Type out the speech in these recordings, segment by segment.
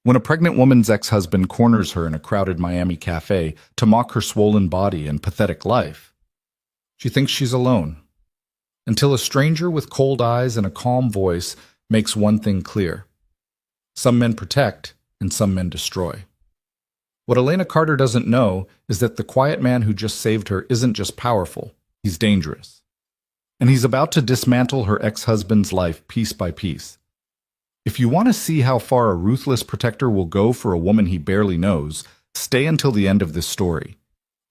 When a pregnant woman's ex-husband corners her in a crowded Miami cafe to mock her swollen body and pathetic life, she thinks she's alone. Until a stranger with cold eyes and a calm voice makes one thing clear. Some men protect, and some men destroy. What Elena Carter doesn't know is that the quiet man who just saved her isn't just powerful, he's dangerous. And he's about to dismantle her ex-husband's life piece by piece. If you want to see how far a ruthless protector will go for a woman he barely knows, stay until the end of this story.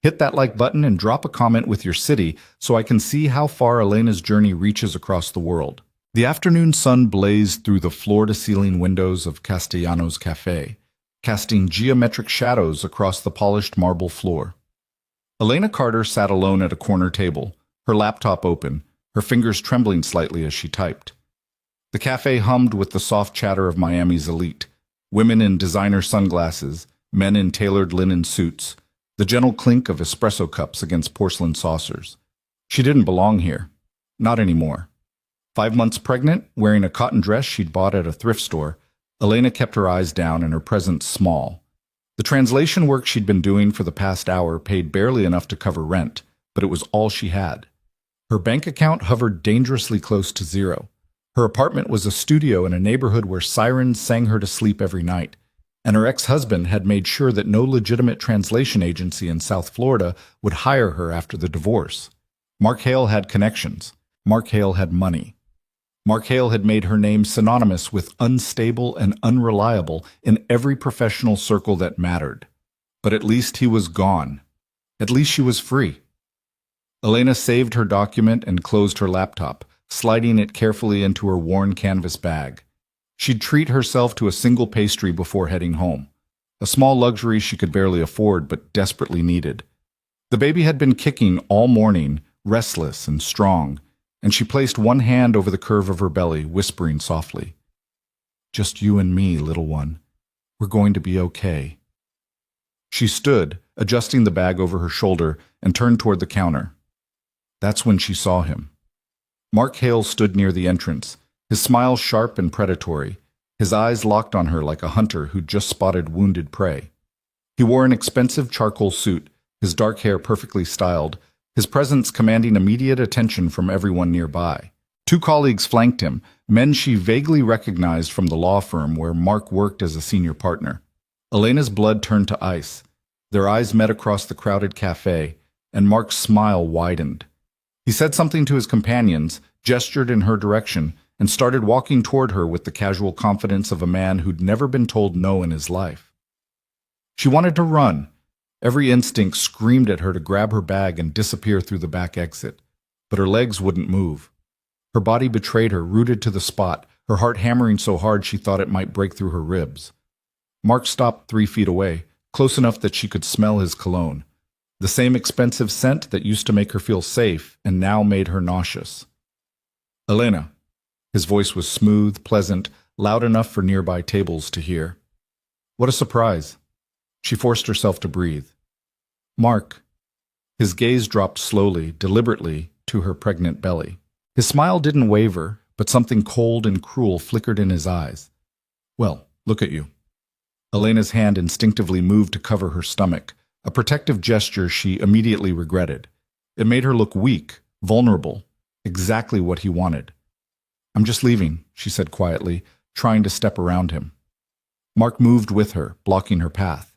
Hit that like button and drop a comment with your city so I can see how far Elena's journey reaches across the world. The afternoon sun blazed through the floor-to-ceiling windows of Castellanos Cafe, casting geometric shadows across the polished marble floor. Elena Carter sat alone at a corner table, her laptop open, her fingers trembling slightly as she typed. The cafe hummed with the soft chatter of Miami's elite, women in designer sunglasses, men in tailored linen suits, the gentle clink of espresso cups against porcelain saucers. She didn't belong here. Not anymore. 5 months pregnant, wearing a cotton dress she'd bought at a thrift store, Elena kept her eyes down and her presence small. The translation work she'd been doing for the past hour paid barely enough to cover rent, but it was all she had. Her bank account hovered dangerously close to zero. Her apartment was a studio in a neighborhood where sirens sang her to sleep every night, and her ex-husband had made sure that no legitimate translation agency in South Florida would hire her after the divorce. Mark Hale had connections. Mark Hale had money. Mark Hale had made her name synonymous with unstable and unreliable in every professional circle that mattered. But at least he was gone. At least she was free. Elena saved her document and closed her laptop, sliding it carefully into her worn canvas bag. She'd treat herself to a single pastry before heading home, a small luxury she could barely afford but desperately needed. The baby had been kicking all morning, restless and strong, and she placed one hand over the curve of her belly, whispering softly, "Just you and me, little one. We're going to be okay." She stood, adjusting the bag over her shoulder, and turned toward the counter. That's when she saw him. Mark Hale stood near the entrance, his smile sharp and predatory, his eyes locked on her like a hunter who'd just spotted wounded prey. He wore an expensive charcoal suit, his dark hair perfectly styled, his presence commanding immediate attention from everyone nearby. 2 colleagues flanked him, men she vaguely recognized from the law firm where Mark worked as a senior partner. Elena's blood turned to ice. Their eyes met across the crowded cafe, and Mark's smile widened. He said something to his companions, gestured in her direction, and started walking toward her with the casual confidence of a man who'd never been told no in his life. She wanted to run. Every instinct screamed at her to grab her bag and disappear through the back exit, but her legs wouldn't move. Her body betrayed her, rooted to the spot, her heart hammering so hard she thought it might break through her ribs. Mark stopped 3 feet away, close enough that she could smell his cologne, the same expensive scent that used to make her feel safe and now made her nauseous. "Elena." His voice was smooth, pleasant, loud enough for nearby tables to hear. What a surprise. She forced herself to breathe. "Mark." His gaze dropped slowly, deliberately, to her pregnant belly. His smile didn't waver, but something cold and cruel flickered in his eyes. "Well, look at you." Elena's hand instinctively moved to cover her stomach, a protective gesture she immediately regretted. It made her look weak, vulnerable, exactly what he wanted. "I'm just leaving," she said quietly, trying to step around him. Mark moved with her, blocking her path.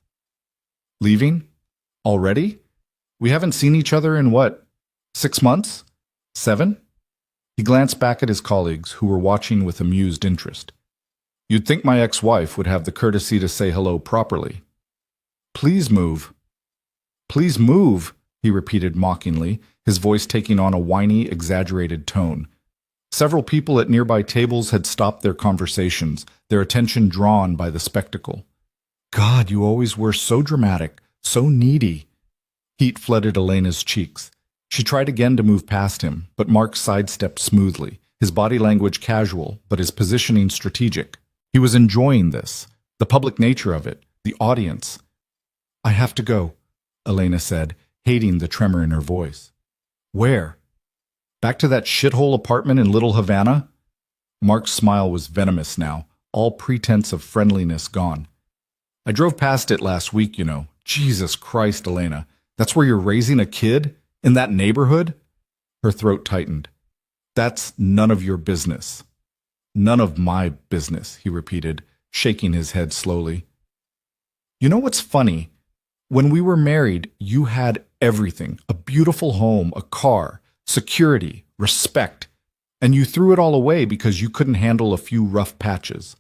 "Leaving? Already? We haven't seen each other in what, 6 months? 7? He glanced back at his colleagues, who were watching with amused interest. "You'd think my ex-wife would have the courtesy to say hello properly." "Please move." "Please move," he repeated mockingly, his voice taking on a whiny, exaggerated tone. Several people at nearby tables had stopped their conversations, their attention drawn by the spectacle. "God, you always were so dramatic, so needy." Heat flooded Elena's cheeks. She tried again to move past him, but Mark sidestepped smoothly, his body language casual, but his positioning strategic. He was enjoying this, the public nature of it, the audience. "I have to go," Elena said, hating the tremor in her voice. "Where? Back to that shithole apartment in Little Havana?" Mark's smile was venomous now, all pretense of friendliness gone. I drove past it last week, you know. Jesus Christ, Elena. That's where you're raising a kid? In that neighborhood? Her throat tightened. That's none of your business. None of my business, he repeated, shaking his head slowly. You know what's funny? When we were married, you had everything. A beautiful home, a car, security, respect. And you threw it all away because you couldn't handle a few rough patches.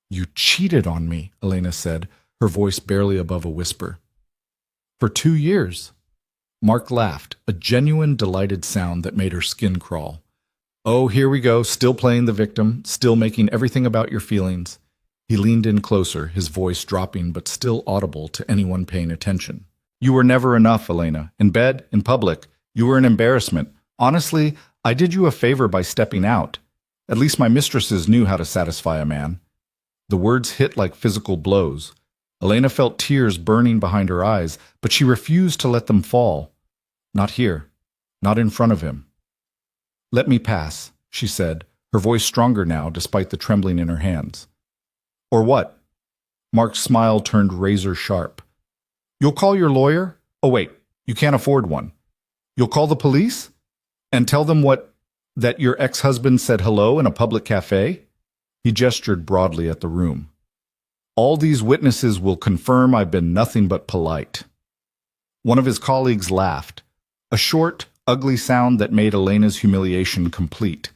You cheated on me, Elena said, her voice barely above a whisper. For 2 years. Mark laughed, a genuine, delighted sound that made her skin crawl. Oh, here we go, still playing the victim, still making everything about your feelings. He leaned in closer, his voice dropping but still audible to anyone paying attention. You were never enough, Elena. In bed, in public, you were an embarrassment. Honestly, I did you a favor by stepping out. At least my mistresses knew how to satisfy a man. The words hit like physical blows. Elena felt tears burning behind her eyes, but she refused to let them fall. Not here. Not in front of him. Let me pass, she said, her voice stronger now despite the trembling in her hands. Or what? Mark's smile turned razor sharp. You'll call your lawyer? Oh wait, you can't afford one. You'll call the police? And tell them that your ex-husband said hello in a public cafe? He gestured broadly at the room. All these witnesses will confirm I've been nothing but polite. One of his colleagues laughed, a short, ugly sound that made Elena's humiliation complete.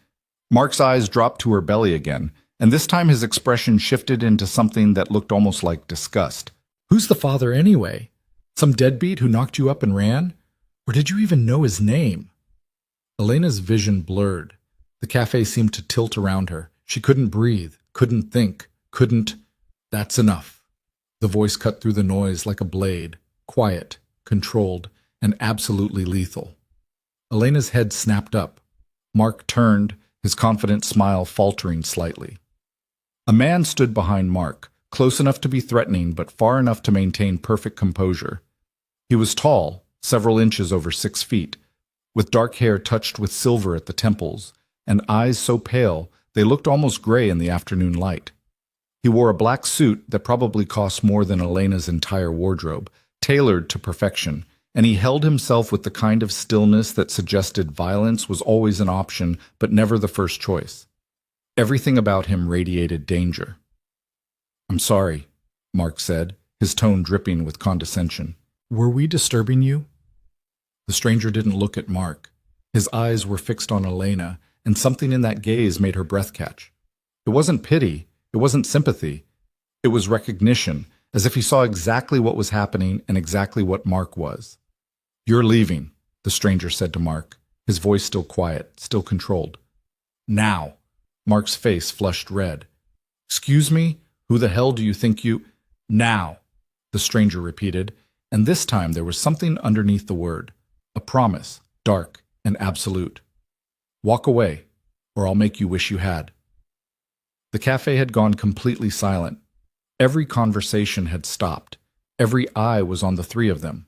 Mark's eyes dropped to her belly again, and this time his expression shifted into something that looked almost like disgust. Who's the father anyway? Some deadbeat who knocked you up and ran? Or did you even know his name? Elena's vision blurred. The cafe seemed to tilt around her. She couldn't breathe, couldn't think, couldn't... That's enough. The voice cut through the noise like a blade, quiet, controlled, and absolutely lethal. Elena's head snapped up. Mark turned, his confident smile faltering slightly. A man stood behind Mark, close enough to be threatening but far enough to maintain perfect composure. He was tall, several inches over 6 feet, with dark hair touched with silver at the temples, and eyes so pale they looked almost gray in the afternoon light. He wore a black suit that probably cost more than Elena's entire wardrobe, tailored to perfection, and he held himself with the kind of stillness that suggested violence was always an option but never the first choice. Everything about him radiated danger. I'm sorry, Mark said, his tone dripping with condescension. Were we disturbing you? The stranger didn't look at Mark. His eyes were fixed on Elena, and something in that gaze made her breath catch. It wasn't pity, it wasn't sympathy. It was recognition, as if he saw exactly what was happening and exactly what Mark was. You're leaving, the stranger said to Mark, his voice still quiet, still controlled. Now. Mark's face flushed red. Excuse me? Who the hell do you think you... Now, the stranger repeated, and this time there was something underneath the word. A promise, dark and absolute. Walk away, or I'll make you wish you had. The cafe had gone completely silent. Every conversation had stopped. Every eye was on the three of them.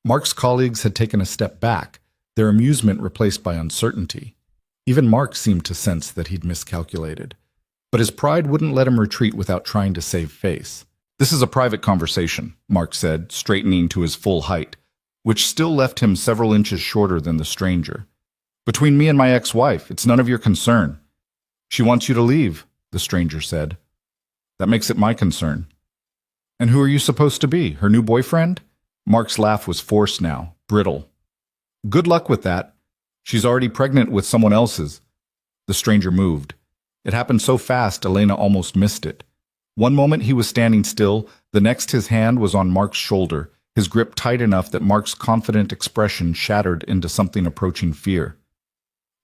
Mark's colleagues had taken a step back, their amusement replaced by uncertainty. Even Mark seemed to sense that he'd miscalculated. But his pride wouldn't let him retreat without trying to save face. This is a private conversation, Mark said, straightening to his full height, which still left him several inches shorter than the stranger. Between me and my ex-wife, it's none of your concern. She wants you to leave, the stranger said. That makes it my concern. And who are you supposed to be, her new boyfriend? Mark's laugh was forced now, brittle. Good luck with that. She's already pregnant with someone else's. The stranger moved. It happened so fast, Elena almost missed it. One moment he was standing still, the next his hand was on Mark's shoulder, his grip tight enough that Mark's confident expression shattered into something approaching fear.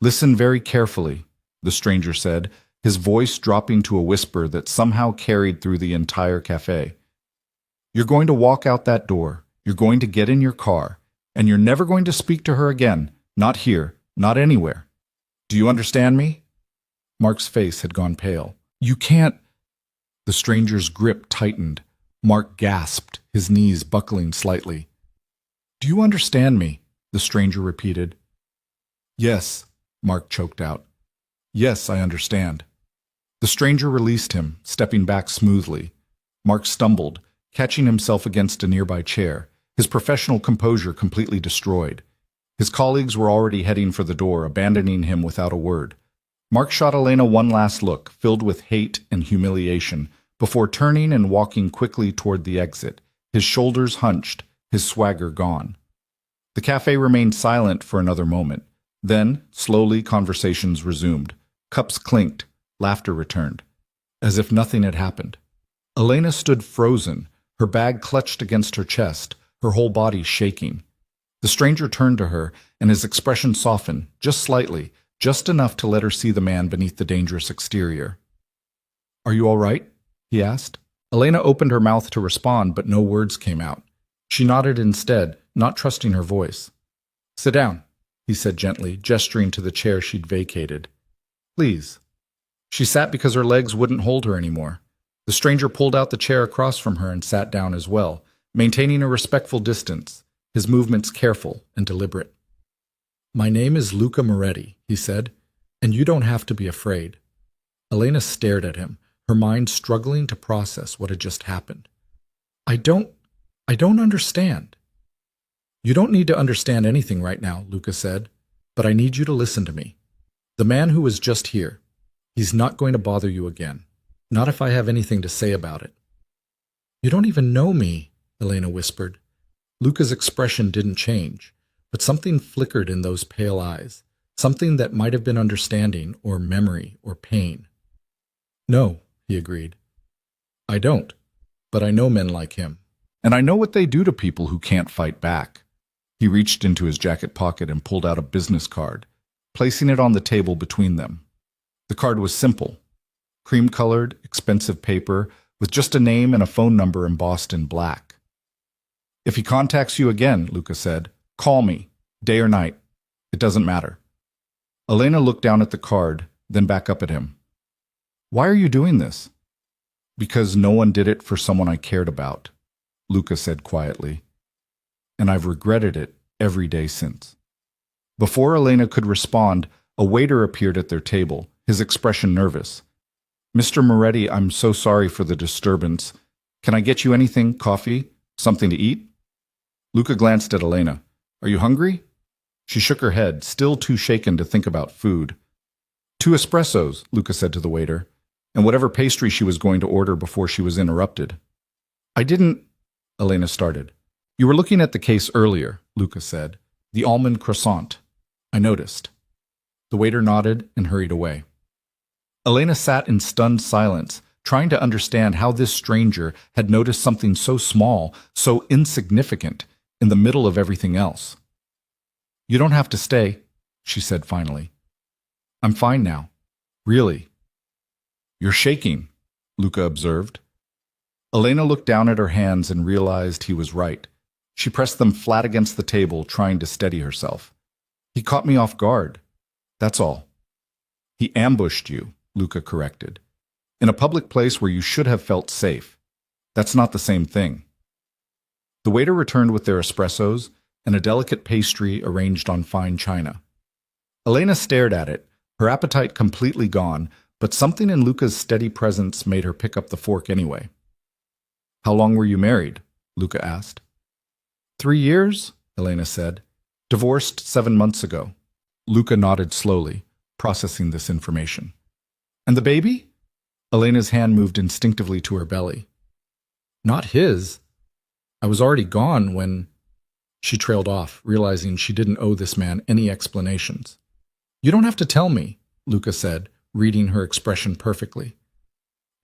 Listen very carefully, the stranger said, his voice dropping to a whisper that somehow carried through the entire cafe. You're going to walk out that door, you're going to get in your car, and you're never going to speak to her again, not here, not anywhere. Do you understand me? Mark's face had gone pale. You can't... The stranger's grip tightened. Mark gasped, his knees buckling slightly. Do you understand me? The stranger repeated. Yes, Mark choked out. Yes, I understand. The stranger released him, stepping back smoothly. Mark stumbled, catching himself against a nearby chair, his professional composure completely destroyed. His colleagues were already heading for the door, abandoning him without a word. Mark shot Elena one last look, filled with hate and humiliation, before turning and walking quickly toward the exit, his shoulders hunched, his swagger gone. The cafe remained silent for another moment. Then, slowly, conversations resumed. Cups clinked, laughter returned, as if nothing had happened. Elena stood frozen, her bag clutched against her chest, her whole body shaking. The stranger turned to her, and his expression softened, just slightly, just enough to let her see the man beneath the dangerous exterior. "Are you all right?" he asked. Elena opened her mouth to respond, but no words came out. She nodded instead, not trusting her voice. "Sit down," he said gently, gesturing to the chair she'd vacated. "Please." She sat because her legs wouldn't hold her anymore. The stranger pulled out the chair across from her and sat down as well, maintaining a respectful distance, his movements careful and deliberate. "My name is Luca Moretti," he said, "and you don't have to be afraid." Elena stared at him, her mind struggling to process what had just happened. I don't understand." "You don't need to understand anything right now," Luca said, "but I need you to listen to me. The man who was just here, he's not going to bother you again. Not if I have anything to say about it." "You don't even know me," Elena whispered. Luca's expression didn't change, but something flickered in those pale eyes, something that might have been understanding or memory or pain. "No," he agreed. "I don't, but I know men like him. And I know what they do to people who can't fight back." He reached into his jacket pocket and pulled out a business card, placing it on the table between them. The card was simple, cream-colored, expensive paper, with just a name and a phone number embossed in black. "If he contacts you again," Luca said, "call me, day or night. It doesn't matter." Elena looked down at the card, then back up at him. "Why are you doing this?" "Because no one did it for someone I cared about," Luca said quietly. "And I've regretted it every day since." Before Elena could respond, a waiter appeared at their table, his expression nervous. "Mr. Moretti, I'm so sorry for the disturbance. Can I get you anything, coffee, something to eat?" Luca glanced at Elena. "Are you hungry?" She shook her head, still too shaken to think about food. "2 espressos," Luca said to the waiter, and whatever pastry she was going to order before she was interrupted. "I didn't—" Elena started. "You were looking at the case earlier," Luca said. "The almond croissant. I noticed." The waiter nodded and hurried away. Elena sat in stunned silence, trying to understand how this stranger had noticed something so small, so insignificant, in the middle of everything else. "You don't have to stay," she said finally. "I'm fine now. Really." "You're shaking," Luca observed. Elena looked down at her hands and realized he was right. She pressed them flat against the table, trying to steady herself. "He caught me off guard. That's all." "He ambushed you," Luca corrected. "In a public place where you should have felt safe. That's not the same thing." The waiter returned with their espressos and a delicate pastry arranged on fine china. Elena stared at it, her appetite completely gone, but something in Luca's steady presence made her pick up the fork anyway. "How long were you married?" Luca asked. 3 years, Elena said. "Divorced 7 months ago." Luca nodded slowly, processing this information. "And the baby?" Elena's hand moved instinctively to her belly. "Not his. I was already gone when—" She trailed off, realizing she didn't owe this man any explanations. "You don't have to tell me," Luca said, reading her expression perfectly.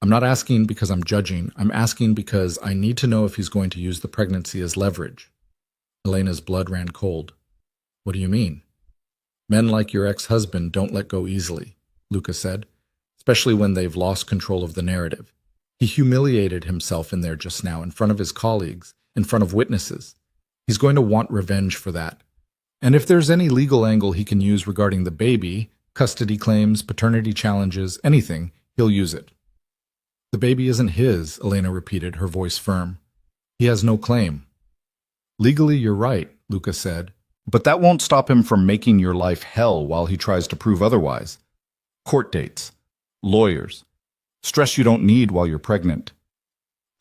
"I'm not asking because I'm judging. I'm asking because I need to know if he's going to use the pregnancy as leverage." Elena's blood ran cold. "What do you mean?" "Men like your ex-husband don't let go easily," Luca said, "especially when they've lost control of the narrative. He humiliated himself in there just now, in front of his colleagues, in front of witnesses. He's going to want revenge for that. And if there's any legal angle he can use regarding the baby, custody claims, paternity challenges, anything, he'll use it." "The baby isn't his," Elena repeated, her voice firm. "He has no claim." "Legally, you're right," Luca said, "but that won't stop him from making your life hell while he tries to prove otherwise. Court dates, lawyers, stress you don't need while you're pregnant."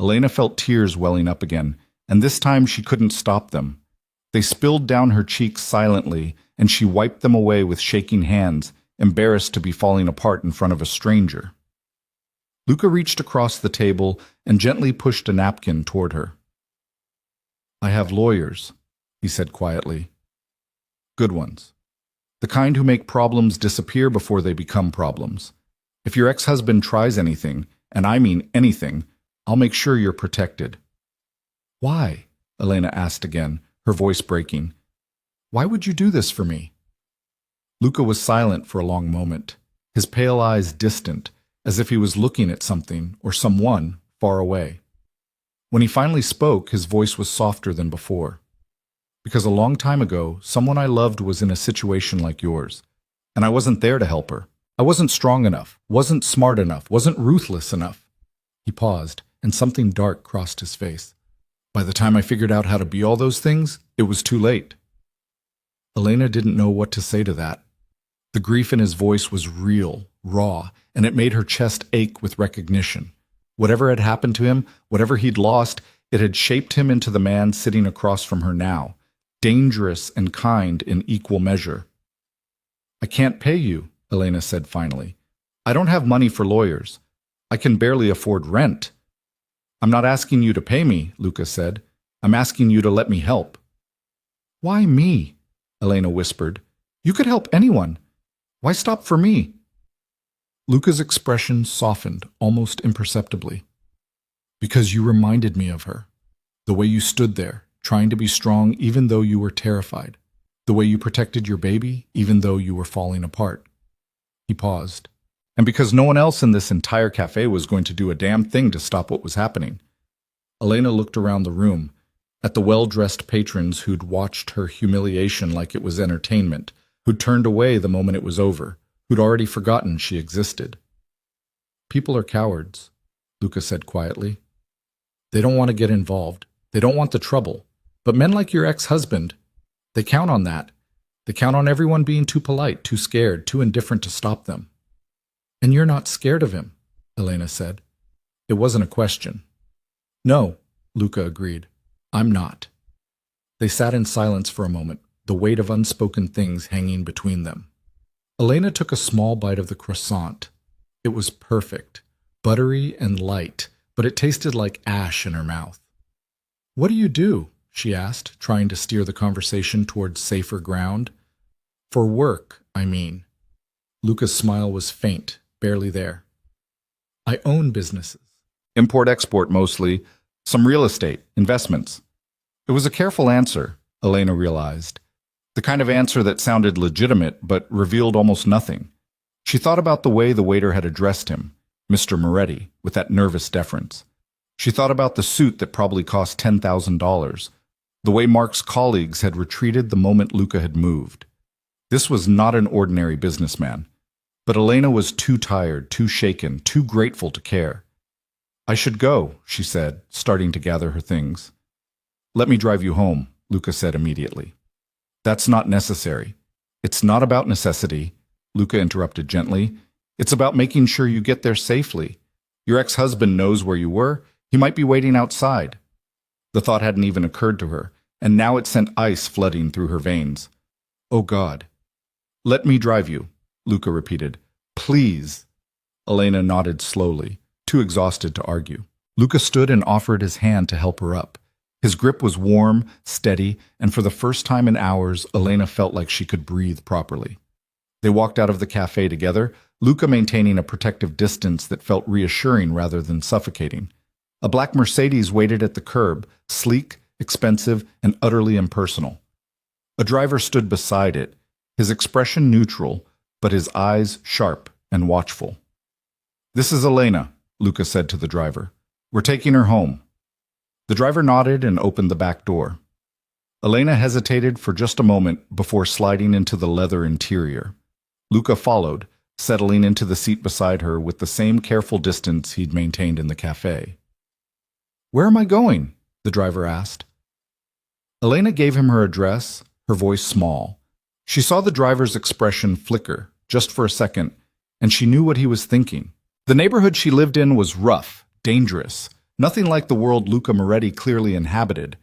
Elena felt tears welling up again, and this time she couldn't stop them. They spilled down her cheeks silently, and she wiped them away with shaking hands, embarrassed to be falling apart in front of a stranger. Luca reached across the table and gently pushed a napkin toward her. "I have lawyers," he said quietly. "Good ones. The kind who make problems disappear before they become problems. If your ex-husband tries anything, and I mean anything, I'll make sure you're protected." "Why?" Elena asked again, her voice breaking. "Why would you do this for me?" Luca was silent for a long moment, his pale eyes distant, as if he was looking at something or someone far away. When he finally spoke, his voice was softer than before. "Because a long time ago, someone I loved was in a situation like yours, and I wasn't there to help her. I wasn't strong enough, wasn't smart enough, wasn't ruthless enough." He paused, and something dark crossed his face. "By the time I figured out how to be all those things, it was too late." Elena didn't know what to say to that. The grief in his voice was real, raw, and it made her chest ache with recognition. Whatever had happened to him, whatever he'd lost, it had shaped him into the man sitting across from her now, dangerous and kind in equal measure. "I can't pay you," Elena said finally. "I don't have money for lawyers. I can barely afford rent." "I'm not asking you to pay me," Luca said. "I'm asking you to let me help." "Why me?" Elena whispered. "You could help anyone. Why stop for me?" Luca's expression softened almost imperceptibly. "Because you reminded me of her. The way you stood there, trying to be strong even though you were terrified. The way you protected your baby even though you were falling apart." He paused. "And because no one else in this entire cafe was going to do a damn thing to stop what was happening." Elena looked around the room, at the well-dressed patrons who'd watched her humiliation like it was entertainment, who'd turned away the moment it was over, who'd already forgotten she existed. "People are cowards," Luca said quietly. "They don't want to get involved. They don't want the trouble. But men like your ex-husband, they count on that. They count on everyone being too polite, too scared, too indifferent to stop them." "And you're not scared of him," Elena said. It wasn't a question. "No," Luca agreed. "I'm not." They sat in silence for a moment, the weight of unspoken things hanging between them. Elena took a small bite of the croissant. It was perfect, buttery and light, but it tasted like ash in her mouth. "What do you do?" she asked, trying to steer the conversation towards safer ground. "For work, I mean." Luca's smile was faint, barely there. "I own businesses. Import-export mostly, some real estate, investments." It was a careful answer, Elena realized. The kind of answer that sounded legitimate but revealed almost nothing. She thought about the way the waiter had addressed him, Mr. Moretti, with that nervous deference. She thought about the suit that probably cost $10,000, the way Mark's colleagues had retreated the moment Luca had moved. This was not an ordinary businessman. But Elena was too tired, too shaken, too grateful to care. "I should go," she said, starting to gather her things. "Let me drive you home," Luca said immediately. "That's not necessary. It's not about necessity," Luca interrupted gently. "It's about making sure you get there safely. Your ex-husband knows where you were. He might be waiting outside." The thought hadn't even occurred to her, and now it sent ice flooding through her veins. "Oh, God." "Let me drive you," Luca repeated. "Please." Elena nodded slowly, too exhausted to argue. Luca stood and offered his hand to help her up. His grip was warm, steady, and for the first time in hours, Elena felt like she could breathe properly. They walked out of the cafe together, Luca maintaining a protective distance that felt reassuring rather than suffocating. A black Mercedes waited at the curb, sleek, expensive, and utterly impersonal. A driver stood beside it, his expression neutral, but his eyes sharp and watchful. "This is Elena," Luca said to the driver. "We're taking her home." The driver nodded and opened the back door. Elena hesitated for just a moment before sliding into the leather interior. Luca followed, settling into the seat beside her with the same careful distance he'd maintained in the cafe. "Where am I going?" the driver asked. Elena gave him her address, her voice small. She saw the driver's expression flicker, just for a second, and she knew what he was thinking. The neighborhood she lived in was rough, dangerous, Nothing like the world Luca Moretti clearly inhabited,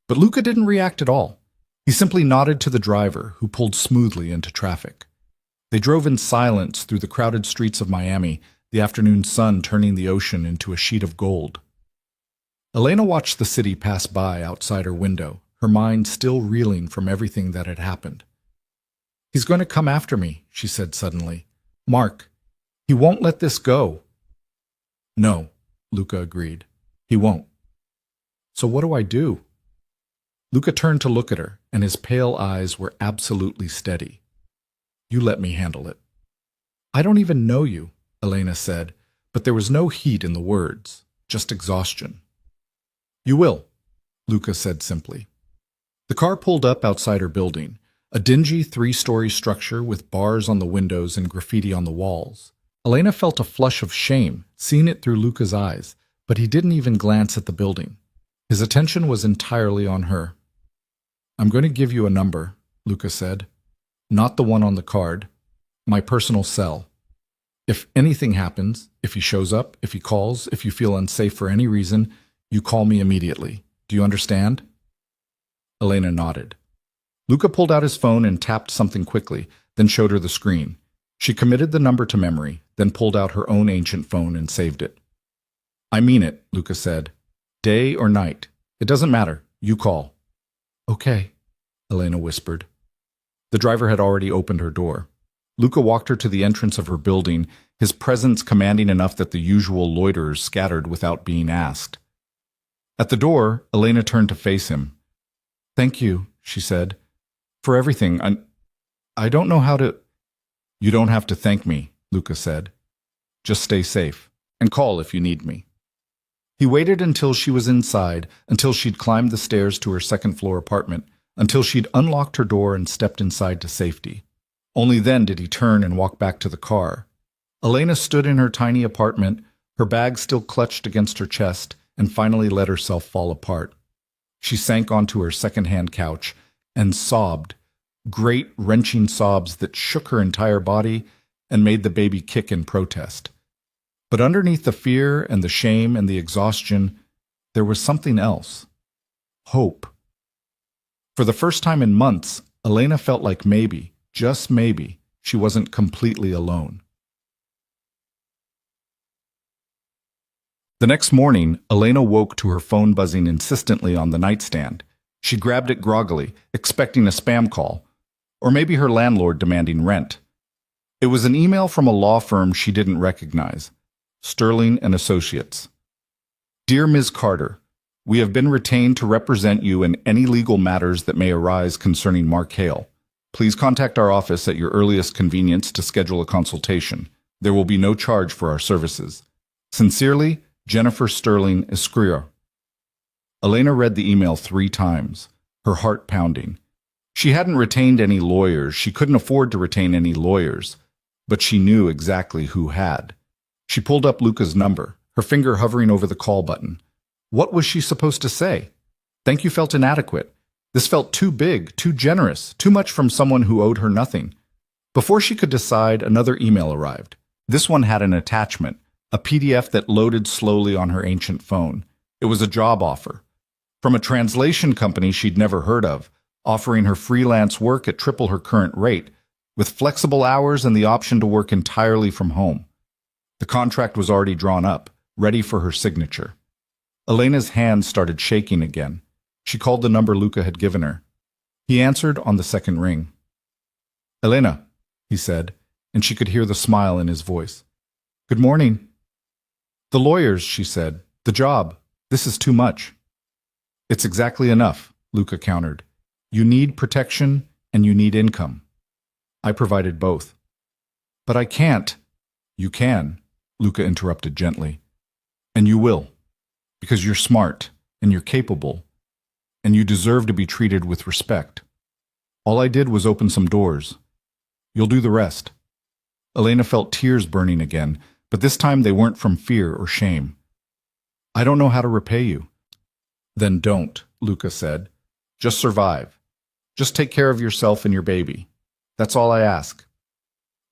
but Luca didn't react at all. He simply nodded to the driver, who pulled smoothly into traffic. They drove in silence through the crowded streets of Miami, the afternoon sun turning the ocean into a sheet of gold. Elena watched the city pass by outside her window, her mind still reeling from everything that had happened. "He's going to come after me," she said suddenly. "Mark, he won't let this go." "No," Luca agreed. "He won't." "So what do I do?" Luca turned to look at her, and his pale eyes were absolutely steady. "You let me handle it." "I don't even know you," Elena said, but there was no heat in the words, just exhaustion. "You will," Luca said simply. The car pulled up outside her building, a dingy three-story structure with bars on the windows and graffiti on the walls. Elena felt a flush of shame, seeing it through Luca's eyes, but he didn't even glance at the building. His attention was entirely on her. "I'm going to give you a number," Luca said. "Not the one on the card. My personal cell. If anything happens, if he shows up, if he calls, if you feel unsafe for any reason, you call me immediately. Do you understand?" Elena nodded. Luca pulled out his phone and tapped something quickly, then showed her the screen. She committed the number to memory, then pulled out her own ancient phone and saved it. "I mean it," Luca said. "Day or night. It doesn't matter. You call." "Okay," Elena whispered. The driver had already opened her door. Luca walked her to the entrance of her building, his presence commanding enough that the usual loiterers scattered without being asked. At the door, Elena turned to face him. "Thank you," she said, "for everything. I don't know how to—" "You don't have to thank me," Luca said. "Just stay safe, and call if you need me." He waited until she was inside, until she'd climbed the stairs to her second-floor apartment, until she'd unlocked her door and stepped inside to safety. Only then did he turn and walk back to the car. Elena stood in her tiny apartment, her bag still clutched against her chest, and finally let herself fall apart. She sank onto her second-hand couch and sobbed, great wrenching sobs that shook her entire body and made the baby kick in protest. But underneath the fear and the shame and the exhaustion, there was something else. Hope. For the first time in months, Elena felt like maybe, just maybe, she wasn't completely alone. The next morning, Elena woke to her phone buzzing insistently on the nightstand. She grabbed it groggily, expecting a spam call, or maybe her landlord demanding rent. It was an email from a law firm she didn't recognize, Sterling and Associates. "Dear Ms. Carter, we have been retained to represent you in any legal matters that may arise concerning Mark Hale. Please contact our office at your earliest convenience to schedule a consultation. There will be no charge for our services. Sincerely, Jennifer Sterling Esquire." Elena read the email 3 times, her heart pounding. She hadn't retained any lawyers, she couldn't afford to retain any lawyers, but she knew exactly who had. She pulled up Luca's number, her finger hovering over the call button. What was she supposed to say? Thank you felt inadequate. This felt too big, too generous, too much from someone who owed her nothing. Before she could decide, another email arrived. This one had an attachment, a PDF that loaded slowly on her ancient phone. It was a job offer. From a translation company she'd never heard of, offering her freelance work at triple her current rate, with flexible hours and the option to work entirely from home. The contract was already drawn up, ready for her signature. Elena's hands started shaking again. She called the number Luca had given her. He answered on the second ring. "Elena," he said, and she could hear the smile in his voice. "Good morning." "The lawyers," she said. "The job. This is too much." "It's exactly enough," Luca countered. "You need protection and you need income. I provided both." "But I can't." "You can," Luca interrupted gently. "And you will. Because you're smart and you're capable and you deserve to be treated with respect. All I did was open some doors. You'll do the rest." Elena felt tears burning again, but this time they weren't from fear or shame. "I don't know how to repay you." "Then don't," Luca said. "Just survive. Just take care of yourself and your baby. That's all I ask."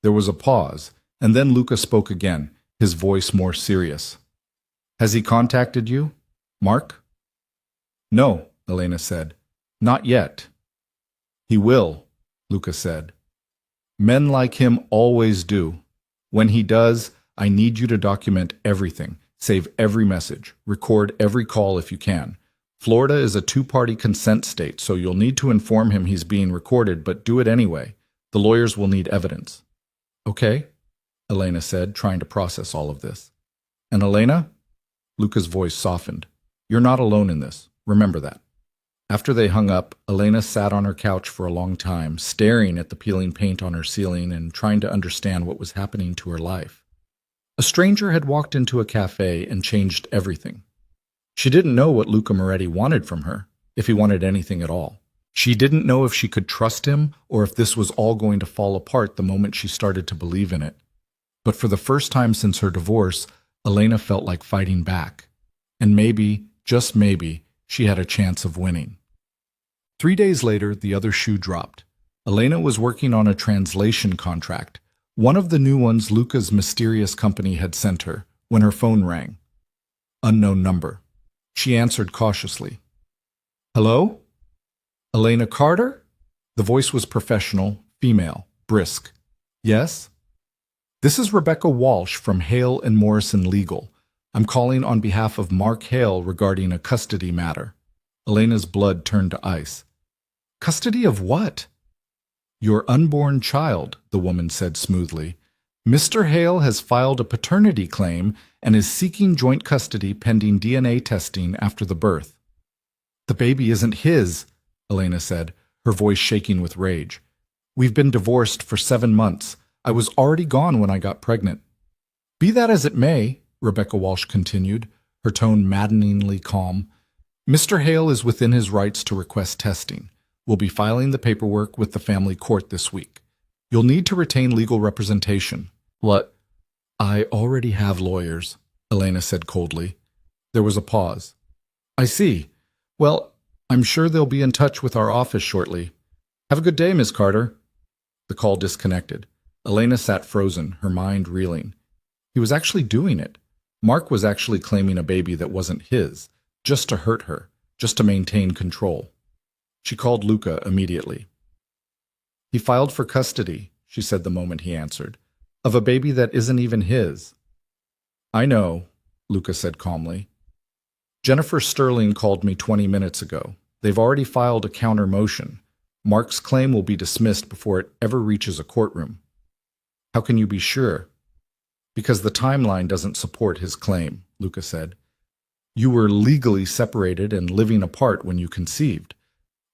There was a pause, and then Luca spoke again, his voice more serious. Has he contacted you? Mark? No, Elena said. Not yet. He will, Luca said. Men like him always do. When he does, I need you to document everything, save every message, record every call if you can. Florida is a two-party consent state, so you'll need to inform him he's being recorded, but do it anyway. The lawyers will need evidence. Okay? Elena said, trying to process all of this. And Elena? Luca's voice softened. You're not alone in this. Remember that. After they hung up, Elena sat on her couch for a long time, staring at the peeling paint on her ceiling and trying to understand what was happening to her life. A stranger had walked into a cafe and changed everything. She didn't know what Luca Moretti wanted from her, if he wanted anything at all. She didn't know if she could trust him or if this was all going to fall apart the moment she started to believe in it. But for the first time since her divorce, Elena felt like fighting back. And maybe, just maybe, she had a chance of winning. 3 days later, the other shoe dropped. Elena was working on a translation contract, one of the new ones Luca's mysterious company had sent her, when her phone rang. Unknown number. She answered cautiously. Hello? Elena Carter? The voice was professional, female, brisk. Yes? This is Rebecca Walsh from Hale and Morrison Legal. I'm calling on behalf of Mark Hale regarding a custody matter. Elena's blood turned to ice. Custody of what? Your unborn child, the woman said smoothly. Mr. Hale has filed a paternity claim and is seeking joint custody pending DNA testing after the birth. The baby isn't his, Elena said, her voice shaking with rage. We've been divorced for 7 months. I was already gone when I got pregnant. Be that as it may, Rebecca Walsh continued, her tone maddeningly calm, Mr. Hale is within his rights to request testing. We'll be filing the paperwork with the family court this week. You'll need to retain legal representation. What? I already have lawyers, Elena said coldly. There was a pause. I see. Well, I'm sure they'll be in touch with our office shortly. Have a good day, Miss Carter. The call disconnected. Elena sat frozen, her mind reeling. He was actually doing it. Mark was actually claiming a baby that wasn't his, just to hurt her, just to maintain control. She called Luca immediately. He filed for custody, she said the moment he answered, of a baby that isn't even his. I know, Luca said calmly. Jennifer Sterling called me 20 minutes ago. They've already filed a counter motion. Mark's claim will be dismissed before it ever reaches a courtroom. How can you be sure? Because the timeline doesn't support his claim, Luca said. You were legally separated and living apart when you conceived.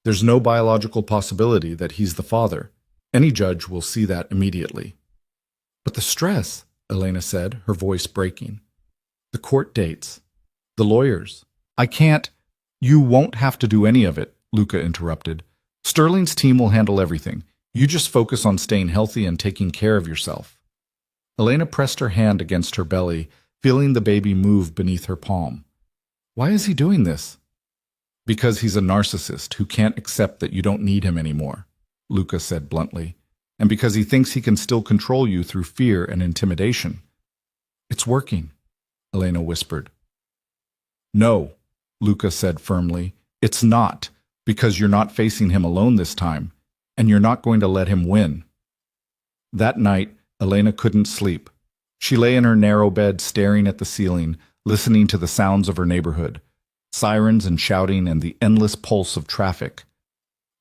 There's no biological possibility that he's the father. Any judge will see that immediately. But the stress, Elena said, her voice breaking. The court dates. The lawyers. I can't. You won't have to do any of it, Luca interrupted. Sterling's team will handle everything. You just focus on staying healthy and taking care of yourself. Elena pressed her hand against her belly, feeling the baby move beneath her palm. Why is he doing this? Because he's a narcissist who can't accept that you don't need him anymore, Luca said bluntly, and because he thinks he can still control you through fear and intimidation. It's working, Elena whispered. No, Luca said firmly, it's not, because you're not facing him alone this time, and you're not going to let him win. That night, Elena couldn't sleep. She lay in her narrow bed staring at the ceiling, listening to the sounds of her neighborhood, sirens and shouting and the endless pulse of traffic.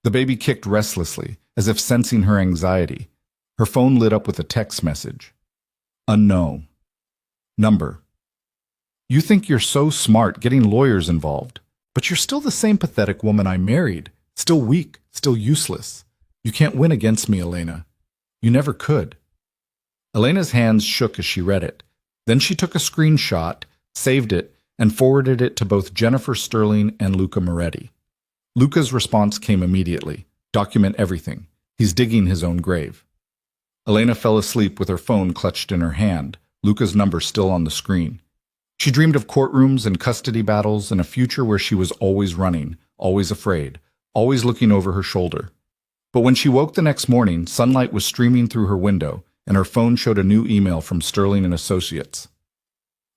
The baby kicked restlessly, as if sensing her anxiety. Her phone lit up with a text message. Unknown. Number. You think you're so smart getting lawyers involved, but you're still the same pathetic woman I married, still weak, still useless. You can't win against me, Elena. You never could. Elena's hands shook as she read it. Then she took a screenshot, saved it, and forwarded it to both Jennifer Sterling and Luca Moretti. Luca's response came immediately. Document everything. He's digging his own grave. Elena fell asleep with her phone clutched in her hand, Luca's number still on the screen. She dreamed of courtrooms and custody battles and a future where she was always running, always afraid, always looking over her shoulder. But when she woke the next morning, sunlight was streaming through her window, and her phone showed a new email from Sterling and Associates.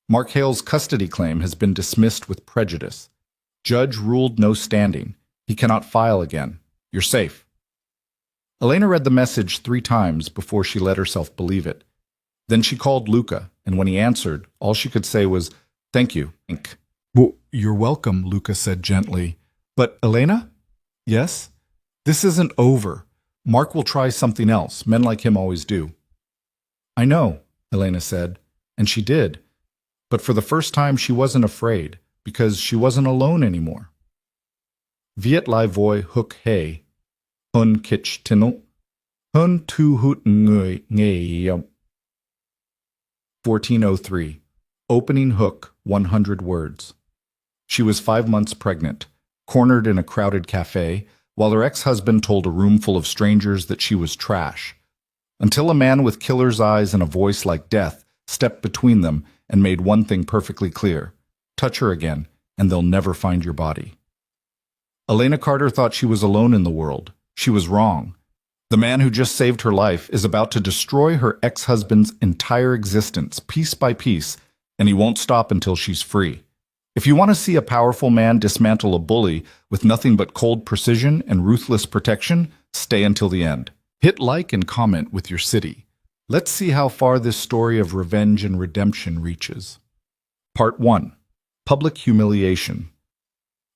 Mark Hale's custody claim has been dismissed with prejudice. Judge ruled no standing. He cannot file again. You're safe. Elena read the message 3 times before she let herself believe it. Then she called Luca, and when he answered, all she could say was, "Thank you." "Well, you're welcome," Luca said gently. "But Elena?" "Yes?" "This isn't over. Mark will try something else. Men like him always do." "I know," Elena said, and she did. But for the first time she wasn't afraid, because she wasn't alone anymore. Viet lai voi huk hei, hun kich tinul, hun tu hut ngui ngei yum. 1403. Opening hook, 100 words. She was 5 months pregnant, cornered in a crowded cafe, while her ex-husband told a room full of strangers that she was trash, until a man with killer's eyes and a voice like death stepped between them and made one thing perfectly clear: touch her again, and they'll never find your body. Elena Carter thought she was alone in the world. She was wrong. The man who just saved her life is about to destroy her ex-husband's entire existence, piece by piece, and he won't stop until she's free. If you want to see a powerful man dismantle a bully with nothing but cold precision and ruthless protection, stay until the end. Hit like and comment with your city. Let's see how far this story of revenge and redemption reaches. Part 1. Public humiliation.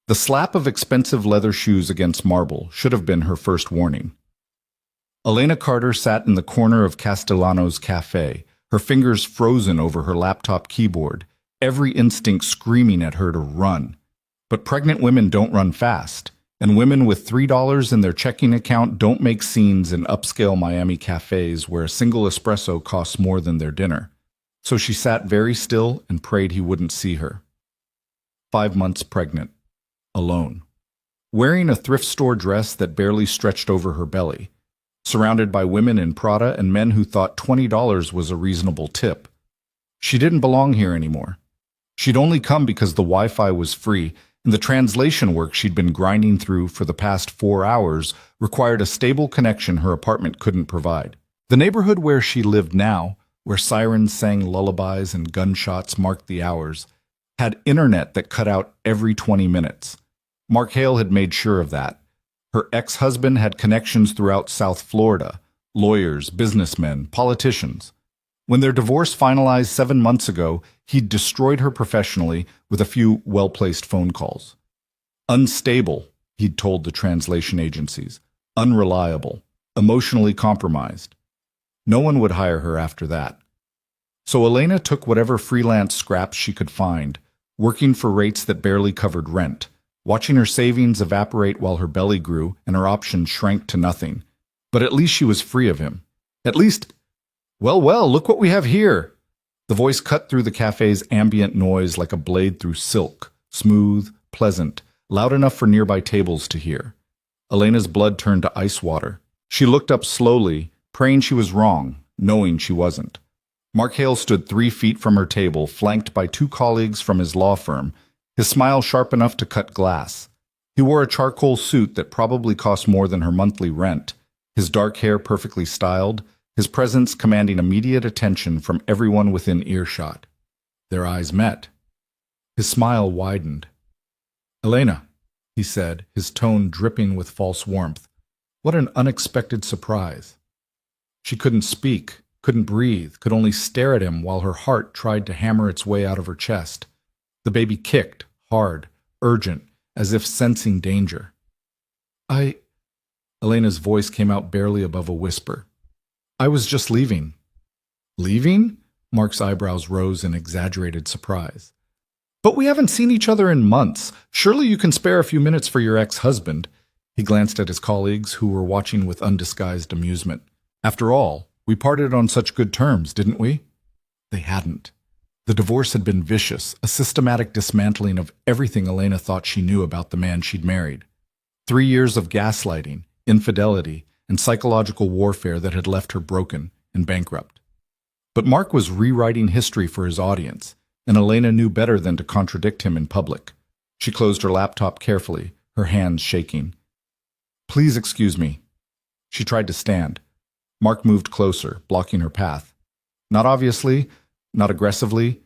The slap of expensive leather shoes against marble should have been her first warning. Elena Carter sat in the corner of Castellano's cafe, her fingers frozen over her laptop keyboard, every instinct screaming at her to run. But pregnant women don't run fast, and women with $3 in their checking account don't make scenes in upscale Miami cafes where a single espresso costs more than their dinner. So she sat very still and prayed he wouldn't see her. 5 months pregnant, alone, wearing a thrift store dress that barely stretched over her belly, surrounded by women in Prada and men who thought $20 was a reasonable tip. She didn't belong here anymore. She'd only come because the Wi-Fi was free, and the translation work she'd been grinding through for the past 4 hours required a stable connection her apartment couldn't provide. The neighborhood where she lived now, where sirens sang lullabies and gunshots marked the hours, had internet that cut out every 20 minutes. Mark Hale had made sure of that. Her ex-husband had connections throughout South Florida, lawyers, businessmen, politicians. When their divorce finalized 7 months ago, he'd destroyed her professionally with a few well-placed phone calls. Unstable, he'd told the translation agencies. Unreliable, emotionally compromised. No one would hire her after that. So Elena took whatever freelance scraps she could find, working for rates that barely covered rent, watching her savings evaporate while her belly grew and her options shrank to nothing. But at least she was free of him. At least, well, look what we have here. The voice cut through the cafe's ambient noise like a blade through silk, smooth, pleasant, loud enough for nearby tables to hear. Elena's blood turned to ice water. She looked up slowly, praying she was wrong, knowing she wasn't. Mark Hale stood 3 feet from her table, flanked by 2 colleagues from his law firm, his smile sharp enough to cut glass. He wore a charcoal suit that probably cost more than her monthly rent, his dark hair perfectly styled, his presence commanding immediate attention from everyone within earshot. Their eyes met. His smile widened. "Elena," he said, his tone dripping with false warmth. What an unexpected surprise. She couldn't speak, couldn't breathe, could only stare at him while her heart tried to hammer its way out of her chest. The baby kicked, hard, urgent, as if sensing danger. Elena's voice came out barely above a whisper. "I was just leaving." "Leaving?" Mark's eyebrows rose in exaggerated surprise. "But we haven't seen each other in months. Surely you can spare a few minutes for your ex-husband." He glanced at his colleagues, who were watching with undisguised amusement. "After all, we parted on such good terms, didn't we?" They hadn't. The divorce had been vicious, a systematic dismantling of everything Elena thought she knew about the man she'd married. 3 years of gaslighting, infidelity, and psychological warfare that had left her broken and bankrupt. But Mark was rewriting history for his audience, and Elena knew better than to contradict him in public. She closed her laptop carefully, her hands shaking. "Please excuse me." She tried to stand. Mark moved closer, blocking her path. Not obviously, not aggressively,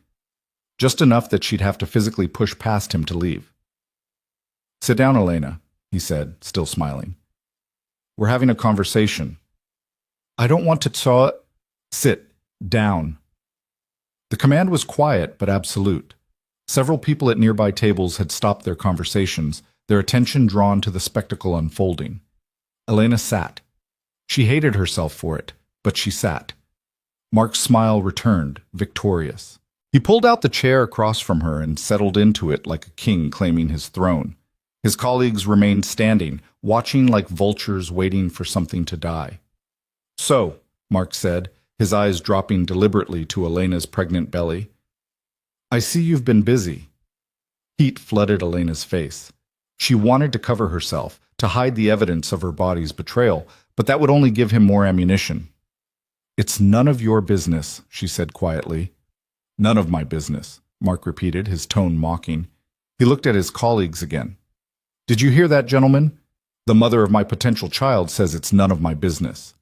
just enough that she'd have to physically push past him to leave. "Sit down, Elena," he said, still smiling. "We're having a conversation." "I don't want to talk." "Sit down." The command was quiet but absolute. Several people at nearby tables had stopped their conversations, their attention drawn to the spectacle unfolding. Elena sat. She hated herself for it, but she sat. Mark's smile returned, victorious. He pulled out the chair across from her and settled into it like a king claiming his throne. His colleagues remained standing, watching like vultures waiting for something to die. "So," Mark said, his eyes dropping deliberately to Elena's pregnant belly, "I see you've been busy." Heat flooded Elena's face. She wanted to cover herself, to hide the evidence of her body's betrayal, but that would only give him more ammunition. "It's none of your business," she said quietly. "None of my business," Mark repeated, his tone mocking. He looked at his colleagues again. "Did you hear that, gentlemen? The mother of my potential child says it's none of my business."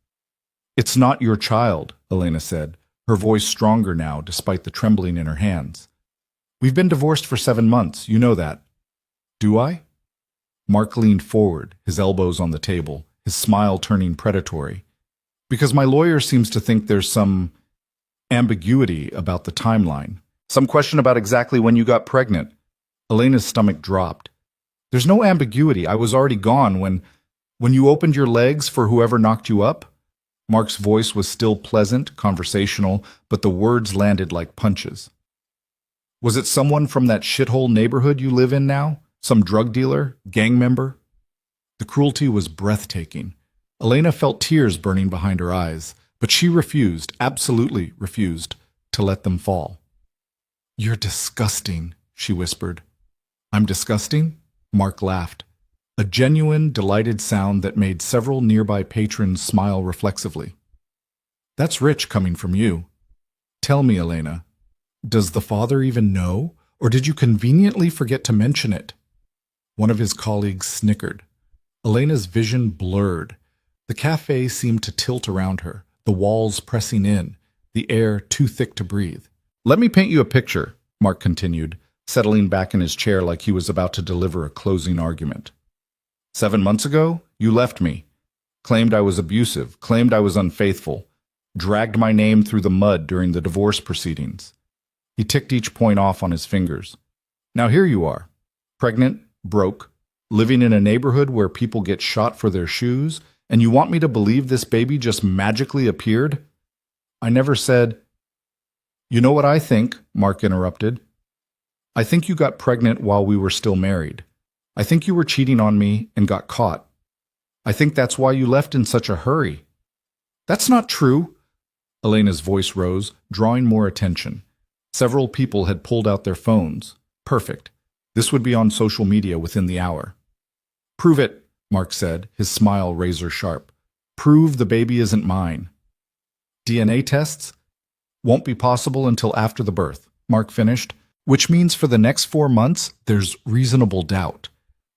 "It's not your child," Elena said, her voice stronger now despite the trembling in her hands. "We've been divorced for 7 months, you know that." "Do I?" Mark leaned forward, his elbows on the table, his smile turning predatory. "Because my lawyer seems to think there's some ambiguity about the timeline. Some question about exactly when you got pregnant." Elena's stomach dropped. "There's no ambiguity. I was already gone when you opened your legs for whoever knocked you up." Mark's voice was still pleasant, conversational, but the words landed like punches. "Was it someone from that shithole neighborhood you live in now? Some drug dealer? Gang member?" The cruelty was breathtaking. Elena felt tears burning behind her eyes, but she refused, absolutely refused, to let them fall. "You're disgusting," she whispered. "I'm disgusting?" Mark laughed. A genuine, delighted sound that made several nearby patrons smile reflexively. "That's rich coming from you. Tell me, Elena, does the father even know, or did you conveniently forget to mention it?" One of his colleagues snickered. Elena's vision blurred. The cafe seemed to tilt around her, the walls pressing in, the air too thick to breathe. "Let me paint you a picture," Mark continued, settling back in his chair like he was about to deliver a closing argument. 7 months ago, you left me, claimed I was abusive, claimed I was unfaithful, dragged my name through the mud during the divorce proceedings. He ticked each point off on his fingers. Now here you are, pregnant, broke, living in a neighborhood where people get shot for their shoes, and you want me to believe this baby just magically appeared? I never said— "You know what I think," Mark interrupted. "I think you got pregnant while we were still married. I think you were cheating on me and got caught. I think that's why you left in such a hurry." "That's not true." Elena's voice rose, drawing more attention. Several people had pulled out their phones. Perfect. This would be on social media within the hour. "Prove it," Mark said, his smile razor sharp. "Prove the baby isn't mine." "DNA tests won't be possible until after the birth," Mark finished, "which means for the next 4 months, there's reasonable doubt.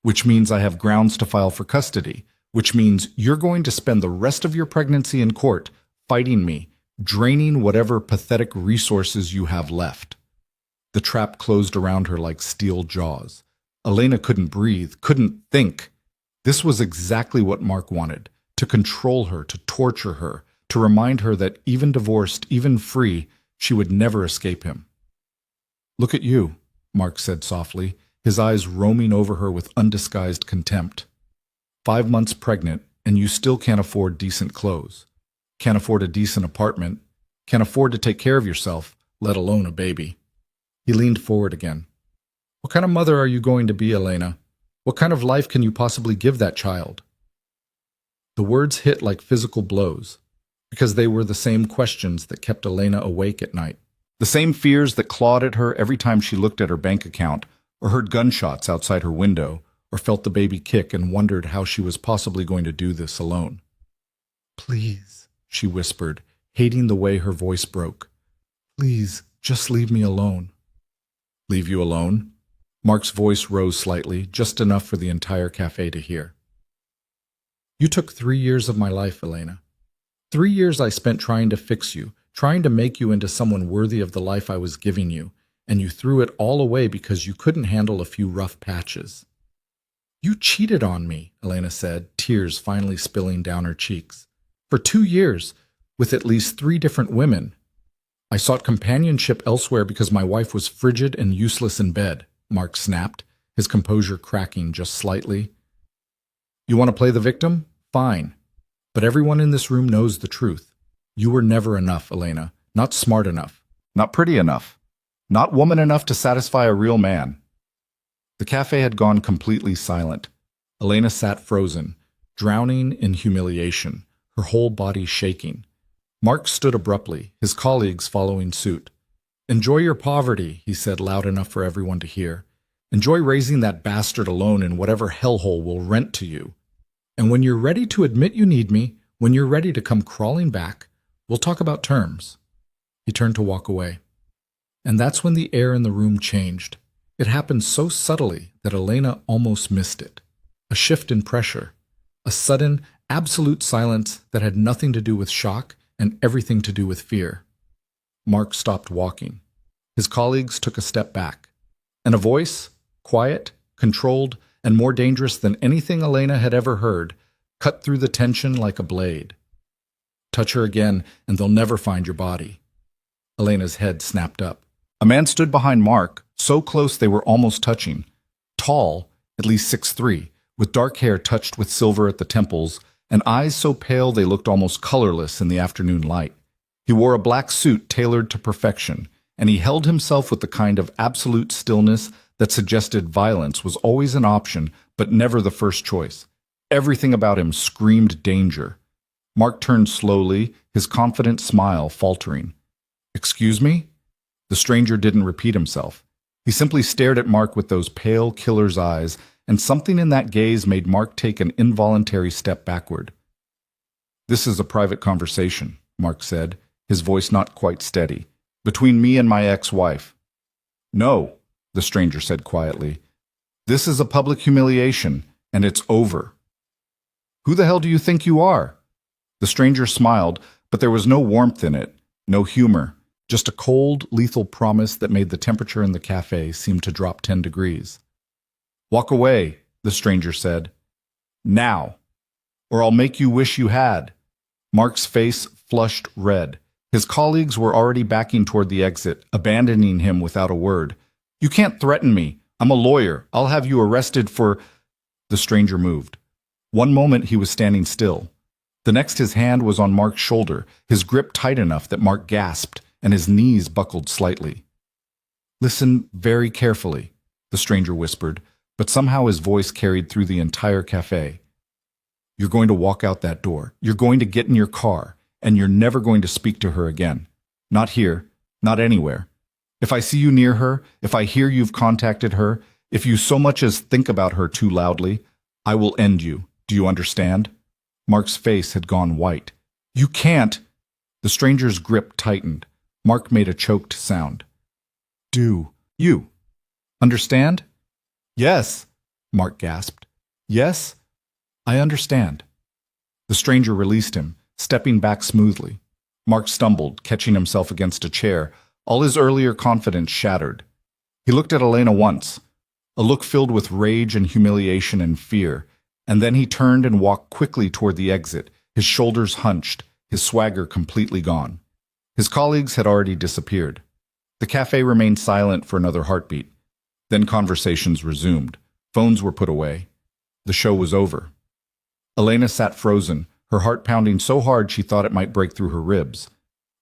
Which means I have grounds to file for custody. Which means you're going to spend the rest of your pregnancy in court, fighting me, draining whatever pathetic resources you have left." The trap closed around her like steel jaws. Elena couldn't breathe, couldn't think. This was exactly what Mark wanted, to control her, to torture her, to remind her that even divorced, even free, she would never escape him. "Look at you," Mark said softly, his eyes roaming over her with undisguised contempt. 5 months pregnant, and you still can't afford decent clothes. Can't afford a decent apartment. Can't afford to take care of yourself, let alone a baby. He leaned forward again. "What kind of mother are you going to be, Elena? What kind of life can you possibly give that child?" The words hit like physical blows, because they were the same questions that kept Elena awake at night. The same fears that clawed at her every time she looked at her bank account, or heard gunshots outside her window, or felt the baby kick and wondered how she was possibly going to do this alone. "Please," she whispered, hating the way her voice broke. "Please, just leave me alone." "Leave you alone?" Mark's voice rose slightly, just enough for the entire cafe to hear. "You took 3 years of my life, Elena. 3 years I spent trying to fix you, trying to make you into someone worthy of the life I was giving you, and you threw it all away because you couldn't handle a few rough patches. You cheated on me, Elena said, tears finally spilling down her cheeks. For 2 years, with at least 3 different women. I sought companionship elsewhere because my wife was frigid and useless in bed, Mark snapped, his composure cracking just slightly. You want to play the victim? Fine. But everyone in this room knows the truth. You were never enough, Elena. Not smart enough. Not pretty enough. Not woman enough to satisfy a real man. The cafe had gone completely silent. Elena sat frozen, drowning in humiliation, her whole body shaking. Mark stood abruptly, his colleagues following suit. Enjoy your poverty, he said loud enough for everyone to hear. Enjoy raising that bastard alone in whatever hellhole will rent to you. And when you're ready to admit you need me, when you're ready to come crawling back, we'll talk about terms. He turned to walk away. And that's when the air in the room changed. It happened so subtly that Elena almost missed it. A shift in pressure. A sudden, absolute silence that had nothing to do with shock and everything to do with fear. Mark stopped walking. His colleagues took a step back. And a voice, quiet, controlled, and more dangerous than anything Elena had ever heard, cut through the tension like a blade. Touch her again, and they'll never find your body. Elena's head snapped up. A man stood behind Mark, so close they were almost touching. Tall, at least 6'3", with dark hair touched with silver at the temples, and eyes so pale they looked almost colorless in the afternoon light. He wore a black suit tailored to perfection, and he held himself with the kind of absolute stillness that suggested violence was always an option, but never the first choice. Everything about him screamed danger. Mark turned slowly, his confident smile faltering. "Excuse me?" The stranger didn't repeat himself. He simply stared at Mark with those pale killer's eyes, and something in that gaze made Mark take an involuntary step backward. "This is a private conversation," Mark said, his voice not quite steady. "Between me and my ex-wife." "No," the stranger said quietly. "This is a public humiliation, and it's over." "Who the hell do you think you are?" The stranger smiled, but there was no warmth in it, no humor, just a cold, lethal promise that made the temperature in the cafe seem to drop 10 degrees. "Walk away," the stranger said. "Now, or I'll make you wish you had." Mark's face flushed red. His colleagues were already backing toward the exit, abandoning him without a word. "You can't threaten me. I'm a lawyer. I'll have you arrested for—" The stranger moved. One moment he was standing still. The next his hand was on Mark's shoulder, his grip tight enough that Mark gasped, and his knees buckled slightly. "Listen very carefully," the stranger whispered, but somehow his voice carried through the entire cafe. "You're going to walk out that door. You're going to get in your car, and you're never going to speak to her again. Not here, not anywhere. If I see you near her, if I hear you've contacted her, if you so much as think about her too loudly, I will end you. Do you understand?" Mark's face had gone white. "You can't!" The stranger's grip tightened. Mark made a choked sound. "Do you understand?" "Yes," Mark gasped. "Yes, I understand." The stranger released him, stepping back smoothly. Mark stumbled, catching himself against a chair, all his earlier confidence shattered. He looked at Elena once, a look filled with rage and humiliation and fear, and then he turned and walked quickly toward the exit, his shoulders hunched, his swagger completely gone. His colleagues had already disappeared. The cafe remained silent for another heartbeat. Then conversations resumed. Phones were put away. The show was over. Elena sat frozen, her heart pounding so hard she thought it might break through her ribs.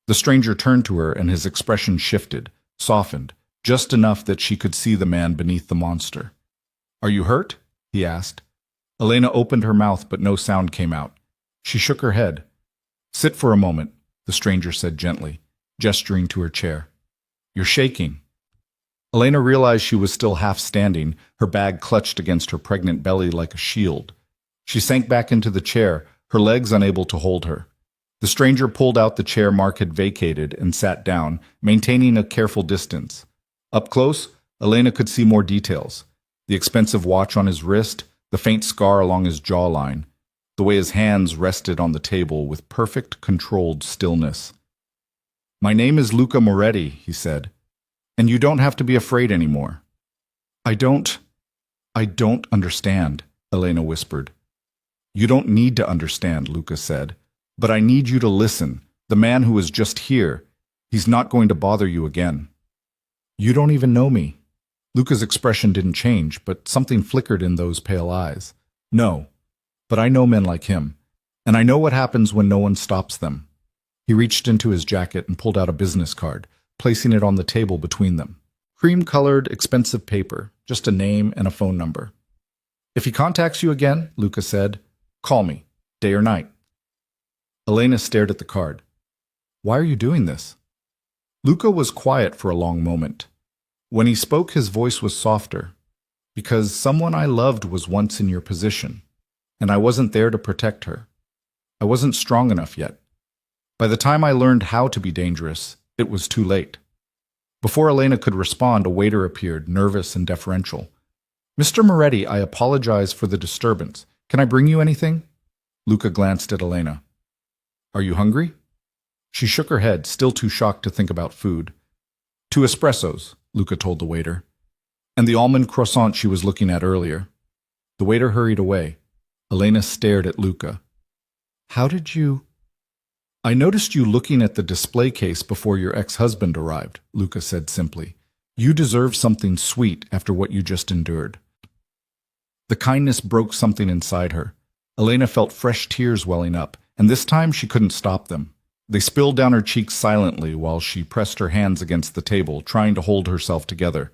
The stranger turned to her, and his expression shifted, softened, just enough that she could see the man beneath the monster. "Are you hurt?" he asked. Elena opened her mouth, but no sound came out. She shook her head. "Sit for a moment," the stranger said gently, gesturing to her chair. "You're shaking." Elena realized she was still half standing, her bag clutched against her pregnant belly like a shield. She sank back into the chair, her legs unable to hold her. The stranger pulled out the chair Mark had vacated and sat down, maintaining a careful distance. Up close, Elena could see more details. The expensive watch on his wrist, the faint scar along his jawline, the way his hands rested on the table with perfect, controlled stillness. "My name is Luca Moretti," he said. And you don't have to be afraid anymore. I don't understand, Elena whispered. You don't need to understand, Luca said. But I need you to listen. The man who was just here, he's not going to bother you again. You don't even know me. Luca's expression didn't change, but something flickered in those pale eyes. No, but I know men like him, and I know what happens when no one stops them. He reached into his jacket and pulled out a business card, placing it on the table between them. Cream-colored, expensive paper, just a name and a phone number. If he contacts you again, Luca said, call me, day or night. Elena stared at the card. Why are you doing this? Luca was quiet for a long moment. When he spoke, his voice was softer. Because someone I loved was once in your position, and I wasn't there to protect her. I wasn't strong enough yet. By the time I learned how to be dangerous, it was too late. Before Elena could respond, a waiter appeared, nervous and deferential. Mr. Moretti, I apologize for the disturbance. Can I bring you anything? Luca glanced at Elena. Are you hungry? She shook her head, still too shocked to think about food. 2 espressos, Luca told the waiter. And the almond croissant she was looking at earlier. The waiter hurried away. Elena stared at Luca. How did you... I noticed you looking at the display case before your ex-husband arrived, Luca said simply. You deserve something sweet after what you just endured. The kindness broke something inside her. Elena felt fresh tears welling up, and this time she couldn't stop them. They spilled down her cheeks silently while she pressed her hands against the table, trying to hold herself together.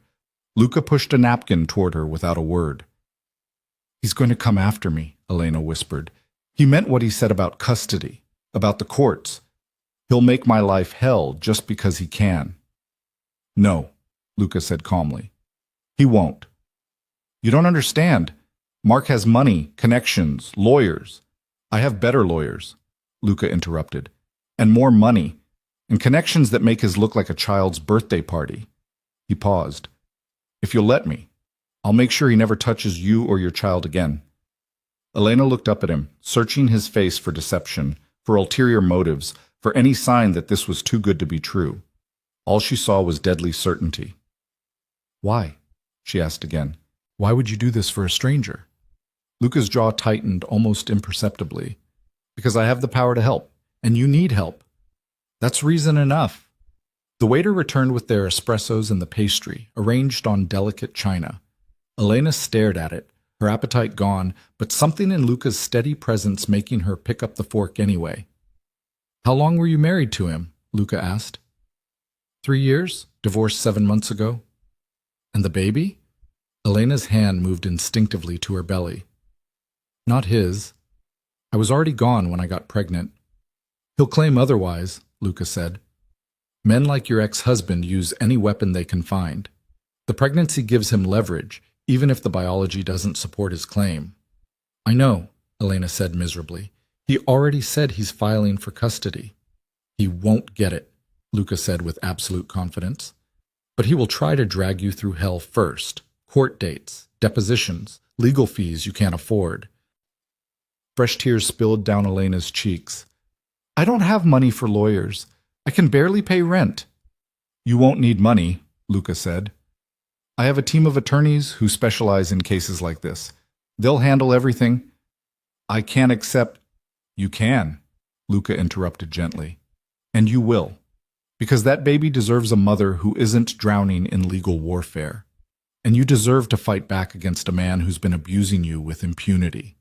Luca pushed a napkin toward her without a word. He's going to come after me, Elena whispered. He meant what he said about custody, about the courts. He'll make my life hell just because he can. No, Luca said calmly. He won't. You don't understand. Mark has money, connections, lawyers. I have better lawyers, Luca interrupted, and more money, and connections that make his look like a child's birthday party. He paused. If you'll let me, I'll make sure he never touches you or your child again. Elena looked up at him, searching his face for deception, for ulterior motives, for any sign that this was too good to be true. All she saw was deadly certainty. Why? She asked again. Why would you do this for a stranger? Luca's jaw tightened almost imperceptibly. Because I have the power to help, and you need help. That's reason enough. The waiter returned with their espressos and the pastry, arranged on delicate china. Elena stared at it, her appetite gone, but something in Luca's steady presence making her pick up the fork anyway. How long were you married to him? Luca asked. 3 years, divorced 7 months ago. And the baby? Elena's hand moved instinctively to her belly. Not his. I was already gone when I got pregnant. He'll claim otherwise, Luca said. Men like your ex-husband use any weapon they can find. The pregnancy gives him leverage, even if the biology doesn't support his claim. I know, Elena said miserably. He already said he's filing for custody. He won't get it, Luca said with absolute confidence. But he will try to drag you through hell first. Court dates, depositions, legal fees you can't afford. Fresh tears spilled down Elena's cheeks. I don't have money for lawyers. I can barely pay rent. You won't need money, Luca said. I have a team of attorneys who specialize in cases like this. They'll handle everything. I can't accept... You can, Luca interrupted gently. And you will. Because that baby deserves a mother who isn't drowning in legal warfare. And you deserve to fight back against a man who's been abusing you with impunity.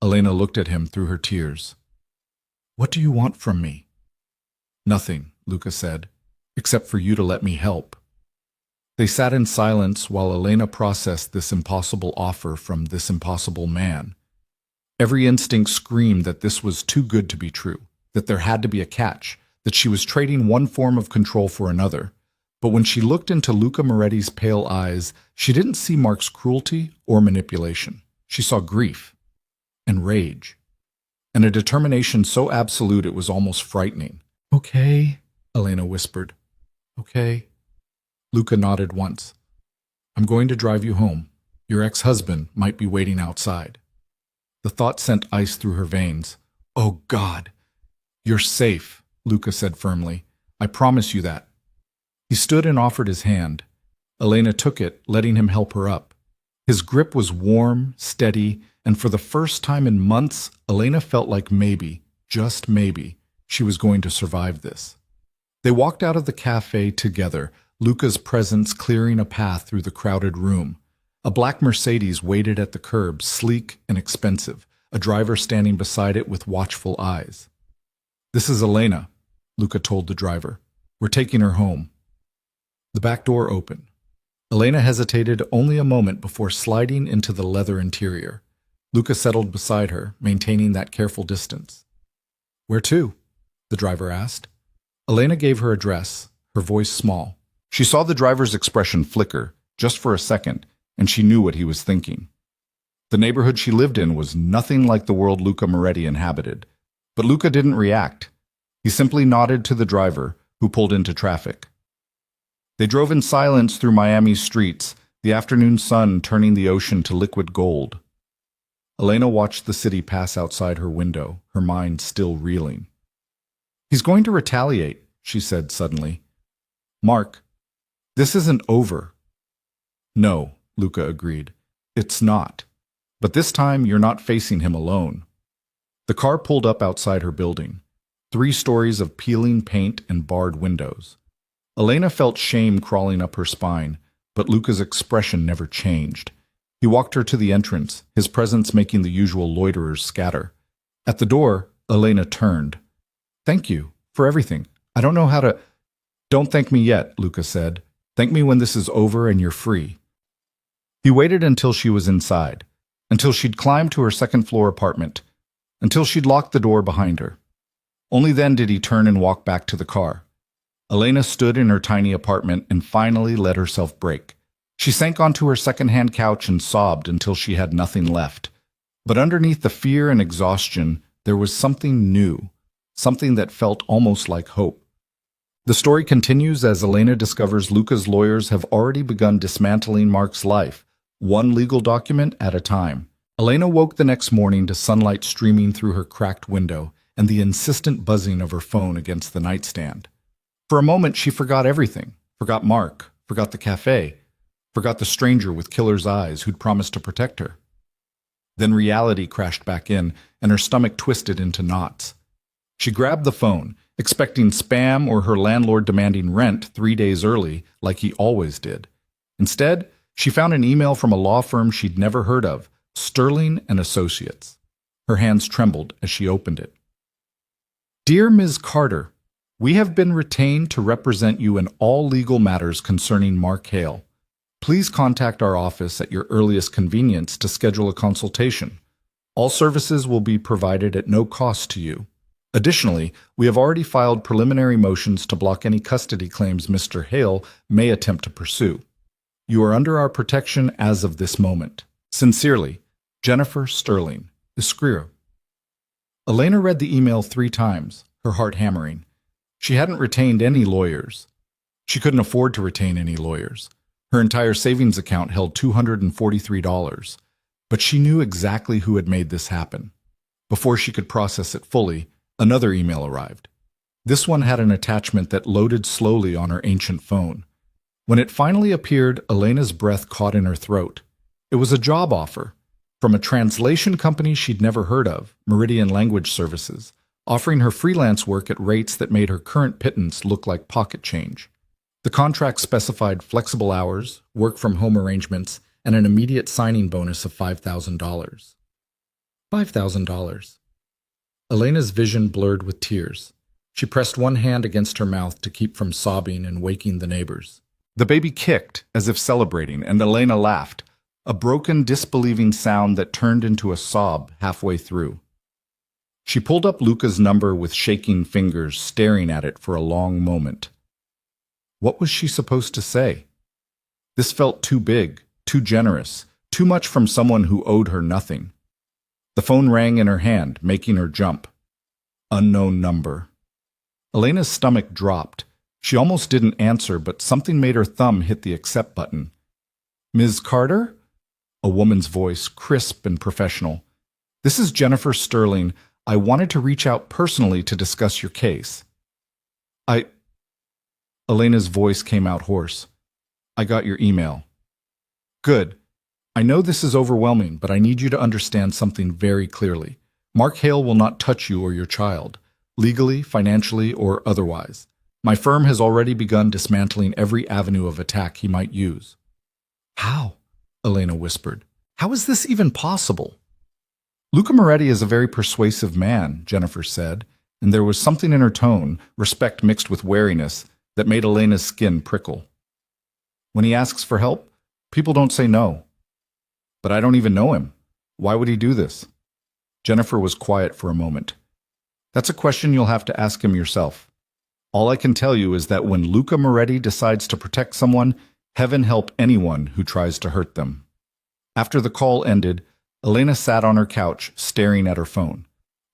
Elena looked at him through her tears. What do you want from me? Nothing, Luca said, except for you to let me help. They sat in silence while Elena processed this impossible offer from this impossible man. Every instinct screamed that this was too good to be true, that there had to be a catch, that she was trading one form of control for another. But when she looked into Luca Moretti's pale eyes, she didn't see Mark's cruelty or manipulation. She saw grief and rage, and a determination so absolute it was almost frightening. Okay, Elena whispered. Okay. Luca nodded once. I'm going to drive you home. Your ex-husband might be waiting outside. The thought sent ice through her veins. Oh, God. You're safe, Luca said firmly. I promise you that. He stood and offered his hand. Elena took it, letting him help her up. His grip was warm, steady, and for the first time in months, Elena felt like maybe, just maybe, she was going to survive this. They walked out of the cafe together, Luca's presence clearing a path through the crowded room. A black Mercedes waited at the curb, sleek and expensive, a driver standing beside it with watchful eyes. "This is Elena," Luca told the driver. "We're taking her home." The back door opened. Elena hesitated only a moment before sliding into the leather interior. Luca settled beside her, maintaining that careful distance. "Where to?" the driver asked. Elena gave her address, her voice small. She saw the driver's expression flicker, just for a second, and she knew what he was thinking. The neighborhood she lived in was nothing like the world Luca Moretti inhabited. But Luca didn't react. He simply nodded to the driver, who pulled into traffic. They drove in silence through Miami's streets, the afternoon sun turning the ocean to liquid gold. Elena watched the city pass outside her window, her mind still reeling. "He's going to retaliate," she said suddenly. "Mark, this isn't over." "No," Luca agreed. "It's not. But this time you're not facing him alone." The car pulled up outside her building. 3 stories of peeling paint and barred windows. Elena felt shame crawling up her spine, but Luca's expression never changed. He walked her to the entrance, his presence making the usual loiterers scatter. At the door, Elena turned. "Thank you for everything. I don't know how to—" "Don't thank me yet," Luca said. "Thank me when this is over and you're free." He waited until she was inside, until she'd climbed to her second-floor apartment, until she'd locked the door behind her. Only then did he turn and walk back to the car. Elena stood in her tiny apartment and finally let herself break. She sank onto her second-hand couch and sobbed until she had nothing left. But underneath the fear and exhaustion, there was something new, something that felt almost like hope. The story continues as Elena discovers Luca's lawyers have already begun dismantling Mark's life, one legal document at a time. Elena woke the next morning to sunlight streaming through her cracked window and the insistent buzzing of her phone against the nightstand. For a moment, she forgot everything. Forgot Mark, forgot the cafe, forgot the stranger with killer's eyes who'd promised to protect her. Then reality crashed back in, and her stomach twisted into knots. She grabbed the phone, expecting spam or her landlord demanding rent 3 days early, like he always did. Instead, she found an email from a law firm she'd never heard of, Sterling and Associates. Her hands trembled as she opened it. "Dear Ms. Carter, we have been retained to represent you in all legal matters concerning Mark Hale. Please contact our office at your earliest convenience to schedule a consultation. All services will be provided at no cost to you. Additionally, we have already filed preliminary motions to block any custody claims Mr. Hale may attempt to pursue. You are under our protection as of this moment. Sincerely, Jennifer Sterling, Esquire." Elena read the email 3 times, her heart hammering. She hadn't retained any lawyers. She couldn't afford to retain any lawyers. Her entire savings account held $243, but she knew exactly who had made this happen. Before she could process it fully, another email arrived. This one had an attachment that loaded slowly on her ancient phone. When it finally appeared, Elena's breath caught in her throat. It was a job offer from a translation company she'd never heard of, Meridian Language Services, offering her freelance work at rates that made her current pittance look like pocket change. The contract specified flexible hours, work-from-home arrangements, and an immediate signing bonus of $5,000. $5,000. Elena's vision blurred with tears. She pressed one hand against her mouth to keep from sobbing and waking the neighbors. The baby kicked, as if celebrating, and Elena laughed, a broken, disbelieving sound that turned into a sob halfway through. She pulled up Luca's number with shaking fingers, staring at it for a long moment. What was she supposed to say? This felt too big, too generous, too much from someone who owed her nothing. The phone rang in her hand, making her jump. Unknown number. Elena's stomach dropped. She almost didn't answer, but something made her thumb hit the accept button. "Ms. Carter?" A woman's voice, crisp and professional. "This is Jennifer Sterling. I wanted to reach out personally to discuss your case." Elena's voice came out hoarse. I got your email. Good. I know this is overwhelming, but I need you to understand something very clearly. Mark Hale will not touch you or your child, legally, financially, or otherwise. My firm has already begun dismantling every avenue of attack he might use. How? Elena whispered. How is this even possible? Luca Moretti is a very persuasive man, Jennifer said, and there was something in her tone, respect mixed with wariness, that made Elena's skin prickle. When he asks for help, people don't say no. But I don't even know him. Why would he do this? Jennifer was quiet for a moment. That's a question you'll have to ask him yourself. All I can tell you is that when Luca Moretti decides to protect someone, heaven help anyone who tries to hurt them. After the call ended, Elena sat on her couch, staring at her phone.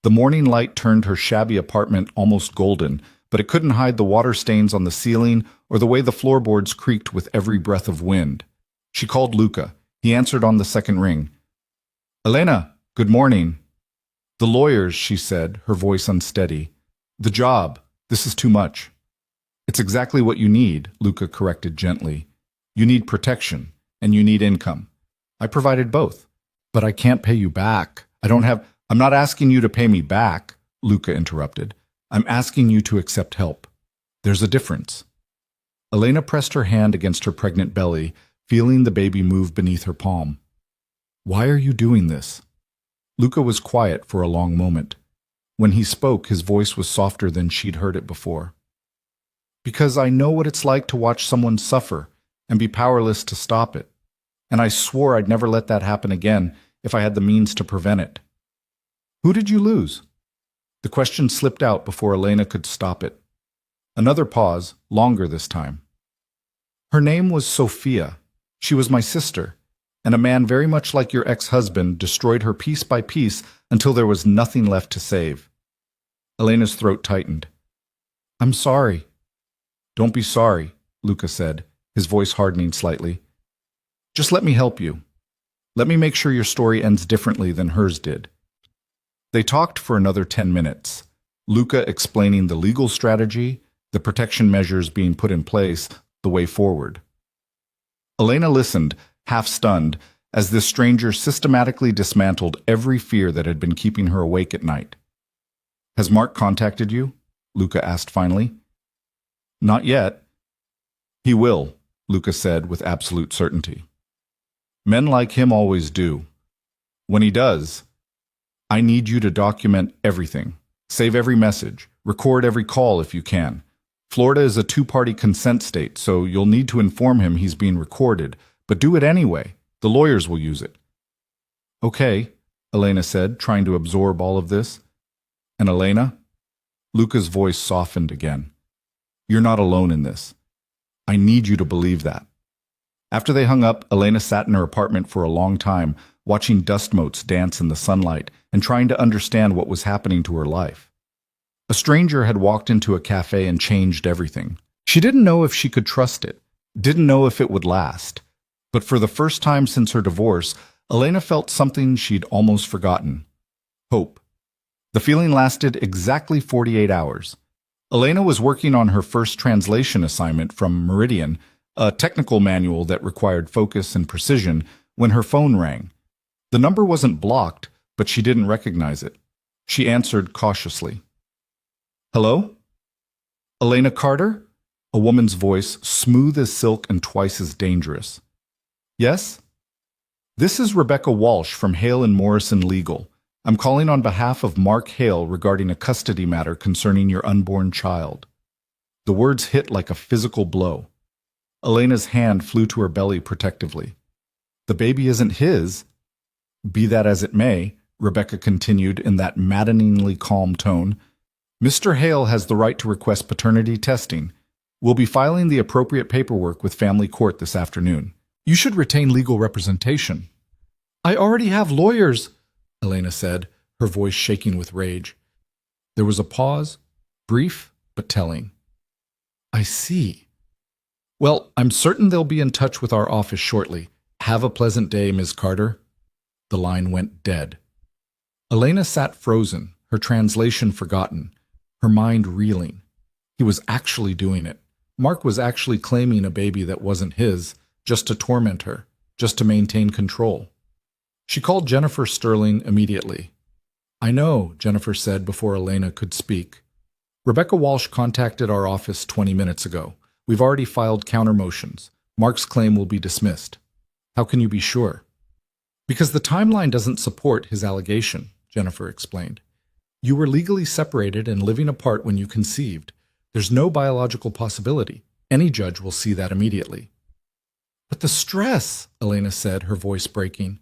The morning light turned her shabby apartment almost golden, but it couldn't hide the water stains on the ceiling or the way the floorboards creaked with every breath of wind. She called Luca. He answered on the second ring. Elena, good morning. The lawyers, she said, her voice unsteady. The job. This is too much. It's exactly what you need, Luca corrected gently. You need protection, and you need income. I provided both. But I can't pay you back. I'm not asking you to pay me back, Luca interrupted. I'm asking you to accept help. There's a difference. Elena pressed her hand against her pregnant belly, feeling the baby move beneath her palm. Why are you doing this? Luca was quiet for a long moment. When he spoke, his voice was softer than she'd heard it before. Because I know what it's like to watch someone suffer and be powerless to stop it. And I swore I'd never let that happen again if I had the means to prevent it. Who did you lose? The question slipped out before Elena could stop it. Another pause, longer this time. Her name was Sophia. She was my sister, and a man very much like your ex-husband destroyed her piece by piece until there was nothing left to save. Elena's throat tightened. I'm sorry. Don't be sorry, Luca said, his voice hardening slightly. Just let me help you. Let me make sure your story ends differently than hers did. They talked for another 10 minutes, Luca explaining the legal strategy, the protection measures being put in place, the way forward. Elena listened, half stunned, as this stranger systematically dismantled every fear that had been keeping her awake at night. Has Mark contacted you? Luca asked finally. Not yet. He will, Luca said with absolute certainty. Men like him always do. When he does, I need you to document everything. Save every message. Record every call if you can. Florida is a two-party consent state, so you'll need to inform him he's being recorded, but do it anyway. The lawyers will use it. Okay, Elena said, trying to absorb all of this. And Elena? Luca's voice softened again. You're not alone in this. I need you to believe that. After they hung up, Elena sat in her apartment for a long time, watching dust motes dance in the sunlight and trying to understand what was happening to her life. A stranger had walked into a cafe and changed everything. She didn't know if she could trust it, didn't know if it would last. But for the first time since her divorce, Elena felt something she'd almost forgotten. Hope. The feeling lasted exactly 48 hours. Elena was working on her first translation assignment from Meridian, a technical manual that required focus and precision, when her phone rang. The number wasn't blocked, but she didn't recognize it. She answered cautiously. Hello? Elena Carter? A woman's voice, smooth as silk and twice as dangerous. Yes? This is Rebecca Walsh from Hale and Morrison Legal. I'm calling on behalf of Mark Hale regarding a custody matter concerning your unborn child. The words hit like a physical blow. Elena's hand flew to her belly protectively. The baby isn't his. Be that as it may, Rebecca continued in that maddeningly calm tone, Mr. Hale has the right to request paternity testing. We'll be filing the appropriate paperwork with family court this afternoon. You should retain legal representation. I already have lawyers, Elena said, her voice shaking with rage. There was a pause, brief but telling. I see. Well, I'm certain they'll be in touch with our office shortly. Have a pleasant day, Ms. Carter. The line went dead. Elena sat frozen, her translation forgotten, her mind reeling. He was actually doing it. Mark was actually claiming a baby that wasn't his, just to torment her, just to maintain control. She called Jennifer Sterling immediately. "I know," Jennifer said before Elena could speak. "Rebecca Walsh contacted our office 20 minutes ago. We've already filed counter motions. Mark's claim will be dismissed." "How can you be sure?" "Because the timeline doesn't support his allegation," Jennifer explained. "You were legally separated and living apart when you conceived. There's no biological possibility. Any judge will see that immediately." "But the stress," Elena said, her voice breaking.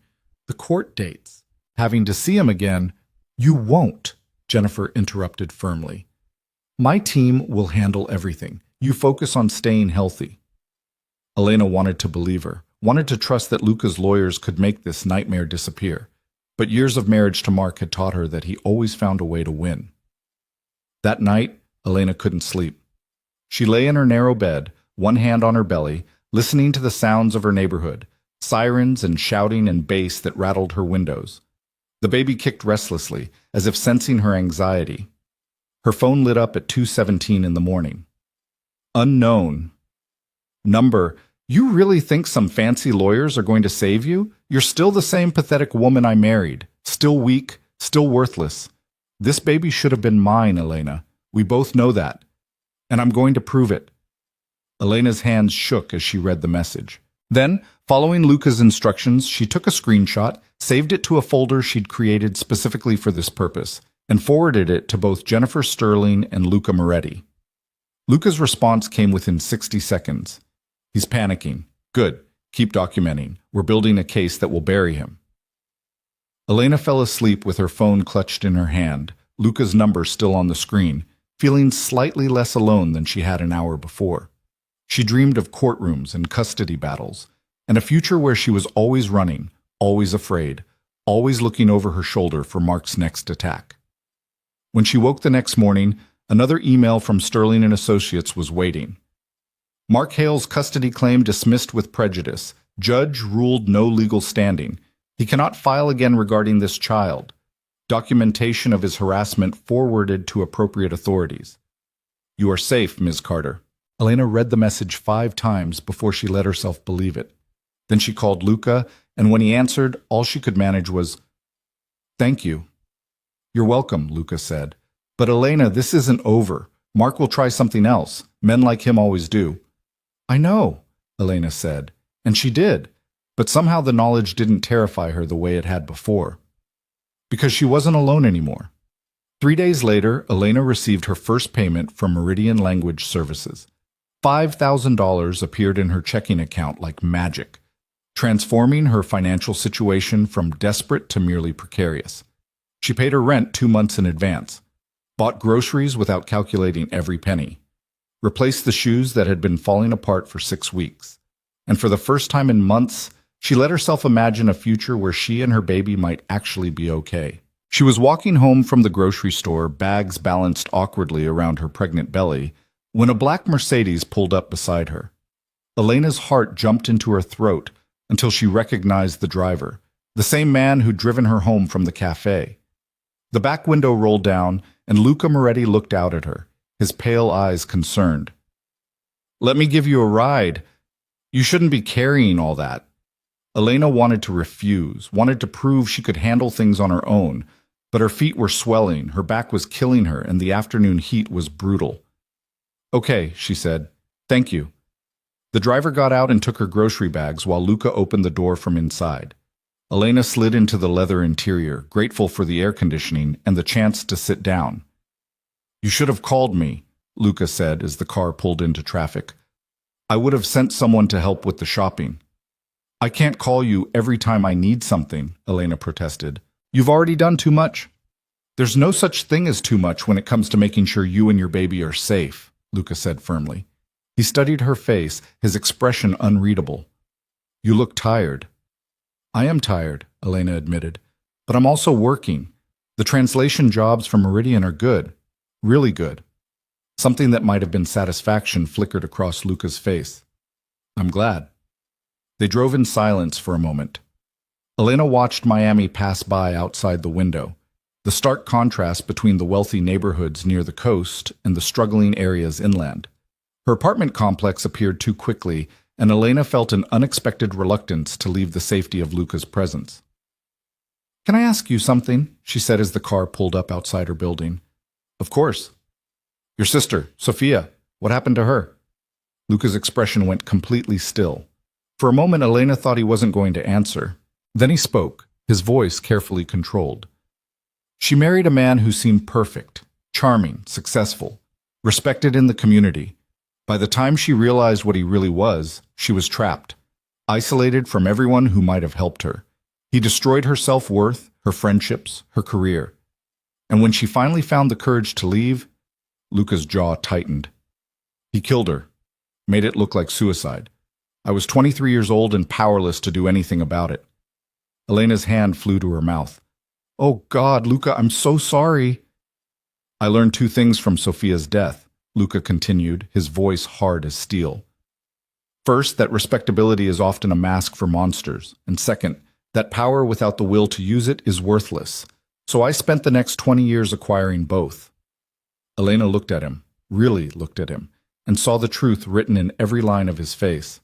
"The court dates. Having to see him again." "You won't," Jennifer interrupted firmly. "My team will handle everything. You focus on staying healthy." Elena wanted to believe her, wanted to trust that Luca's lawyers could make this nightmare disappear. But years of marriage to Mark had taught her that he always found a way to win. That night, Elena couldn't sleep. She lay in her narrow bed, one hand on her belly, listening to the sounds of her neighborhood, sirens and shouting and bass that rattled her windows. The baby kicked restlessly, as if sensing her anxiety. Her phone lit up at 2:17 in the morning. Unknown. Number: "You really think some fancy lawyers are going to save you? You're still the same pathetic woman I married. Still weak, still worthless. This baby should have been mine, Elena. We both know that. And I'm going to prove it." Elena's hands shook as she read the message. Then, following Luca's instructions, she took a screenshot, saved it to a folder she'd created specifically for this purpose, and forwarded it to both Jennifer Sterling and Luca Moretti. Luca's response came within 60 seconds. "He's panicking. Good. Keep documenting. We're building a case that will bury him." Elena fell asleep with her phone clutched in her hand, Luca's number still on the screen, feeling slightly less alone than she had an hour before. She dreamed of courtrooms and custody battles, and a future where she was always running, always afraid, always looking over her shoulder for Mark's next attack. When she woke the next morning, another email from Sterling and Associates was waiting. "Mark Hale's custody claim dismissed with prejudice. Judge ruled no legal standing. He cannot file again regarding this child. Documentation of his harassment forwarded to appropriate authorities. You are safe, Ms. Carter." Elena read the message 5 times before she let herself believe it. Then she called Luca, and when he answered, all she could manage was, "Thank you." "You're welcome," Luca said. "But Elena, this isn't over. Mark will try something else. Men like him always do." "I know," Elena said, and she did, but somehow the knowledge didn't terrify her the way it had before. Because she wasn't alone anymore. 3 days later, Elena received her first payment from Meridian Language Services. $5,000 appeared in her checking account like magic, transforming her financial situation from desperate to merely precarious. She paid her rent 2 months in advance, bought groceries without calculating every penny, replaced the shoes that had been falling apart for 6 weeks, and for the first time in months, she let herself imagine a future where she and her baby might actually be okay. She was walking home from the grocery store, bags balanced awkwardly around her pregnant belly, when a black Mercedes pulled up beside her. Elena's heart jumped into her throat until she recognized the driver, the same man who'd driven her home from the cafe. The back window rolled down, and Luca Moretti looked out at her, his pale eyes concerned. "Let me give you a ride. You shouldn't be carrying all that." Elena wanted to refuse, wanted to prove she could handle things on her own, but her feet were swelling, her back was killing her, and the afternoon heat was brutal. "Okay," she said. "Thank you." The driver got out and took her grocery bags while Luca opened the door from inside. Elena slid into the leather interior, grateful for the air conditioning and the chance to sit down. "You should have called me," Luca said as the car pulled into traffic. "I would have sent someone to help with the shopping." "I can't call you every time I need something," Elena protested. "You've already done too much." "There's no such thing as too much when it comes to making sure you and your baby are safe," Luca said firmly. He studied her face, his expression unreadable. "You look tired." "I am tired," Elena admitted, "but I'm also working. The translation jobs from Meridian are good, really good." Something that might have been satisfaction flickered across Luca's face. "I'm glad." They drove in silence for a moment. Elena watched Miami pass by outside the window, the stark contrast between the wealthy neighborhoods near the coast and the struggling areas inland. Her apartment complex appeared too quickly, and Elena felt an unexpected reluctance to leave the safety of Luca's presence. "Can I ask you something?" she said as the car pulled up outside her building. "Of course." "Your sister, Sophia, what happened to her?" Luca's expression went completely still. For a moment, Elena thought he wasn't going to answer. Then he spoke, his voice carefully controlled. "She married a man who seemed perfect, charming, successful, respected in the community. By the time she realized what he really was, she was trapped, isolated from everyone who might have helped her. He destroyed her self-worth, her friendships, her career. And when she finally found the courage to leave, Luca's jaw tightened. He killed her, made it look like suicide. I was 23 years old and powerless to do anything about it." Elena's hand flew to her mouth. "Oh God, Luca, I'm so sorry." "I learned two things from Sophia's death," Luca continued, his voice hard as steel. "First, that respectability is often a mask for monsters, and second, that power without the will to use it is worthless. So I spent the next 20 years acquiring both." Elena looked at him, really looked at him, and saw the truth written in every line of his face.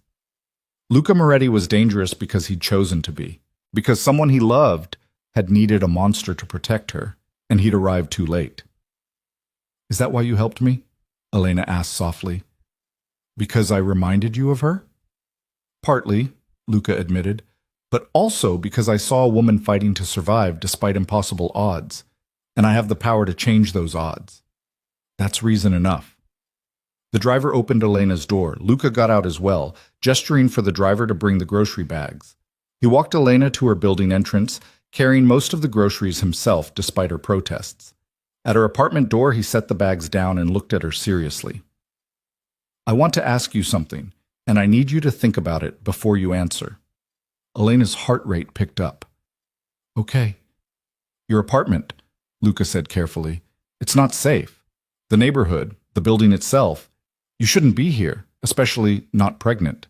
Luca Moretti was dangerous because he'd chosen to be, because someone he loved had needed a monster to protect her, and he'd arrived too late. "Is that why you helped me?" Elena asked softly. "Because I reminded you of her?" "Partly," Luca admitted, "but also because I saw a woman fighting to survive despite impossible odds, and I have the power to change those odds. That's reason enough." The driver opened Elena's door. Luca got out as well, gesturing for the driver to bring the grocery bags. He walked Elena to her building entrance, carrying most of the groceries himself despite her protests. At her apartment door, he set the bags down and looked at her seriously. "I want to ask you something, and I need you to think about it before you answer." Elena's heart rate picked up. "Okay." "Your apartment," Luca said carefully. "It's not safe. The neighborhood, the building itself. You shouldn't be here, especially not pregnant."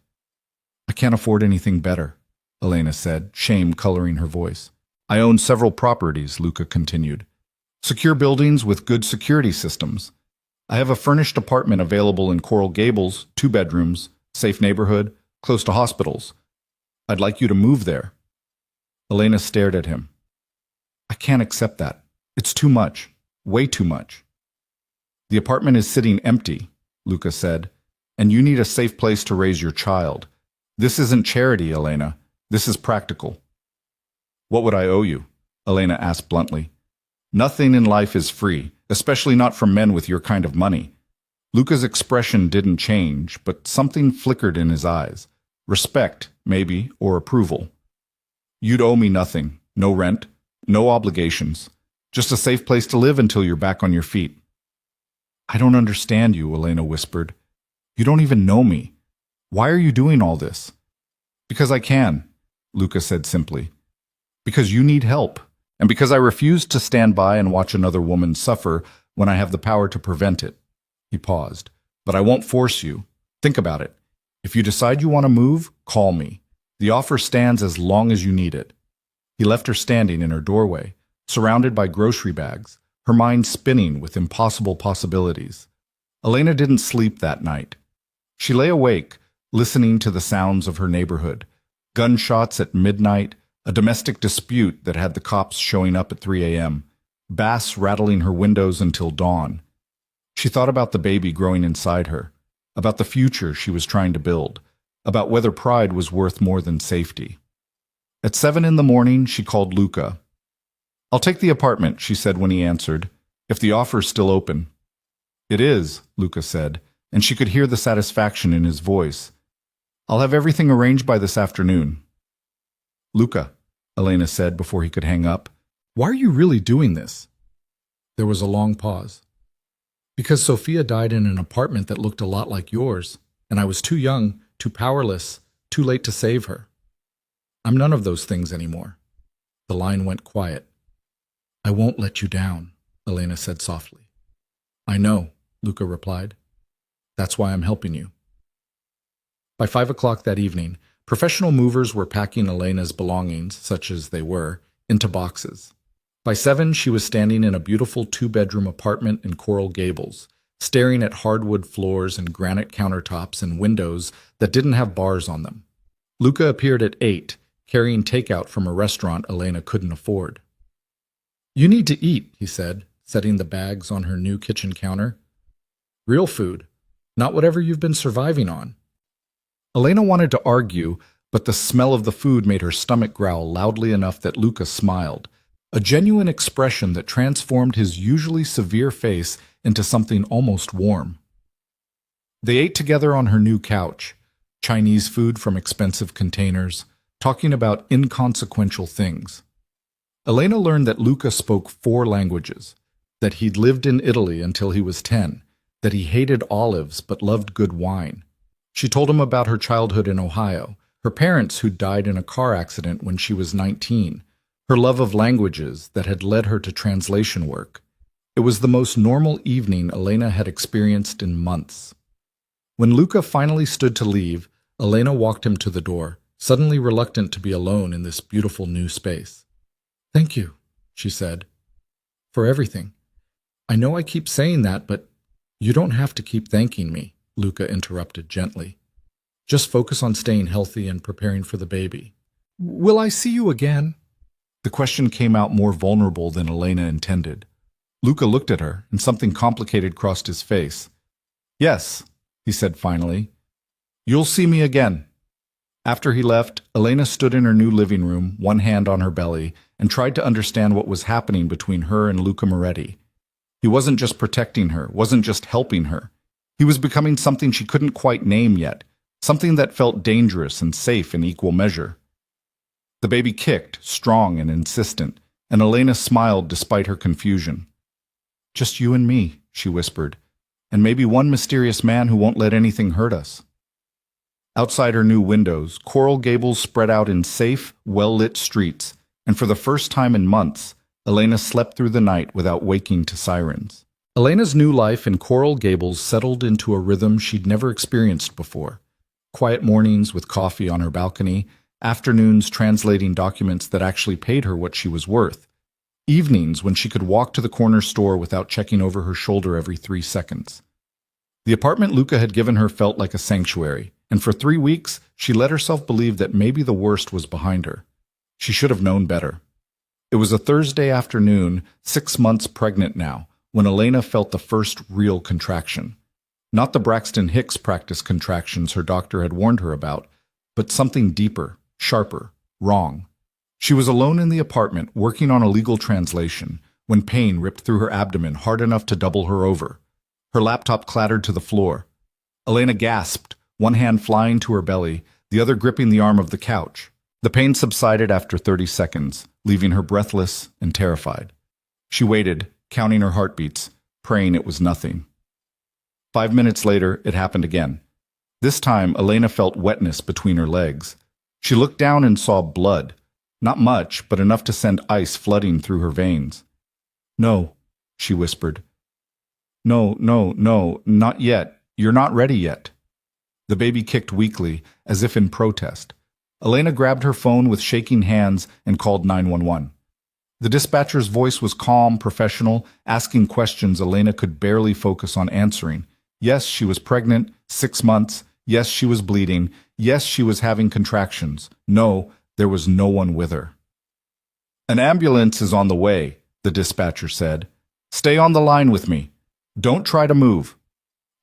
"I can't afford anything better," Elena said, shame coloring her voice. "I own several properties," Luca continued. "Secure buildings with good security systems. I have a furnished apartment available in Coral Gables, 2 bedrooms, safe neighborhood, close to hospitals. I'd like you to move there." Elena stared at him. "I can't accept that. It's too much. Way too much." "The apartment is sitting empty," Luca said, "and you need a safe place to raise your child. This isn't charity, Elena. This is practical." "What would I owe you?" Elena asked bluntly. "Nothing in life is free, especially not from men with your kind of money." Luca's expression didn't change, but something flickered in his eyes. Respect, maybe, or approval. "You'd owe me nothing. No rent, no obligations. Just a safe place to live until you're back on your feet." "I don't understand you," Elena whispered. "You don't even know me. Why are you doing all this?" "Because I can," Luca said simply. "Because you need help, and because I refuse to stand by and watch another woman suffer when I have the power to prevent it." He paused. "But I won't force you. Think about it. If you decide you want to move, call me. The offer stands as long as you need it." He left her standing in her doorway, surrounded by grocery bags, her mind spinning with impossible possibilities. Elena didn't sleep that night. She lay awake, listening to the sounds of her neighborhood. Gunshots at midnight, a domestic dispute that had the cops showing up at 3 a.m., bass rattling her windows until dawn. She thought about the baby growing inside her, about the future she was trying to build, about whether pride was worth more than safety. At 7 in the morning, she called Luca. "I'll take the apartment," she said when he answered, "if the offer's still open." "It is," Luca said, and she could hear the satisfaction in his voice. "I'll have everything arranged by this afternoon." "Luca," Elena said before he could hang up, "why are you really doing this?" There was a long pause. "Because Sophia died in an apartment that looked a lot like yours, and I was too young, too powerless, too late to save her. I'm none of those things anymore." The line went quiet. "I won't let you down," Elena said softly. "I know," Luca replied. "That's why I'm helping you." By 5 o'clock that evening, professional movers were packing Elena's belongings, such as they were, into boxes. By 7, she was standing in a beautiful 2-bedroom apartment in Coral Gables, staring at hardwood floors and granite countertops and windows that didn't have bars on them. Luca appeared at 8, carrying takeout from a restaurant Elena couldn't afford. "You need to eat," he said, setting the bags on her new kitchen counter. "Real food, not whatever you've been surviving on." Elena wanted to argue, but the smell of the food made her stomach growl loudly enough that Luca smiled, a genuine expression that transformed his usually severe face into something almost warm. They ate together on her new couch, Chinese food from expensive containers, talking about inconsequential things. Elena learned that Luca spoke 4 languages, that he'd lived in Italy until he was 10, that he hated olives but loved good wine. She told him about her childhood in Ohio, her parents who died in a car accident when she was 19, her love of languages that had led her to translation work. It was the most normal evening Elena had experienced in months. When Luca finally stood to leave, Elena walked him to the door, suddenly reluctant to be alone in this beautiful new space. "Thank you," she said, "for everything. I know I keep saying that, but you don't have to keep thanking me," Luca interrupted gently. "Just focus on staying healthy and preparing for the baby." "Will I see you again?" The question came out more vulnerable than Elena intended. Luca looked at her, and something complicated crossed his face. "Yes," he said finally. "You'll see me again." After he left, Elena stood in her new living room, one hand on her belly, and tried to understand what was happening between her and Luca Moretti. He wasn't just protecting her, wasn't just helping her. He was becoming something she couldn't quite name yet, something that felt dangerous and safe in equal measure. The baby kicked, strong and insistent, and Elena smiled despite her confusion. "Just you and me," she whispered, "and maybe one mysterious man who won't let anything hurt us." Outside her new windows, Coral Gables spread out in safe, well-lit streets, and for the first time in months, Elena slept through the night without waking to sirens. Elena's new life in Coral Gables settled into a rhythm she'd never experienced before. Quiet mornings with coffee on her balcony, afternoons translating documents that actually paid her what she was worth, evenings when she could walk to the corner store without checking over her shoulder every 3 seconds. The apartment Luca had given her felt like a sanctuary, and for 3 weeks she let herself believe that maybe the worst was behind her. She should have known better. It was a Thursday afternoon, 6 months pregnant now, when Elena felt the first real contraction. Not the Braxton Hicks practice contractions her doctor had warned her about, but something deeper, sharper, wrong. She was alone in the apartment, working on a legal translation, when pain ripped through her abdomen hard enough to double her over. Her laptop clattered to the floor. Elena gasped, one hand flying to her belly, the other gripping the arm of the couch. The pain subsided after 30 seconds, leaving her breathless and terrified. She waited, counting her heartbeats, praying it was nothing. 5 minutes later, it happened again. This time, Elena felt wetness between her legs. She looked down and saw blood. Not much, but enough to send ice flooding through her veins. "No," she whispered. No, not yet. You're not ready yet." The baby kicked weakly, as if in protest. Elena grabbed her phone with shaking hands and called 911. The dispatcher's voice was calm, professional, asking questions Elena could barely focus on answering. Yes, she was pregnant, 6 months. Yes, she was bleeding. Yes, she was having contractions. No, there was no one with her. "An ambulance is on the way," the dispatcher said. "Stay on the line with me. Don't try to move."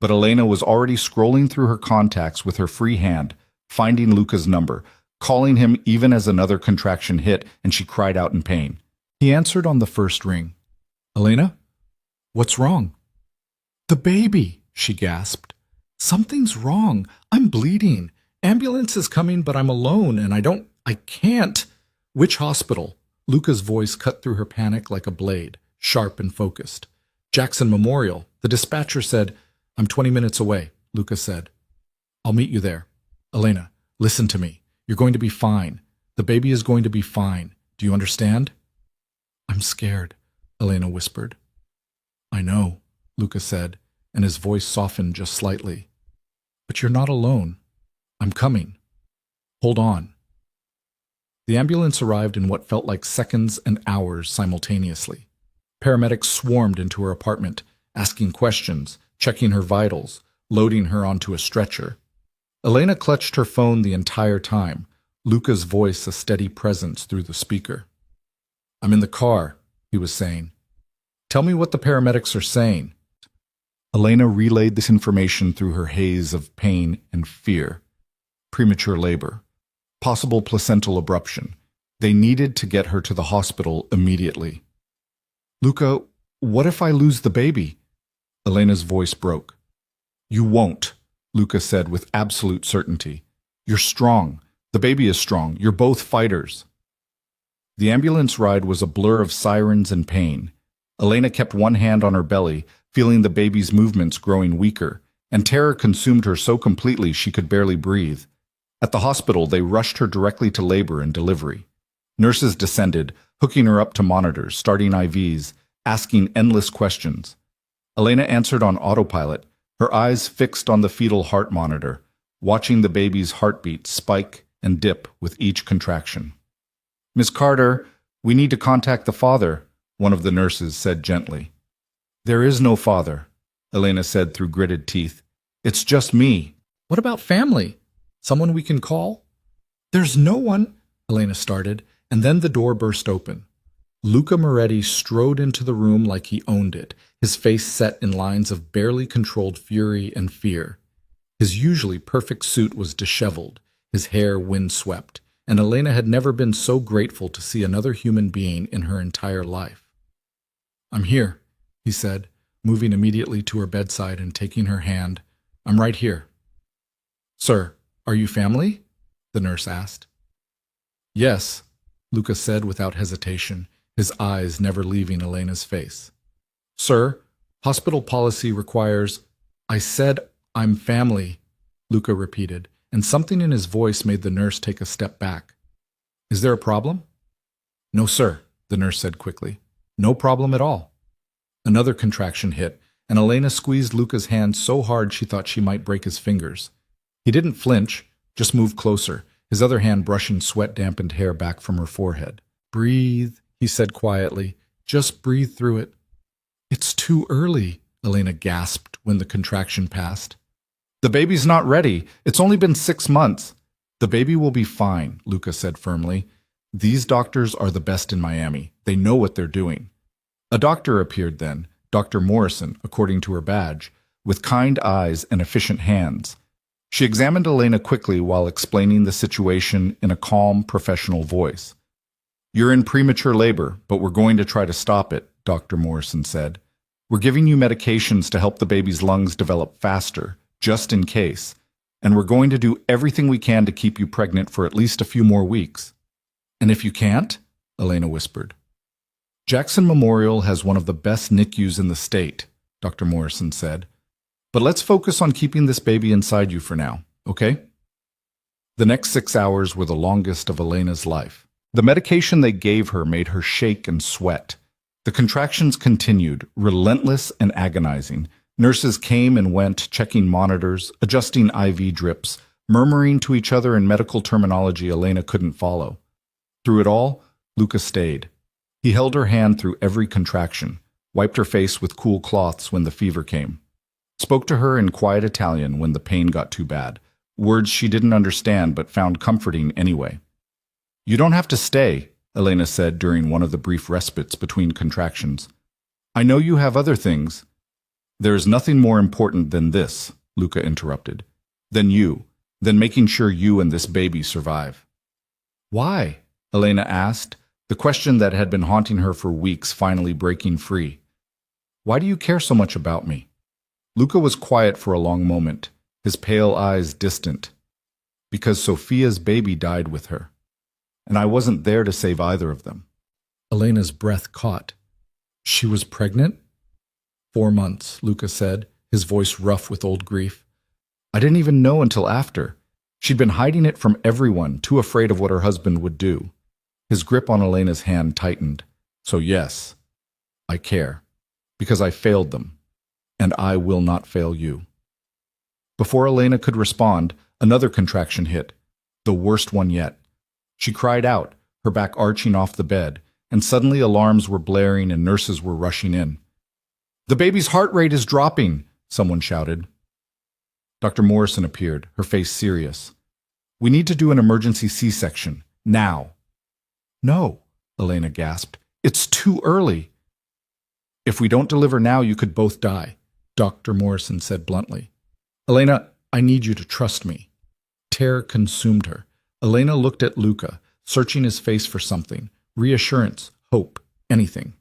But Elena was already scrolling through her contacts with her free hand, finding Luca's number, calling him even as another contraction hit, and she cried out in pain. He answered on the first ring. "Elena? What's wrong?" "The baby," she gasped. "Something's wrong. I'm bleeding. Ambulance is coming, but I'm alone, and I can't." "Which hospital?" Luca's voice cut through her panic like a blade, sharp and focused. "Jackson Memorial." The dispatcher said. "I'm 20 minutes away," Luca said. "I'll meet you there." "Elena, listen to me. You're going to be fine. The baby is going to be fine. Do you understand?" "I'm scared," Elena whispered. "I know," Luca said, and his voice softened just slightly. "But you're not alone. I'm coming. Hold on." The ambulance arrived in what felt like seconds and hours simultaneously. Paramedics swarmed into her apartment, asking questions, checking her vitals, loading her onto a stretcher. Elena clutched her phone the entire time, Luca's voice a steady presence through the speaker. "I'm in the car," he was saying. "Tell me what the paramedics are saying." Elena relayed this information through her haze of pain and fear. Premature labor. Possible placental abruption. They needed to get her to the hospital immediately. "Luca, what if I lose the baby?" Elena's voice broke. "You won't," Luca said with absolute certainty. "You're strong. The baby is strong. You're both fighters." The ambulance ride was a blur of sirens and pain. Elena kept one hand on her belly, feeling the baby's movements growing weaker, and terror consumed her so completely she could barely breathe. At the hospital, they rushed her directly to labor and delivery. Nurses descended, hooking her up to monitors, starting IVs, asking endless questions. Elena answered on autopilot, her eyes fixed on the fetal heart monitor, watching the baby's heartbeat spike and dip with each contraction. "Miss Carter, we need to contact the father," one of the nurses said gently. "There is no father," Elena said through gritted teeth. "It's just me." "What about family? Someone we can call?" "There's no one," Elena started, and then the door burst open. Luca Moretti strode into the room like he owned it, his face set in lines of barely controlled fury and fear. His usually perfect suit was disheveled, his hair windswept, and Elena had never been so grateful to see another human being in her entire life. "I'm here," he said, moving immediately to her bedside and taking her hand. "I'm right here." "Sir, are you family?" the nurse asked. "Yes," Luca said without hesitation, his eyes never leaving Elena's face. "Sir, hospital policy requires—" "I said I'm family," Luca repeated, and something in his voice made the nurse take a step back. "Is there a problem?" "No, sir," the nurse said quickly. "No problem at all." Another contraction hit, and Elena squeezed Luca's hand so hard she thought she might break his fingers. He didn't flinch, just moved closer, his other hand brushing sweat-dampened hair back from her forehead. "Breathe," he said quietly. "Just breathe through it." "It's too early," Elena gasped when the contraction passed. "The baby's not ready. It's only been 6 months." "The baby will be fine," Luca said firmly. "These doctors are the best in Miami. They know what they're doing." A doctor appeared then, Dr. Morrison, according to her badge, with kind eyes and efficient hands. She examined Elena quickly while explaining the situation in a calm, professional voice. "You're in premature labor, but we're going to try to stop it," Dr. Morrison said. "We're giving you medications to help the baby's lungs develop faster, just in case, and we're going to do everything we can to keep you pregnant for at least a few more weeks." "And if you can't?" Elena whispered. "Jackson Memorial has one of the best NICUs in the state," Dr. Morrison said. "But let's focus on keeping this baby inside you for now, okay?" The next 6 hours were the longest of Elena's life. The medication they gave her made her shake and sweat. The contractions continued, relentless and agonizing. Nurses came and went, checking monitors, adjusting IV drips, murmuring to each other in medical terminology Elena couldn't follow. Through it all, Luca stayed. He held her hand through every contraction, wiped her face with cool cloths when the fever came, spoke to her in quiet Italian when the pain got too bad, words she didn't understand but found comforting anyway. "You don't have to stay," Elena said during one of the brief respites between contractions. "I know you have other things." "There is nothing more important than this," Luca interrupted. "Than you, than making sure you and this baby survive." "Why?" Elena asked, the question that had been haunting her for weeks finally breaking free. "Why do you care so much about me?" Luca was quiet for a long moment, his pale eyes distant. "Because Sophia's baby died with her, and I wasn't there to save either of them." Elena's breath caught. "She was pregnant?" 4 months, Luca said, his voice rough with old grief. "I didn't even know until after. She'd been hiding it from everyone, too afraid of what her husband would do." His grip on Elena's hand tightened. "So yes, I care, because I failed them, and I will not fail you." Before Elena could respond, another contraction hit, the worst one yet. She cried out, her back arching off the bed, and suddenly alarms were blaring and nurses were rushing in. "The baby's heart rate is dropping," someone shouted. Dr. Morrison appeared, her face serious. We need to do an emergency C-section, now. No, Elena gasped. It's too early. If we don't deliver now, you could both die, Dr. Morrison said bluntly. Elena, I need you to trust me. Terror consumed her. Elena looked at Luca, searching his face for something. Reassurance, hope, anything.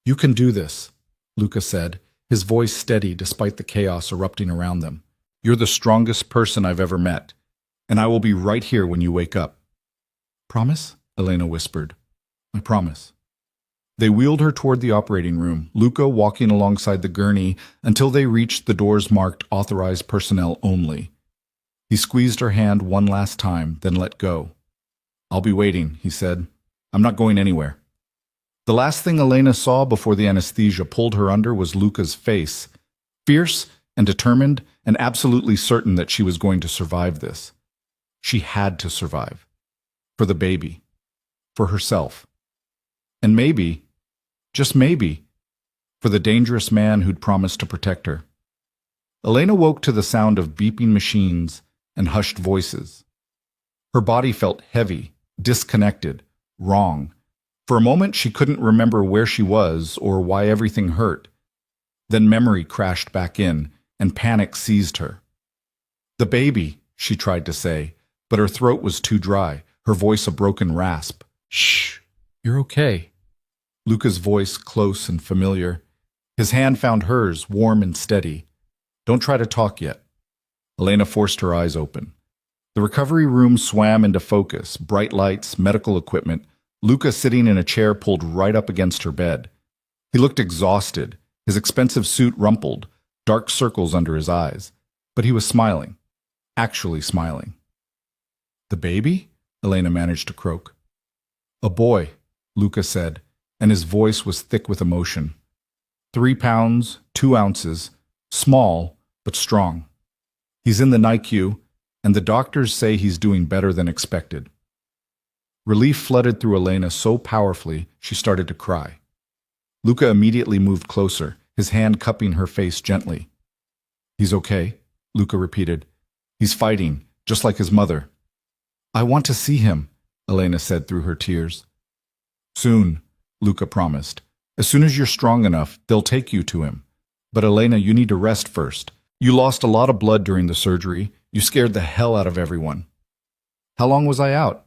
You can do this, Luca said, his voice steady despite the chaos erupting around them. You're the strongest person I've ever met, and I will be right here when you wake up. Promise? Elena whispered. I promise. They wheeled her toward the operating room, Luca walking alongside the gurney until they reached the doors marked Authorized Personnel Only. He squeezed her hand one last time, then let go. I'll be waiting, he said. I'm not going anywhere. The last thing Elena saw before the anesthesia pulled her under was Luca's face, fierce and determined and absolutely certain that she was going to survive this. She had to survive. For the baby. For herself. And maybe, just maybe, for the dangerous man who'd promised to protect her. Elena woke to the sound of beeping machines and hushed voices. Her body felt heavy, disconnected, wrong. For a moment she couldn't remember where she was or why everything hurt. Then memory crashed back in, and panic seized her. The baby, she tried to say, but her throat was too dry, her voice a broken rasp. Shh, you're okay. Luca's voice close and familiar. His hand found hers, warm and steady. Don't try to talk yet. Elena forced her eyes open. The recovery room swam into focus, bright lights, medical equipment, Luca sitting in a chair pulled right up against her bed. He looked exhausted, his expensive suit rumpled, dark circles under his eyes. But he was smiling, actually smiling. The baby? Elena managed to croak. A boy, Luca said, and his voice was thick with emotion. 3 pounds, 2 ounces, small, but strong. He's in the NICU, and the doctors say he's doing better than expected. Relief flooded through Elena so powerfully she started to cry. Luca immediately moved closer, his hand cupping her face gently. He's okay, Luca repeated. He's fighting, just like his mother. I want to see him, Elena said through her tears. Soon, Luca promised. As soon as you're strong enough, they'll take you to him. But Elena, you need to rest first. You lost a lot of blood during the surgery. You scared the hell out of everyone. How long was I out?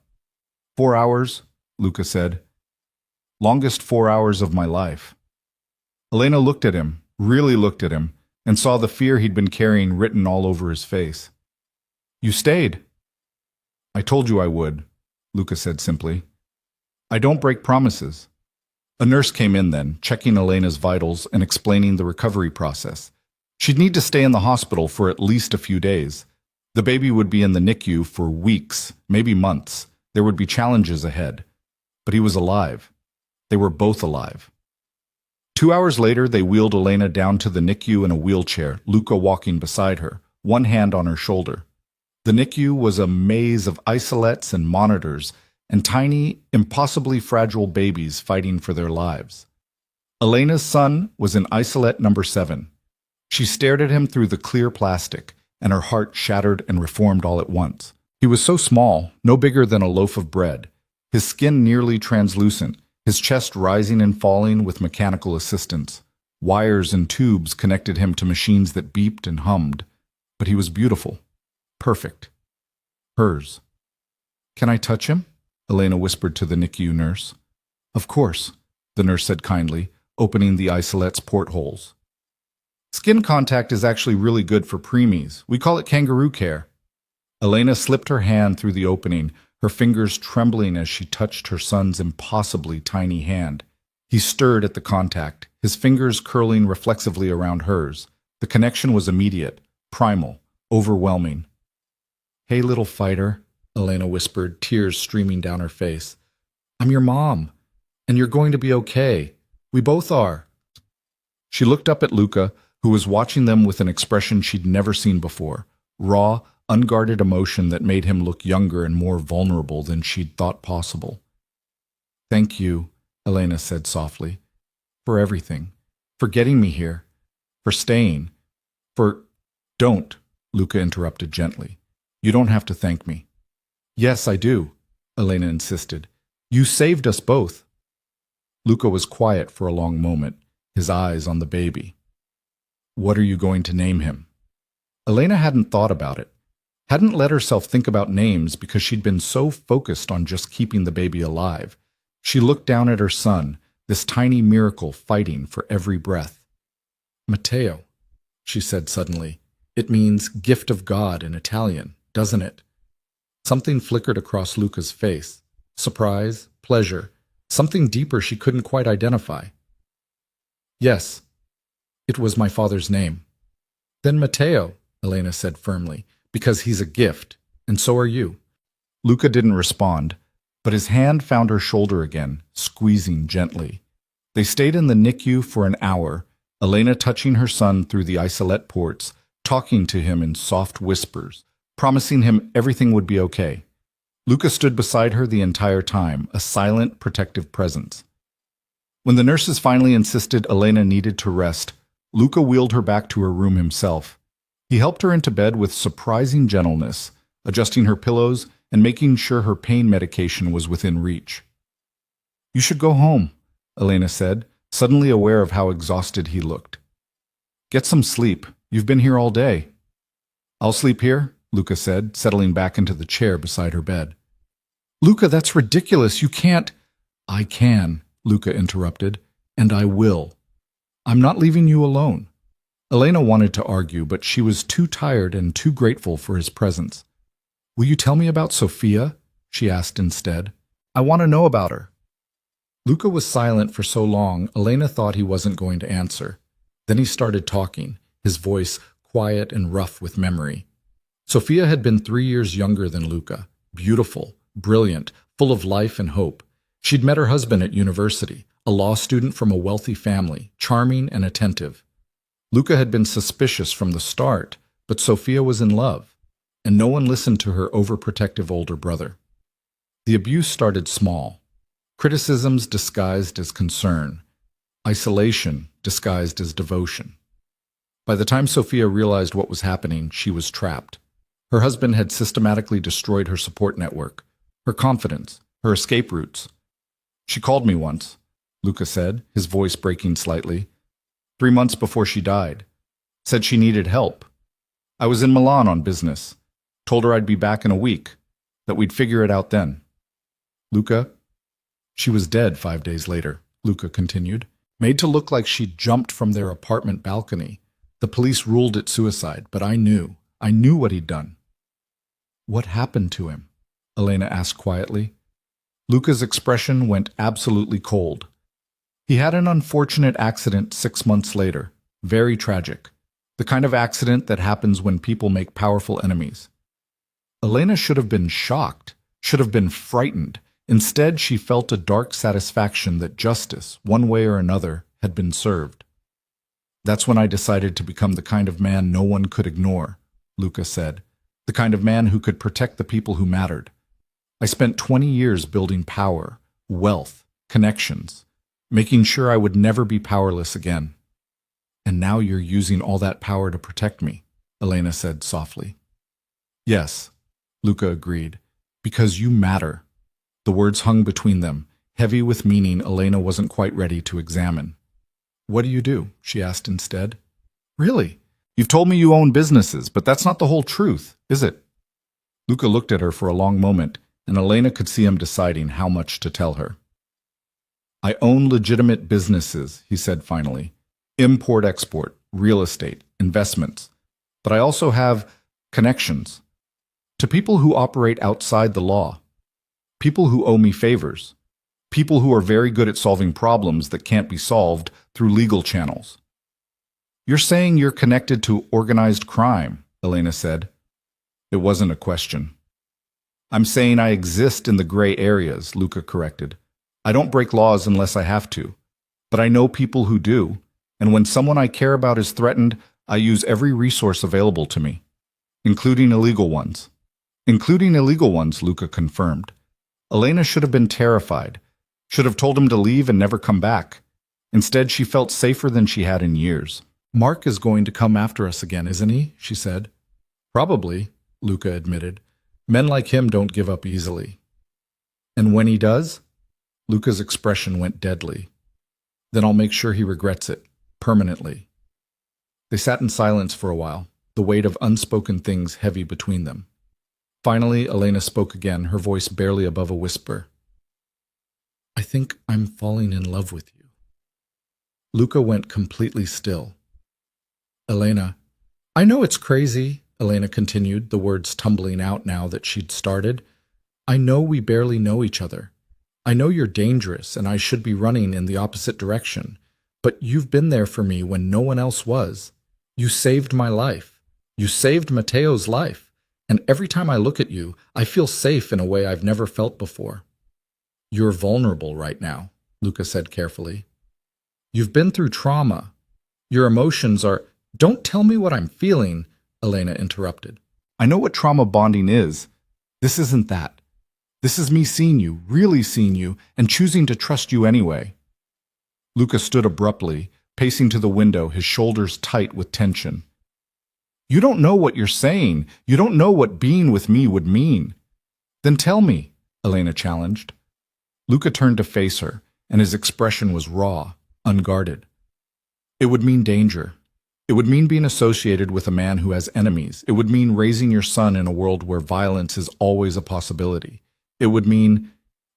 4 hours, Luca said. Longest 4 hours of my life. Elena looked at him, really looked at him, and saw the fear he'd been carrying written all over his face. You stayed. I told you I would, Luca said simply. I don't break promises. A nurse came in then, checking Elena's vitals and explaining the recovery process. She'd need to stay in the hospital for at least a few days. The baby would be in the NICU for weeks, maybe months. There would be challenges ahead. But he was alive. They were both alive. 2 hours later, they wheeled Elena down to the NICU in a wheelchair, Luca walking beside her, one hand on her shoulder. The NICU was a maze of isolettes and monitors, and tiny, impossibly fragile babies fighting for their lives. Elena's son was in isolette number 7. She stared at him through the clear plastic, and her heart shattered and reformed all at once. He was so small, no bigger than a loaf of bread, his skin nearly translucent, his chest rising and falling with mechanical assistance. Wires and tubes connected him to machines that beeped and hummed. But he was beautiful. Perfect. Hers. Can I touch him? Elena whispered to the NICU nurse. Of course, the nurse said kindly, opening the isolette's portholes. Skin contact is actually really good for preemies. We call it kangaroo care. Elena slipped her hand through the opening, her fingers trembling as she touched her son's impossibly tiny hand. He stirred at the contact, his fingers curling reflexively around hers. The connection was immediate, primal, overwhelming. Hey, little fighter, Elena whispered, tears streaming down her face. I'm your mom, and you're going to be okay. We both are. She looked up at Luca, who was watching them with an expression she'd never seen before, raw, unguarded emotion that made him look younger and more vulnerable than she'd thought possible. Thank you, Elena said softly, for everything, for getting me here, for staying, For, don't, Luca interrupted gently. You don't have to thank me. Yes, I do, Elena insisted. You saved us both. Luca was quiet for a long moment, his eyes on the baby. What are you going to name him? Elena hadn't thought about it, hadn't let herself think about names because she'd been so focused on just keeping the baby alive. She looked down at her son, this tiny miracle fighting for every breath. Matteo, she said suddenly. It means gift of God in Italian, doesn't it? Something flickered across Luca's face. Surprise, pleasure, something deeper she couldn't quite identify. Yes, it was my father's name. Then Matteo, Elena said firmly, because he's a gift, and so are you. Luca didn't respond, but his hand found her shoulder again, squeezing gently. They stayed in the NICU for an hour, Elena touching her son through the isolette ports, talking to him in soft whispers, promising him everything would be okay. Luca stood beside her the entire time, a silent, protective presence. When the nurses finally insisted Elena needed to rest, Luca wheeled her back to her room himself. He helped her into bed with surprising gentleness, adjusting her pillows and making sure her pain medication was within reach. You should go home, Elena said, suddenly aware of how exhausted he looked. Get some sleep. You've been here all day. I'll sleep here, Luca said, settling back into the chair beside her bed. Luca, that's ridiculous. You can't. I can, Luca interrupted, and I will. I'm not leaving you alone. Elena wanted to argue, but she was too tired and too grateful for his presence. Will you tell me about Sophia? She asked instead. I want to know about her. Luca was silent for so long, Elena thought he wasn't going to answer. Then he started talking, his voice quiet and rough with memory. Sophia had been 3 years younger than Luca, beautiful, brilliant, full of life and hope. She'd met her husband at university, a law student from a wealthy family, charming and attentive. Luca had been suspicious from the start, but Sophia was in love, and no one listened to her overprotective older brother. The abuse started small. Criticisms disguised as concern. Isolation disguised as devotion. By the time Sophia realized what was happening, she was trapped. Her husband had systematically destroyed her support network, her confidence, her escape routes. She called me once, Luca said, his voice breaking slightly. 3 months before she died. Said she needed help. I was in Milan on business. Told her I'd be back in a week, that we'd figure it out then. Luca, she was dead 5 days later, Luca continued, made to look like she'd jumped from their apartment balcony. The police ruled it suicide, but I knew what he'd done. What happened to him? Elena asked quietly. Luca's expression went absolutely cold. He had an unfortunate accident 6 months later, very tragic, the kind of accident that happens when people make powerful enemies. Elena should have been shocked, should have been frightened. Instead, she felt a dark satisfaction that justice, one way or another, had been served. That's when I decided to become the kind of man no one could ignore, Luca said, the kind of man who could protect the people who mattered. I spent 20 years building power, wealth, connections, making sure I would never be powerless again. And now you're using all that power to protect me, Elena said softly. Yes, Luca agreed, because you matter. The words hung between them, heavy with meaning Elena wasn't quite ready to examine. What do you do? She asked instead. Really? You've told me you own businesses, but that's not the whole truth, is it? Luca looked at her for a long moment, and Elena could see him deciding how much to tell her. I own legitimate businesses, he said finally. Import-export, real estate, investments. But I also have connections to people who operate outside the law. People who owe me favors. People who are very good at solving problems that can't be solved through legal channels. You're saying you're connected to organized crime, Elena said. It wasn't a question. I'm saying I exist in the gray areas, Luca corrected. I don't break laws unless I have to. But I know people who do, and when someone I care about is threatened, I use every resource available to me, including illegal ones. Including illegal ones, Luca confirmed. Elena should have been terrified, should have told him to leave and never come back. Instead, she felt safer than she had in years. Mark is going to come after us again, isn't he? She said. Probably, Luca admitted. Men like him don't give up easily. And when he does? Luca's expression went deadly. Then I'll make sure he regrets it, permanently. They sat in silence for a while, the weight of unspoken things heavy between them. Finally, Elena spoke again, her voice barely above a whisper. I think I'm falling in love with you. Luca went completely still. Elena, I know it's crazy, Elena continued, the words tumbling out now that she'd started. I know we barely know each other. I know you're dangerous and I should be running in the opposite direction, but you've been there for me when no one else was. You saved my life. You saved Matteo's life. And every time I look at you, I feel safe in a way I've never felt before. You're vulnerable right now, Luca said carefully. You've been through trauma. Your emotions are— Don't tell me what I'm feeling, Elena interrupted. I know what trauma bonding is. This isn't that. This is me seeing you, really seeing you, and choosing to trust you anyway. Luca stood abruptly, pacing to the window, his shoulders tight with tension. You don't know what you're saying. You don't know what being with me would mean. Then tell me, Elena challenged. Luca turned to face her, and his expression was raw, unguarded. It would mean danger. It would mean being associated with a man who has enemies. It would mean raising your son in a world where violence is always a possibility. It would mean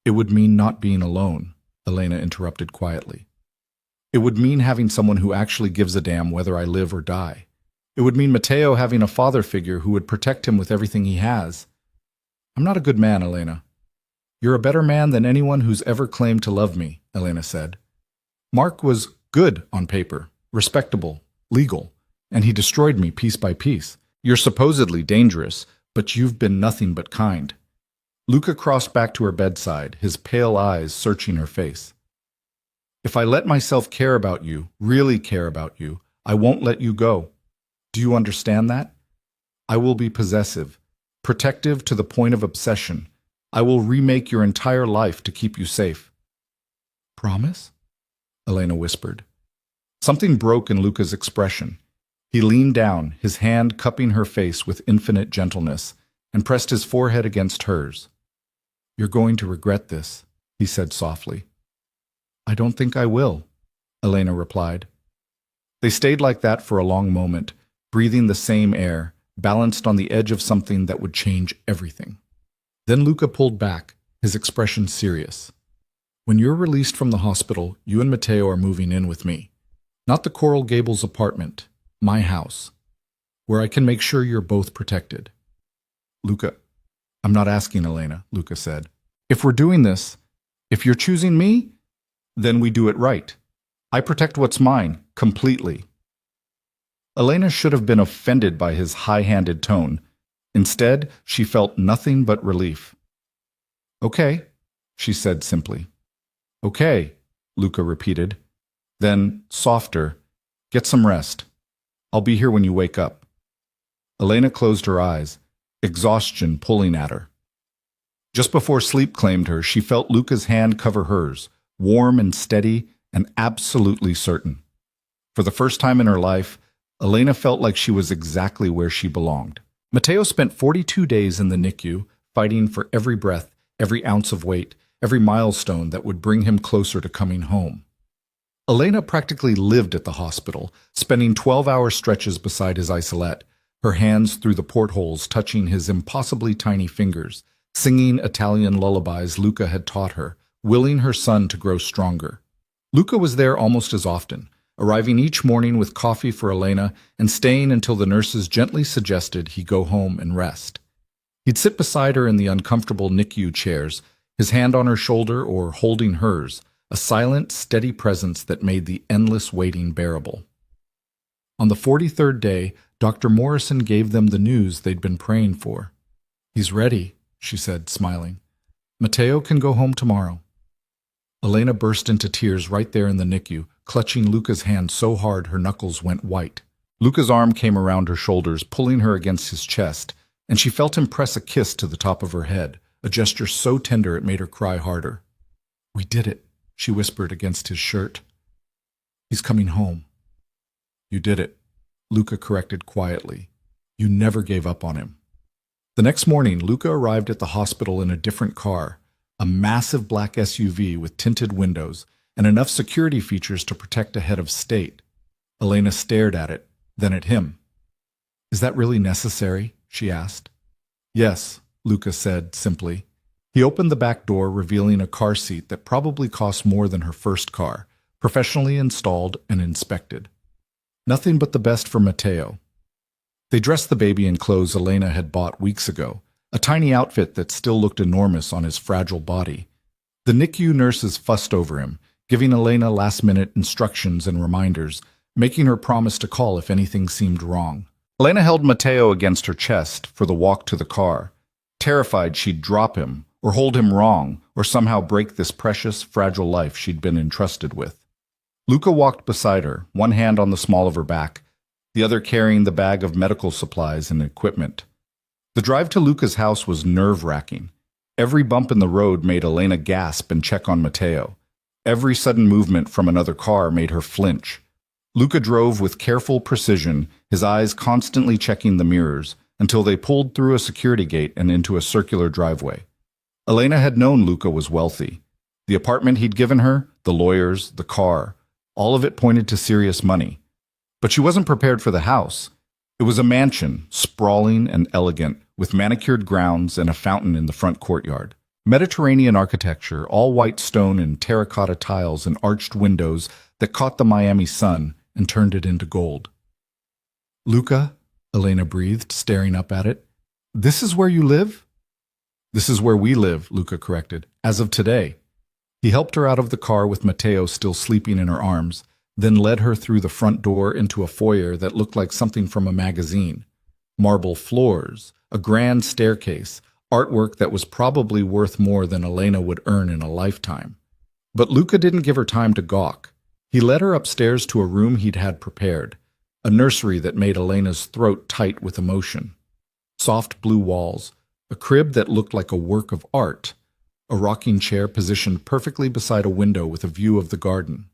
not being alone, Elena interrupted quietly. It would mean having someone who actually gives a damn whether I live or die. It would mean Matteo having a father figure who would protect him with everything he has. I'm not a good man, Elena. You're a better man than anyone who's ever claimed to love me, Elena said. Mark was good on paper, respectable, legal, and he destroyed me piece by piece. You're supposedly dangerous, but you've been nothing but kind. Luca crossed back to her bedside, his pale eyes searching her face. If I let myself care about you, really care about you, I won't let you go. Do you understand that? I will be possessive, protective to the point of obsession. I will remake your entire life to keep you safe. Promise? Elena whispered. Something broke in Luca's expression. He leaned down, his hand cupping her face with infinite gentleness, and pressed his forehead against hers. You're going to regret this, he said softly. I don't think I will, Elena replied. They stayed like that for a long moment, breathing the same air, balanced on the edge of something that would change everything. Then Luca pulled back, his expression serious. When you're released from the hospital, you and Matteo are moving in with me. Not the Coral Gables apartment, my house, where I can make sure you're both protected. Luca, I'm not asking, Elena, Luca said. If we're doing this, if you're choosing me, then we do it right. I protect what's mine, completely. Elena should have been offended by his high-handed tone. Instead, she felt nothing but relief. Okay, she said simply. Okay, Luca repeated. Then, softer, get some rest. I'll be here when you wake up. Elena closed her eyes, exhaustion pulling at her. Just before sleep claimed her, she felt Luca's hand cover hers, warm and steady and absolutely certain. For the first time in her life, Elena felt like she was exactly where she belonged. Matteo spent 42 days in the NICU, fighting for every breath, every ounce of weight, every milestone that would bring him closer to coming home. Elena practically lived at the hospital, spending 12-hour stretches beside his isolette, her hands through the portholes touching his impossibly tiny fingers, singing Italian lullabies Luca had taught her, willing her son to grow stronger. Luca was there almost as often, arriving each morning with coffee for Elena and staying until the nurses gently suggested he go home and rest. He'd sit beside her in the uncomfortable NICU chairs, his hand on her shoulder or holding hers, a silent, steady presence that made the endless waiting bearable. On the 43rd day, Dr. Morrison gave them the news they'd been praying for. He's ready, she said, smiling. Matteo can go home tomorrow. Elena burst into tears right there in the NICU, clutching Luca's hand so hard her knuckles went white. Luca's arm came around her shoulders, pulling her against his chest, and she felt him press a kiss to the top of her head, a gesture so tender it made her cry harder. We did it, she whispered against his shirt. He's coming home. You did it, Luca corrected quietly. You never gave up on him. The next morning, Luca arrived at the hospital in a different car, a massive black SUV with tinted windows and enough security features to protect a head of state. Elena stared at it, then at him. Is that really necessary? She asked. Yes, Luca said simply. He opened the back door, revealing a car seat that probably cost more than her first car, professionally installed and inspected. Nothing but the best for Matteo. They dressed the baby in clothes Elena had bought weeks ago, a tiny outfit that still looked enormous on his fragile body. The NICU nurses fussed over him, giving Elena last-minute instructions and reminders, making her promise to call if anything seemed wrong. Elena held Matteo against her chest for the walk to the car, terrified she'd drop him, or hold him wrong, or somehow break this precious, fragile life she'd been entrusted with. Luca walked beside her, one hand on the small of her back, the other carrying the bag of medical supplies and equipment. The drive to Luca's house was nerve-wracking. Every bump in the road made Elena gasp and check on Matteo. Every sudden movement from another car made her flinch. Luca drove with careful precision, his eyes constantly checking the mirrors, until they pulled through a security gate and into a circular driveway. Elena had known Luca was wealthy. The apartment he'd given her, the lawyers, the car, all of it pointed to serious money. But she wasn't prepared for the house. It was a mansion, sprawling and elegant, with manicured grounds and a fountain in the front courtyard. Mediterranean architecture, all white stone and terracotta tiles and arched windows that caught the Miami sun and turned it into gold. Luca, Elena breathed, staring up at it. This is where you live? This is where we live, Luca corrected, as of today. He helped her out of the car with Matteo still sleeping in her arms, then led her through the front door into a foyer that looked like something from a magazine. Marble floors, a grand staircase, artwork that was probably worth more than Elena would earn in a lifetime. But Luca didn't give her time to gawk. He led her upstairs to a room he'd had prepared, a nursery that made Elena's throat tight with emotion. Soft blue walls, a crib that looked like a work of art, a rocking chair positioned perfectly beside a window with a view of the garden.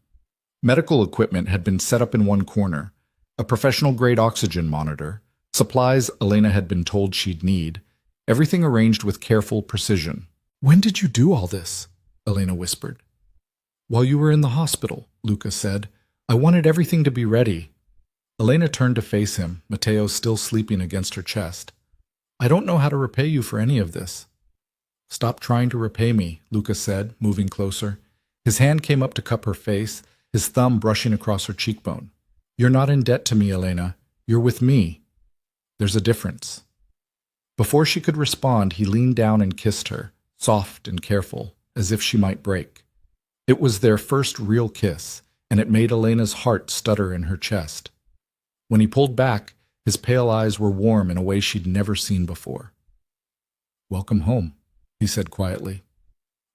Medical equipment had been set up in one corner, a professional-grade oxygen monitor, supplies Elena had been told she'd need, everything arranged with careful precision. When did you do all this? Elena whispered. While you were in the hospital, Luca said. I wanted everything to be ready. Elena turned to face him, Matteo still sleeping against her chest. I don't know how to repay you for any of this. Stop trying to repay me, Luca said, moving closer. His hand came up to cup her face, his thumb brushing across her cheekbone. You're not in debt to me, Elena. You're with me. There's a difference. Before she could respond, he leaned down and kissed her, soft and careful, as if she might break. It was their first real kiss, and it made Elena's heart stutter in her chest. When he pulled back, his pale eyes were warm in a way she'd never seen before. Welcome home, he said quietly.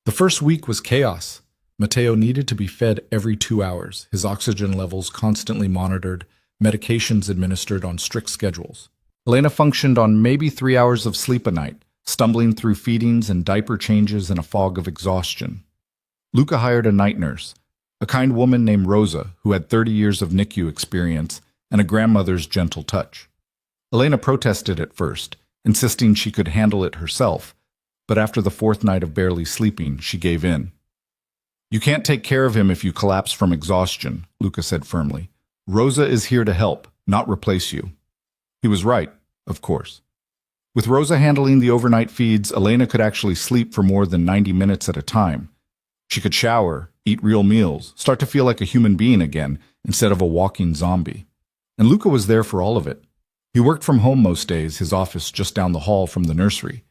The first week was chaos. Matteo needed to be fed every 2 hours, his oxygen levels constantly monitored, medications administered on strict schedules. Elena functioned on maybe 3 hours of sleep a night, stumbling through feedings and diaper changes in a fog of exhaustion. Luca hired a night nurse, a kind woman named Rosa who had 30 years of NICU experience and a grandmother's gentle touch. Elena protested at first, insisting she could handle it herself, but after the 4th night of barely sleeping, she gave in. You can't take care of him if you collapse from exhaustion, Luca said firmly. Rosa is here to help, not replace you. He was right, of course. With Rosa handling the overnight feeds, Elena could actually sleep for more than 90 minutes at a time. She could shower, eat real meals, start to feel like a human being again instead of a walking zombie. And Luca was there for all of it. He worked from home most days, his office just down the hall from the nursery.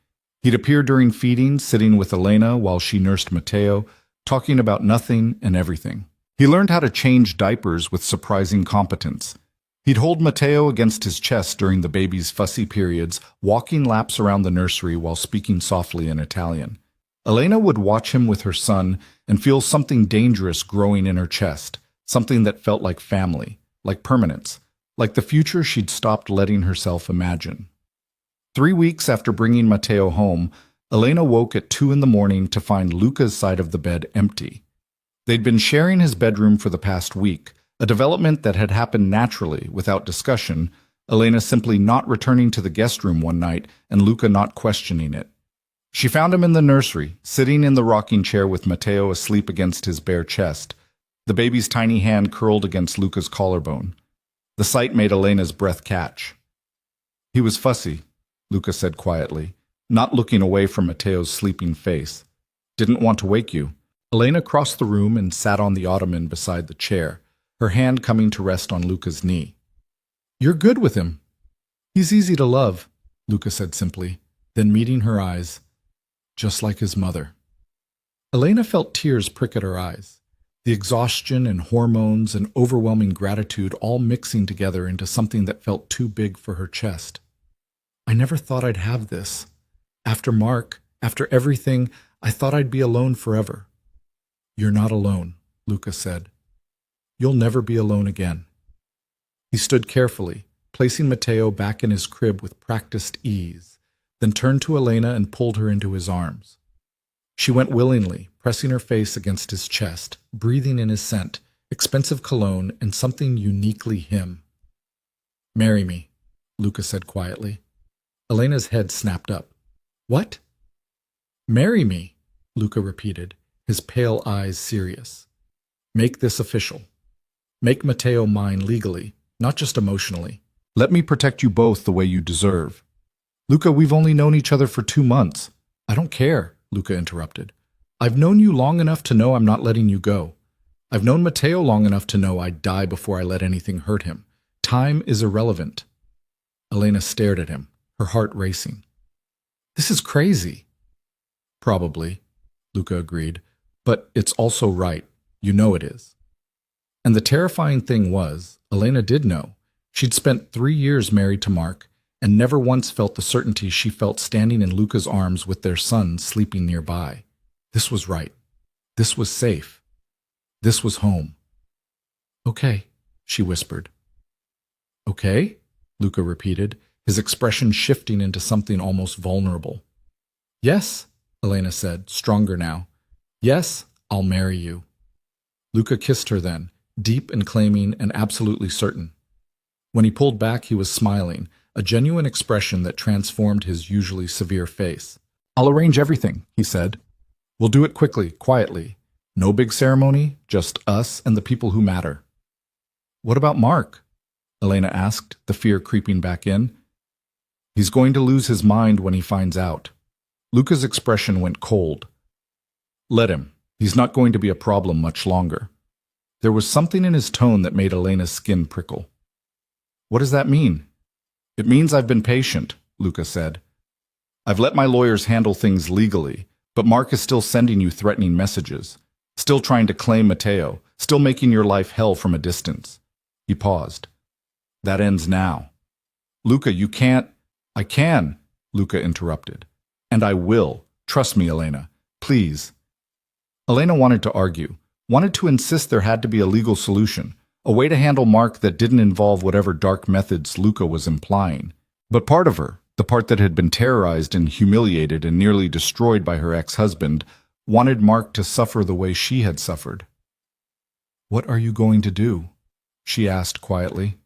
He'd appear during feedings, sitting with Elena while she nursed Matteo, talking about nothing and everything. He learned how to change diapers with surprising competence. He'd hold Matteo against his chest during the baby's fussy periods, walking laps around the nursery while speaking softly in Italian. Elena would watch him with her son and feel something dangerous growing in her chest, something that felt like family, like permanence, like the future she'd stopped letting herself imagine. 3 weeks after bringing Matteo home, Elena woke at 2 a.m. to find Luca's side of the bed empty. They'd been sharing his bedroom for the past week, a development that had happened naturally, without discussion, Elena simply not returning to the guest room one night and Luca not questioning it. She found him in the nursery, sitting in the rocking chair with Matteo asleep against his bare chest, the baby's tiny hand curled against Luca's collarbone. The sight made Elena's breath catch. "He was fussy," Luca said quietly, not looking away from Matteo's sleeping face. "Didn't want to wake you." Elena crossed the room and sat on the ottoman beside the chair, her hand coming to rest on Luca's knee. "You're good with him. He's easy to love," Luca said simply, then meeting her eyes, "just like his mother." Elena felt tears prick at her eyes, the exhaustion and hormones and overwhelming gratitude all mixing together into something that felt too big for her chest. "I never thought I'd have this. After Mark, after everything, I thought I'd be alone forever." "You're not alone," Luca said. "You'll never be alone again." He stood carefully, placing Matteo back in his crib with practiced ease, then turned to Elena and pulled her into his arms. She went willingly, pressing her face against his chest, breathing in his scent, expensive cologne, and something uniquely him. "Marry me," Luca said quietly. Elena's head snapped up. "What?" "Marry me," Luca repeated, his pale eyes serious. "Make this official. Make Matteo mine legally, not just emotionally. Let me protect you both the way you deserve." "Luca, we've only known each other for 2 months. I don't care," Luca interrupted. "I've known you long enough to know I'm not letting you go. I've known Matteo long enough to know I'd die before I let anything hurt him. Time is irrelevant." Elena stared at him, her heart racing. "This is crazy." "Probably," Luca agreed, "but it's also right. You know it is." And the terrifying thing was, Elena did know. She'd spent 3 years married to Mark, and never once felt the certainty she felt standing in Luca's arms with their son sleeping nearby. This was right. This was safe. This was home. "Okay," she whispered. "Okay?" Luca repeated, his expression shifting into something almost vulnerable. "Yes," Elena said, stronger now. "Yes, I'll marry you." Luca kissed her then, deep and claiming and absolutely certain. When he pulled back, he was smiling, a genuine expression that transformed his usually severe face. "I'll arrange everything," he said. "We'll do it quickly, quietly. No big ceremony, just us and the people who matter." "What about Mark?" Elena asked, the fear creeping back in. "He's going to lose his mind when he finds out." Luca's expression went cold. "Let him. He's not going to be a problem much longer." There was something in his tone that made Elena's skin prickle. "What does that mean?" "It means I've been patient," Luca said. "I've let my lawyers handle things legally, but Mark is still sending you threatening messages, still trying to claim Matteo, still making your life hell from a distance." He paused. "That ends now." "Luca, you can't—" "I can," Luca interrupted. "And I will. Trust me, Elena. Please." Elena wanted to argue, wanted to insist there had to be a legal solution, a way to handle Mark that didn't involve whatever dark methods Luca was implying. But part of her, the part that had been terrorized and humiliated and nearly destroyed by her ex-husband, wanted Mark to suffer the way she had suffered. "What are you going to do?" she asked quietly.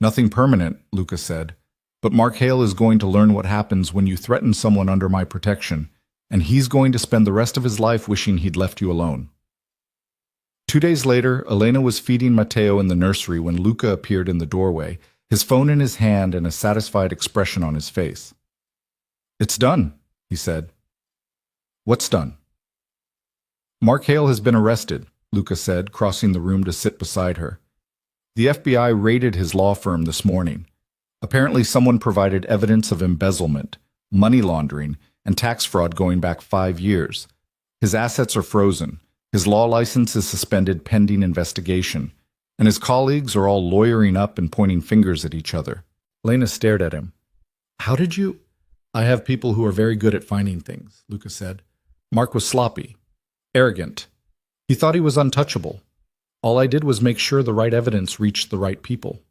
"Nothing permanent," Luca said. "But Mark Hale is going to learn what happens when you threaten someone under my protection, and he's going to spend the rest of his life wishing he'd left you alone." 2 days later, Elena was feeding Matteo in the nursery when Luca appeared in the doorway, his phone in his hand and a satisfied expression on his face. "It's done," he said. "What's done?" "Mark Hale has been arrested," Luca said, crossing the room to sit beside her. "The FBI raided his law firm this morning. Apparently someone provided evidence of embezzlement, money laundering, and tax fraud going back 5 years. His assets are frozen. His law license is suspended pending investigation, and his colleagues are all lawyering up and pointing fingers at each other." Elena stared at him. "How did you—" "I have people who are very good at finding things," Luca said. "Mark was sloppy, arrogant. He thought he was untouchable. All I did was make sure the right evidence reached the right people."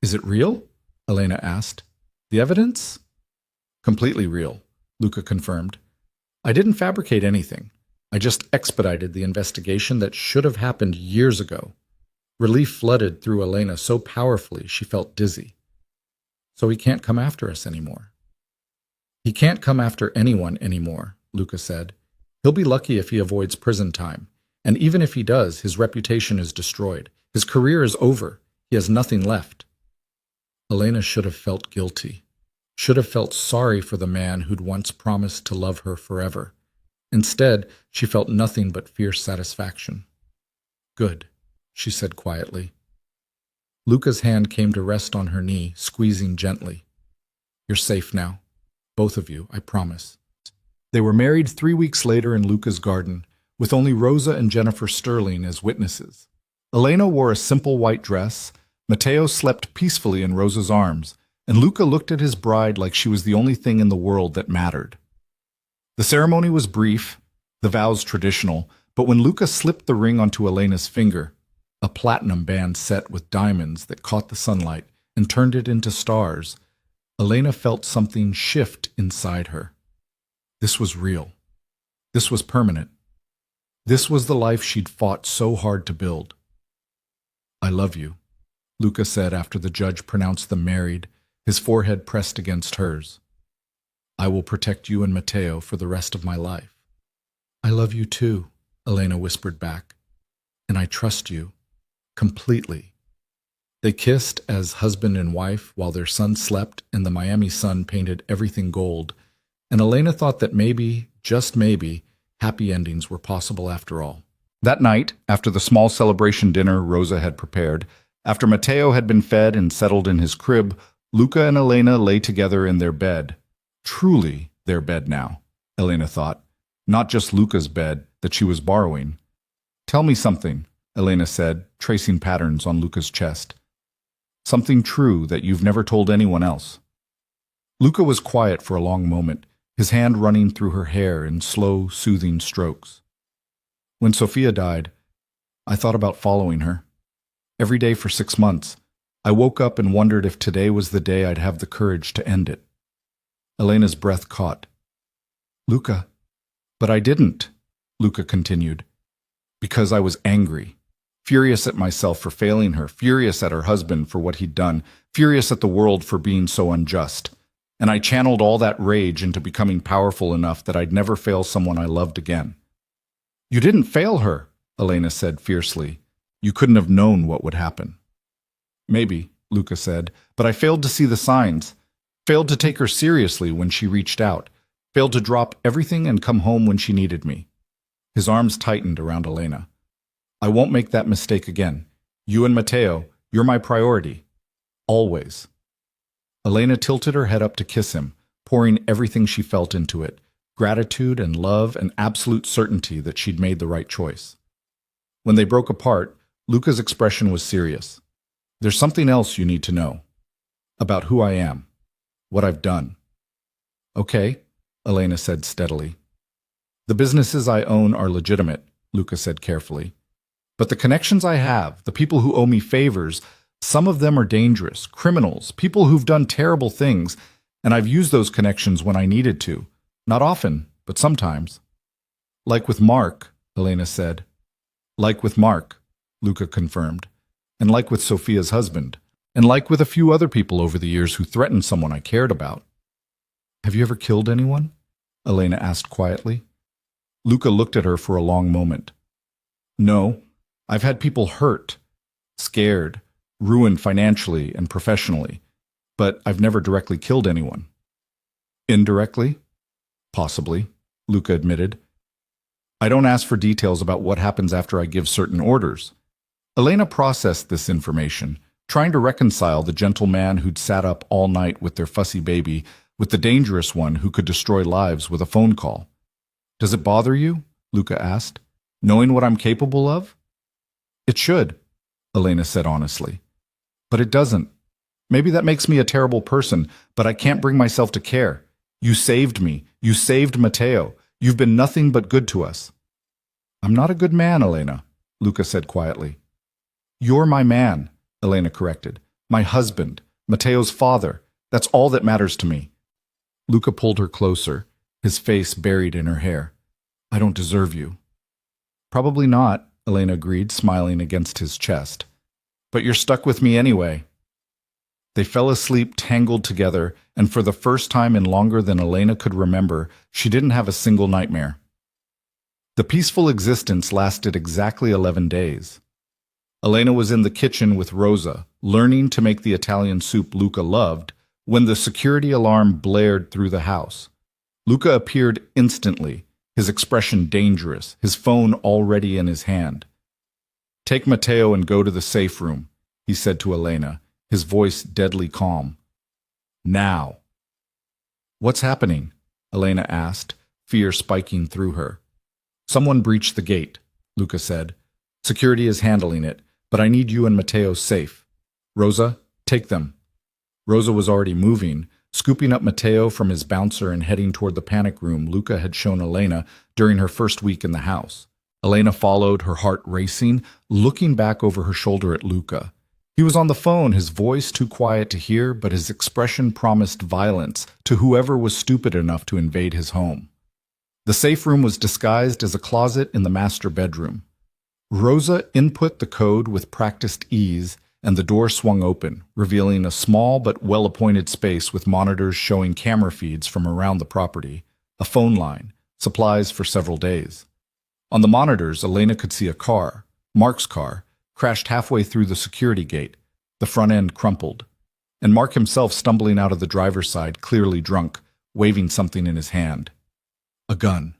"Is it real?" Elena asked. "The evidence?" "Completely real," Luca confirmed. "I didn't fabricate anything. I just expedited the investigation that should have happened years ago." Relief flooded through Elena so powerfully she felt dizzy. So he can't come after us anymore. He can't come after anyone anymore, Luca said. He'll be lucky if he avoids prison time. And even if he does, his reputation is destroyed. His career is over. He has nothing left. Elena should have felt guilty. Should have felt sorry for the man who'd once promised to love her forever. Instead, she felt nothing but fierce satisfaction. Good, she said quietly. Luca's hand came to rest on her knee, squeezing gently. You're safe now. Both of you, I promise. They were married 3 weeks later in Luca's garden, with only Rosa and Jennifer Sterling as witnesses. Elena wore a simple white dress, Matteo slept peacefully in Rosa's arms, and Luca looked at his bride like she was the only thing in the world that mattered. The ceremony was brief, the vows traditional, but when Luca slipped the ring onto Elena's finger, a platinum band set with diamonds that caught the sunlight and turned it into stars, Elena felt something shift inside her. This was real. This was permanent. This was the life she'd fought so hard to build. I love you, Luca said after the judge pronounced them married, his forehead pressed against hers. I will protect you and Matteo for the rest of my life. I love you too, Elena whispered back. And I trust you. Completely. They kissed as husband and wife while their son slept and the Miami sun painted everything gold, and Elena thought that maybe, just maybe, happy endings were possible after all. That night, after the small celebration dinner Rosa had prepared, after Matteo had been fed and settled in his crib, Luca and Elena lay together in their bed. Truly their bed now, Elena thought, not just Luca's bed that she was borrowing. Tell me something, Elena said, tracing patterns on Luca's chest. Something true that you've never told anyone else. Luca was quiet for a long moment, his hand running through her hair in slow, soothing strokes. When Sophia died, I thought about following her. Every day for 6 months, I woke up and wondered if today was the day I'd have the courage to end it. Elena's breath caught. Luca, but I didn't, Luca continued, because I was angry. Furious at myself for failing her, furious at her husband for what he'd done, furious at the world for being so unjust. And I channeled all that rage into becoming powerful enough that I'd never fail someone I loved again. You didn't fail her, Elena said fiercely. You couldn't have known what would happen. Maybe, Luca said, but I failed to see the signs, failed to take her seriously when she reached out, failed to drop everything and come home when she needed me. His arms tightened around Elena. I won't make that mistake again. You and Matteo, you're my priority. Always. Elena tilted her head up to kiss him, pouring everything she felt into it, gratitude and love and absolute certainty that she'd made the right choice. When they broke apart, Luca's expression was serious. There's something else you need to know. About who I am. What I've done. Okay, Elena said steadily. The businesses I own are legitimate, Luca said carefully. But the connections I have, the people who owe me favors, some of them are dangerous, criminals, people who've done terrible things, and I've used those connections when I needed to. Not often, but sometimes. Like with Mark, Elena said. Like with Mark, Luca confirmed. And like with Sophia's husband. And like with a few other people over the years who threatened someone I cared about. Have you ever killed anyone? Elena asked quietly. Luca looked at her for a long moment. No, I've had people hurt, scared, ruined financially and professionally, but I've never directly killed anyone. Indirectly? Possibly, Luca admitted. I don't ask for details about what happens after I give certain orders. Elena processed this information, trying to reconcile the gentle man who'd sat up all night with their fussy baby with the dangerous one who could destroy lives with a phone call. Does it bother you? Luca asked. Knowing what I'm capable of? It should, Elena said honestly. But it doesn't. Maybe that makes me a terrible person, but I can't bring myself to care. You saved me. You saved Matteo. You've been nothing but good to us. I'm not a good man, Elena, Luca said quietly. You're my man, Elena corrected. My husband, Matteo's father. That's all that matters to me. Luca pulled her closer, his face buried in her hair. I don't deserve you. Probably not, Elena agreed, smiling against his chest. But you're stuck with me anyway. They fell asleep tangled together, and for the first time in longer than Elena could remember, she didn't have a single nightmare. The peaceful existence lasted exactly 11 days. Elena was in the kitchen with Rosa, learning to make the Italian soup Luca loved, when the security alarm blared through the house. Luca appeared instantly, his expression dangerous, his phone already in his hand. "Take Matteo and go to the safe room," he said to Elena, his voice deadly calm. "Now." "What's happening?" Elena asked, fear spiking through her. "Someone breached the gate," Luca said. "Security is handling it, but I need you and Matteo safe. Rosa, take them." Rosa was already moving, scooping up Matteo from his bouncer and heading toward the panic room Luca had shown Elena during her first week in the house. Elena followed, her heart racing, looking back over her shoulder at Luca. He was on the phone, his voice too quiet to hear, but his expression promised violence to whoever was stupid enough to invade his home. The safe room was disguised as a closet in the master bedroom. Rosa input the code with practiced ease, and the door swung open, revealing a small but well-appointed space with monitors showing camera feeds from around the property, a phone line, supplies for several days. On the monitors, Elena could see a car, Mark's car, crashed halfway through the security gate, the front end crumpled, and Mark himself stumbling out of the driver's side, clearly drunk, waving something in his hand. A gun.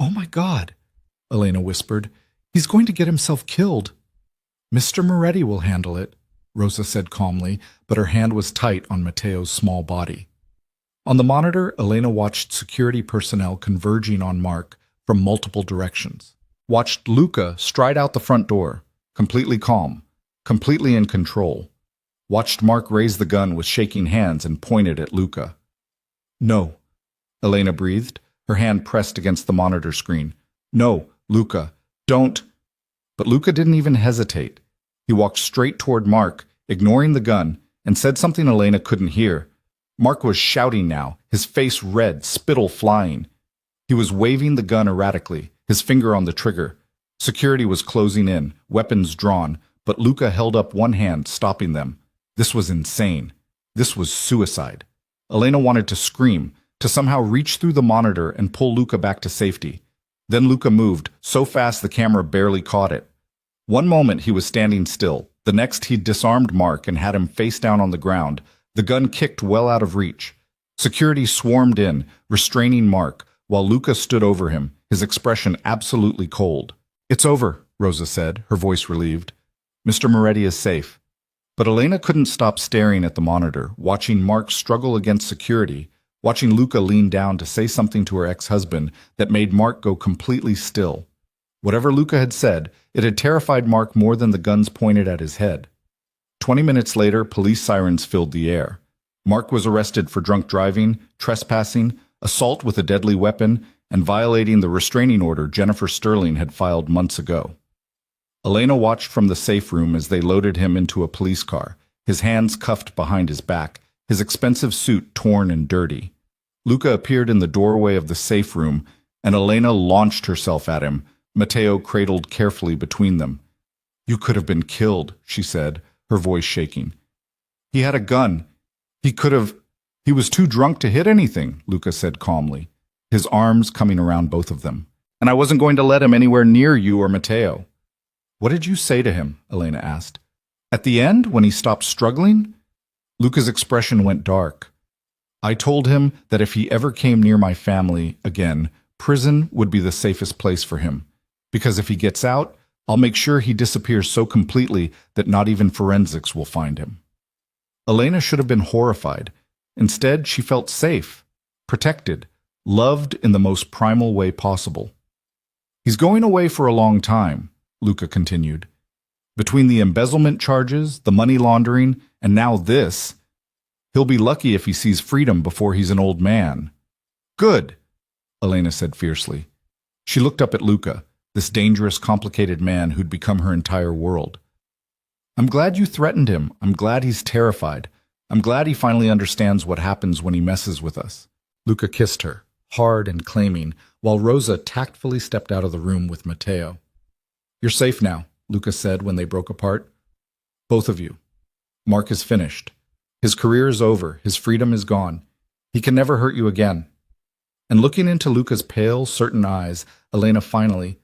"Oh my God," Elena whispered. "He's going to get himself killed." "Mr. Moretti will handle it," Rosa said calmly, but her hand was tight on Matteo's small body. On the monitor, Elena watched security personnel converging on Mark from multiple directions. Watched Luca stride out the front door, completely calm, completely in control. Watched Mark raise the gun with shaking hands and pointed at Luca. "No," Elena breathed, her hand pressed against the monitor screen. "No, Luca, don't." But Luca didn't even hesitate. He walked straight toward Mark, ignoring the gun, and said something Elena couldn't hear. Mark was shouting now, his face red, spittle flying. He was waving the gun erratically, his finger on the trigger. Security was closing in, weapons drawn, but Luca held up one hand, stopping them. This was insane. This was suicide. Elena wanted to scream, to somehow reach through the monitor and pull Luca back to safety. Then Luca moved, so fast the camera barely caught it. One moment he was standing still, the next he'd disarmed Mark and had him face down on the ground, the gun kicked well out of reach. Security swarmed in, restraining Mark, while Luca stood over him, his expression absolutely cold. "It's over," Rosa said, her voice relieved. "Mr. Moretti is safe." But Elena couldn't stop staring at the monitor, watching Mark struggle against security, watching Luca lean down to say something to her ex-husband that made Mark go completely still. Whatever Luca had said, it had terrified Mark more than the guns pointed at his head. 20 minutes later, police sirens filled the air. Mark was arrested for drunk driving, trespassing, assault with a deadly weapon, and violating the restraining order Jennifer Sterling had filed months ago. Elena watched from the safe room as they loaded him into a police car, his hands cuffed behind his back, his expensive suit torn and dirty. Luca appeared in the doorway of the safe room, and Elena launched herself at him, Matteo cradled carefully between them. "You could have been killed," she said, her voice shaking. "He had a gun. He was too drunk to hit anything," Luca said calmly, his arms coming around both of them. "And I wasn't going to let him anywhere near you or Matteo." "What did you say to him?" Elena asked. "At the end, when he stopped struggling?" Luca's expression went dark. "I told him that if he ever came near my family again, prison would be the safest place for him. Because if he gets out, I'll make sure he disappears so completely that not even forensics will find him." Elena should have been horrified. Instead, she felt safe, protected, loved in the most primal way possible. "He's going away for a long time," Luca continued. "Between the embezzlement charges, the money laundering, and now this, he'll be lucky if he sees freedom before he's an old man." "Good," Elena said fiercely. She looked up at Luca, this dangerous, complicated man who'd become her entire world. "I'm glad you threatened him. I'm glad he's terrified. I'm glad he finally understands what happens when he messes with us." Luca kissed her, hard and claiming, while Rosa tactfully stepped out of the room with Matteo. "You're safe now," Luca said when they broke apart. Both of you. Mark is finished. His career is over. His freedom is gone. He can never hurt you again." And looking into Luca's pale, certain eyes, Elena finally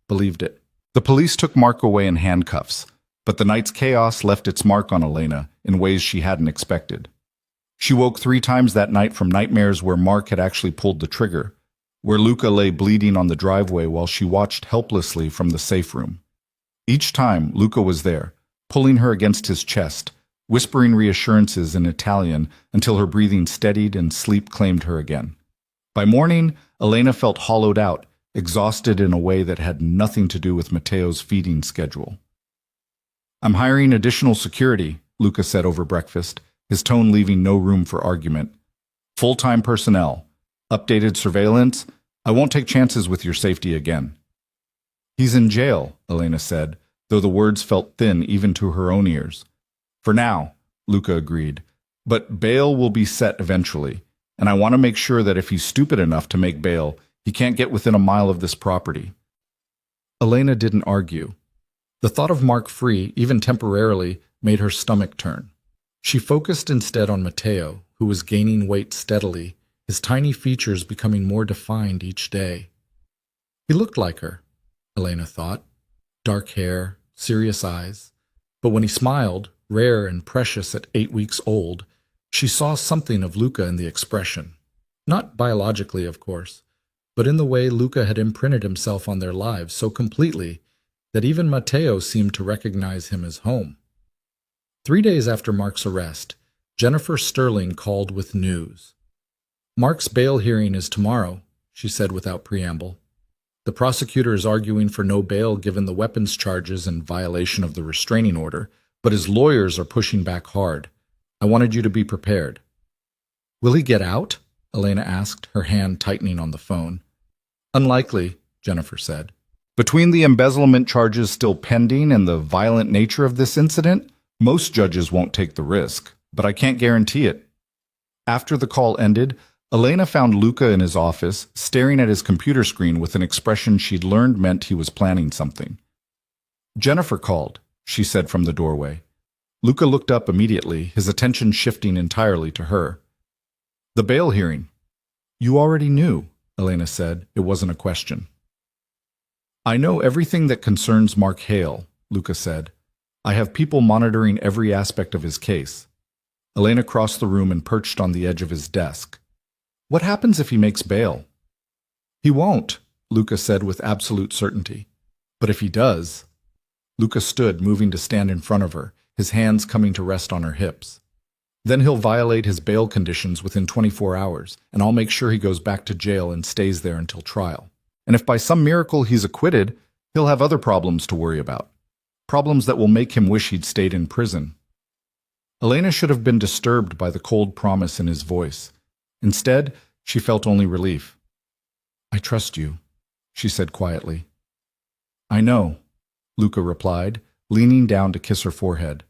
believed it. The police took Mark away in handcuffs, but the night's chaos left its mark on Elena in ways she hadn't expected. She woke 3 times that night from nightmares where Mark had actually pulled the trigger, where Luca lay bleeding on the driveway while she watched helplessly from the safe room. Each time, Luca was there, pulling her against his chest, whispering reassurances in Italian until her breathing steadied and sleep claimed her again. By morning, Elena felt hollowed out, exhausted in a way that had nothing to do with Matteo's feeding schedule. "I'm hiring additional security," Luca said over breakfast, his tone leaving no room for argument. "Full-time personnel. Updated surveillance. I won't take chances with your safety again." "He's in jail," Elena said, though the words felt thin even to her own ears. "For now," Luca agreed, "but bail will be set eventually, and I want to make sure that if he's stupid enough to make bail, he can't get within a mile of this property." Elena didn't argue. The thought of Mark free, even temporarily, made her stomach turn. She focused instead on Matteo, who was gaining weight steadily, his tiny features becoming more defined each day. He looked like her, Elena thought. Dark hair, serious eyes. But when he smiled, rare and precious at 8 weeks old, she saw something of Luca in the expression. Not biologically, of course, but in the way Luca had imprinted himself on their lives so completely that even Matteo seemed to recognize him as home. 3 days after Mark's arrest, Jennifer Sterling called with news. "Mark's bail hearing is tomorrow," she said without preamble. "The prosecutor is arguing for no bail given the weapons charges and violation of the restraining order, but his lawyers are pushing back hard. I wanted you to be prepared." "Will he get out?" Elena asked, her hand tightening on the phone. "Unlikely," Jennifer said. "Between the embezzlement charges still pending and the violent nature of this incident, most judges won't take the risk, but I can't guarantee it." After the call ended, Elena found Luca in his office, staring at his computer screen with an expression she'd learned meant he was planning something. "Jennifer called," she said from the doorway. Luca looked up immediately, his attention shifting entirely to her. "The bail hearing." "You already knew," Elena said. It wasn't a question. "I know everything that concerns Mark Hale," Luca said. "I have people monitoring every aspect of his case." Elena crossed the room and perched on the edge of his desk. "What happens if he makes bail?" "He won't," Luca said with absolute certainty. "But if he does—" Luca stood, moving to stand in front of her, his hands coming to rest on her hips. "Then he'll violate his bail conditions within 24 hours, and I'll make sure he goes back to jail and stays there until trial. And if by some miracle he's acquitted, he'll have other problems to worry about. Problems that will make him wish he'd stayed in prison." Elena should have been disturbed by the cold promise in his voice. Instead, she felt only relief. "I trust you," she said quietly. "I know," Luca replied, leaning down to kiss her forehead.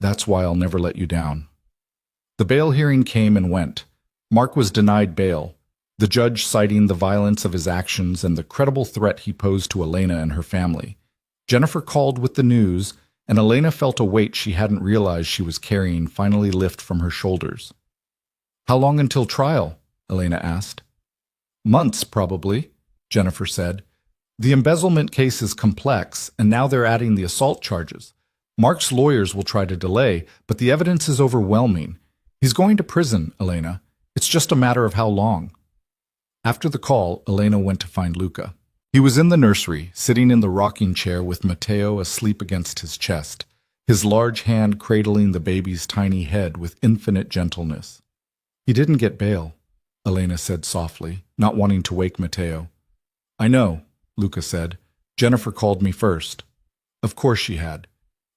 "That's why I'll never let you down." The bail hearing came and went. Mark was denied bail, the judge citing the violence of his actions and the credible threat he posed to Elena and her family. Jennifer called with the news, and Elena felt a weight she hadn't realized she was carrying finally lift from her shoulders. "How long until trial?" Elena asked. "Months, probably," Jennifer said. "The embezzlement case is complex, and now they're adding the assault charges. Mark's lawyers will try to delay, but the evidence is overwhelming. He's going to prison, Elena. It's just a matter of how long." After the call, Elena went to find Luca. He was in the nursery, sitting in the rocking chair with Matteo asleep against his chest, his large hand cradling the baby's tiny head with infinite gentleness. "He didn't get bail," Elena said softly, not wanting to wake Matteo. "I know," Luca said. "Jennifer called me first." Of course she had.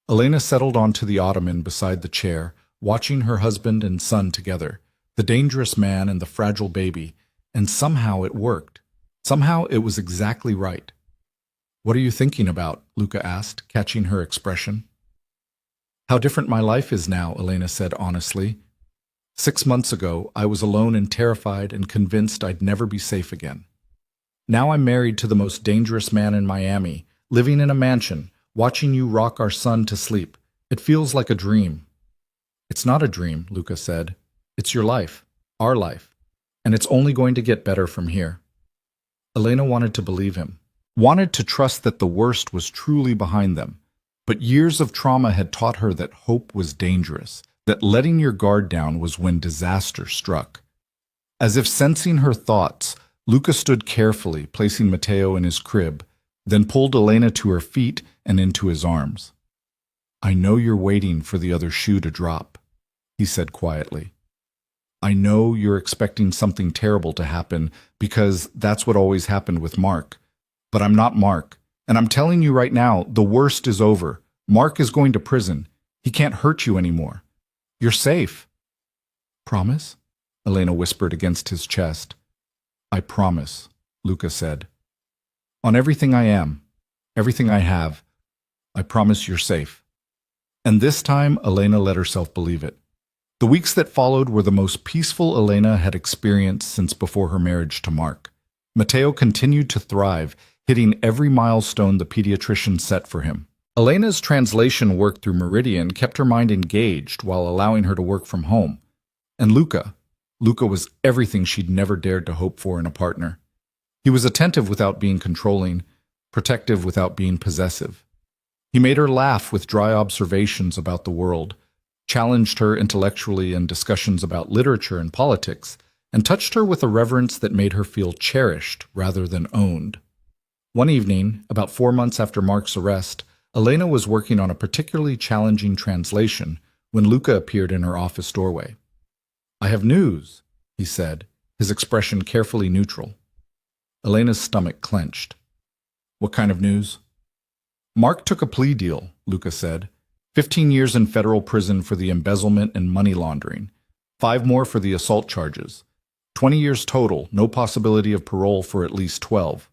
Elena settled onto the ottoman beside the chair, watching her husband and son together, the dangerous man and the fragile baby, and somehow it worked. Somehow it was exactly right. "What are you thinking about?" Luca asked, catching her expression. "How different my life is now," Elena said honestly. 6 months ago, I was alone and terrified and convinced I'd never be safe again. Now I'm married to the most dangerous man in Miami, living in a mansion, watching you rock our son to sleep. It feels like a dream." "It's not a dream," Luca said. "It's your life, our life, and it's only going to get better from here." Elena wanted to believe him, wanted to trust that the worst was truly behind them. But years of trauma had taught her that hope was dangerous, that letting your guard down was when disaster struck. As if sensing her thoughts, Luca stood carefully, placing Matteo in his crib, then pulled Elena to her feet and into his arms. "I know you're waiting for the other shoe to drop," he said quietly. "I know you're expecting something terrible to happen because that's what always happened with Mark. But I'm not Mark, and I'm telling you right now, the worst is over. Mark is going to prison. He can't hurt you anymore. You're safe." "Promise?" Elena whispered against his chest. "I promise," Luca said. "On everything I am, everything I have, I promise you're safe." And this time, Elena let herself believe it. The weeks that followed were the most peaceful Elena had experienced since before her marriage to Mark. Matteo continued to thrive, hitting every milestone the pediatrician set for him. Elena's translation work through Meridian kept her mind engaged while allowing her to work from home. And Luca was everything she'd never dared to hope for in a partner. He was attentive without being controlling, protective without being possessive. He made her laugh with dry observations about the world, challenged her intellectually in discussions about literature and politics, and touched her with a reverence that made her feel cherished rather than owned. One evening, about 4 months after Mark's arrest, Elena was working on a particularly challenging translation when Luca appeared in her office doorway. "I have news," he said, his expression carefully neutral. Elena's stomach clenched. "What kind of news?" "Mark took a plea deal," Luca said. 15 years in federal prison for the embezzlement and money laundering. 5 more for the assault charges. 20 years total, no possibility of parole for at least 12.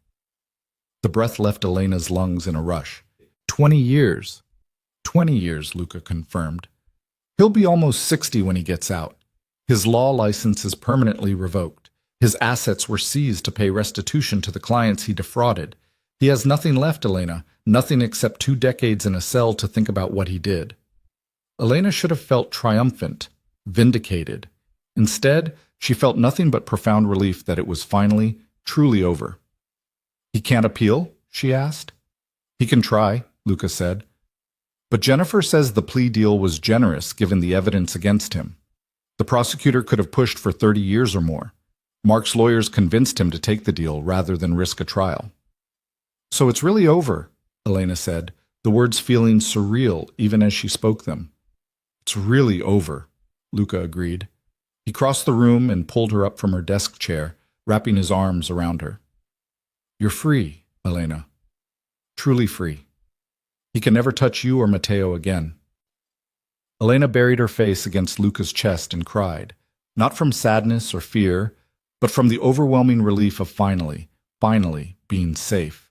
The breath left Elena's lungs in a rush. 20 years. 20 years, Luca confirmed. He'll be almost 60 when he gets out. His law license is permanently revoked. His assets were seized to pay restitution to the clients he defrauded. He has nothing left, Elena, nothing except 2 decades in a cell to think about what he did. Elena should have felt triumphant, vindicated. Instead, she felt nothing but profound relief that it was finally, truly over. "He can't appeal?" she asked. "He can try," Luca said. "But Jennifer says the plea deal was generous given the evidence against him. The prosecutor could have pushed for 30 years or more. Mark's lawyers convinced him to take the deal rather than risk a trial." "So it's really over," Elena said, the words feeling surreal even as she spoke them. "It's really over," Luca agreed. He crossed the room and pulled her up from her desk chair, wrapping his arms around her. "You're free, Elena. Truly free. He can never touch you or Matteo again." Elena buried her face against Luca's chest and cried, not from sadness or fear, but from the overwhelming relief of finally being safe.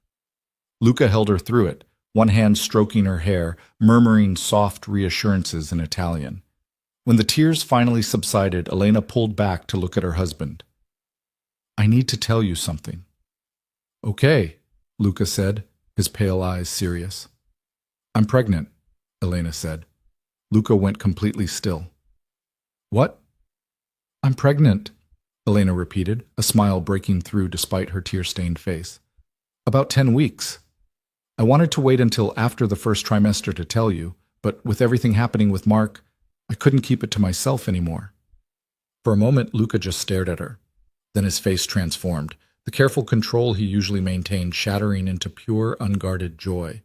Luca held her through it, one hand stroking her hair, murmuring soft reassurances in Italian. When the tears finally subsided, Elena pulled back to look at her husband. "I need to tell you something." "Okay," Luca said, his pale eyes serious. "I'm pregnant," Elena said. Luca went completely still. "What?" "I'm pregnant," Elena repeated, a smile breaking through despite her tear-stained face. "About 10 weeks. I wanted to wait until after the first trimester to tell you, but with everything happening with Mark, I couldn't keep it to myself anymore." For a moment, Luca just stared at her. Then his face transformed, the careful control he usually maintained shattering into pure, unguarded joy.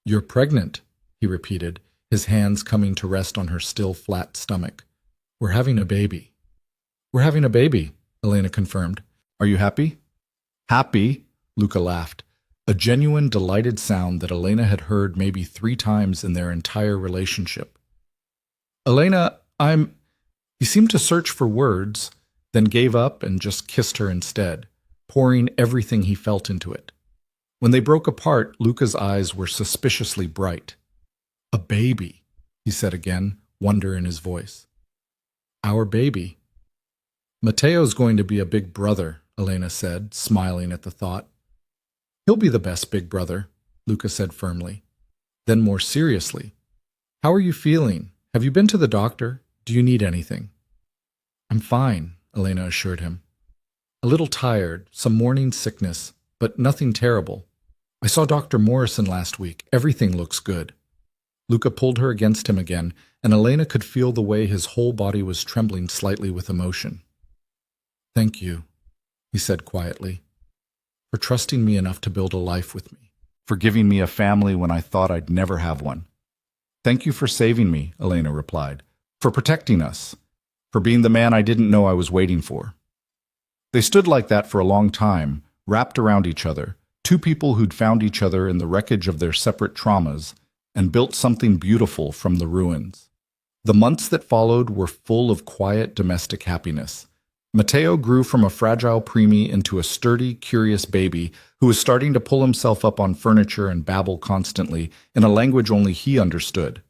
"You're pregnant," he repeated, his hands coming to rest on her still flat stomach. "We're having a baby." "We're having a baby," Elena confirmed. "Are you happy?" "Happy?" Luca laughed, a genuine, delighted sound that Elena had heard maybe 3 times in their entire relationship. "Elena, He seemed to search for words, then gave up and just kissed her instead, pouring everything he felt into it. When they broke apart, Luca's eyes were suspiciously bright. "A baby," he said again, wonder in his voice. "Our baby." "Matteo's going to be a big brother," Elena said, smiling at the thought. "He'll be the best big brother," Luca said firmly. Then more seriously, "How are you feeling? Have you been to the doctor? Do you need anything?" "I'm fine," Elena assured him. "A little tired, some morning sickness, but nothing terrible. I saw Dr. Morrison last week. Everything looks good." Luca pulled her against him again, and Elena could feel the way his whole body was trembling slightly with emotion. "Thank you," he said quietly, "for trusting me enough to build a life with me, for giving me a family when I thought I'd never have one." "Thank you for saving me," Elena replied, "for protecting us, for being the man I didn't know I was waiting for." They stood like that for a long time, wrapped around each other, two people who'd found each other in the wreckage of their separate traumas and built something beautiful from the ruins. The months that followed were full of quiet domestic happiness. Matteo grew from a fragile preemie into a sturdy, curious baby who was starting to pull himself up on furniture and babble constantly in a language only he understood.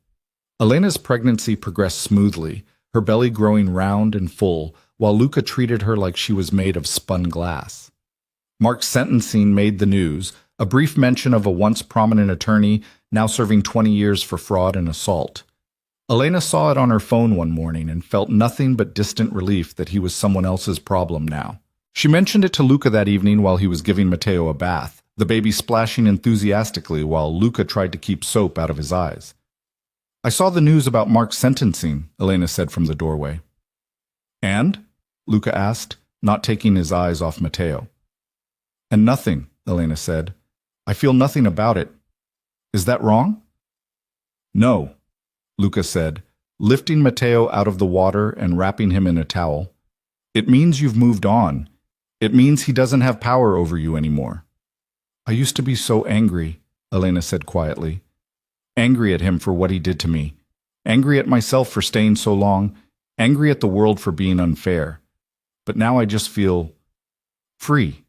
Elena's pregnancy progressed smoothly, her belly growing round and full, while Luca treated her like she was made of spun glass. Mark's sentencing made the news, a brief mention of a once prominent attorney now serving 20 years for fraud and assault. Elena saw it on her phone one morning and felt nothing but distant relief that he was someone else's problem now. She mentioned it to Luca that evening while he was giving Matteo a bath, the baby splashing enthusiastically while Luca tried to keep soap out of his eyes. "I saw the news about Mark's sentencing," Elena said from the doorway. "And?" Luca asked, not taking his eyes off Matteo. "And nothing," Elena said. "I feel nothing about it. Is that wrong?" "No," Luca said, lifting Matteo out of the water and wrapping him in a towel. "It means you've moved on. It means he doesn't have power over you anymore." "I used to be so angry," Elena said quietly. "Angry at him for what he did to me. Angry at myself for staying so long. Angry at the world for being unfair. But now I just feel free."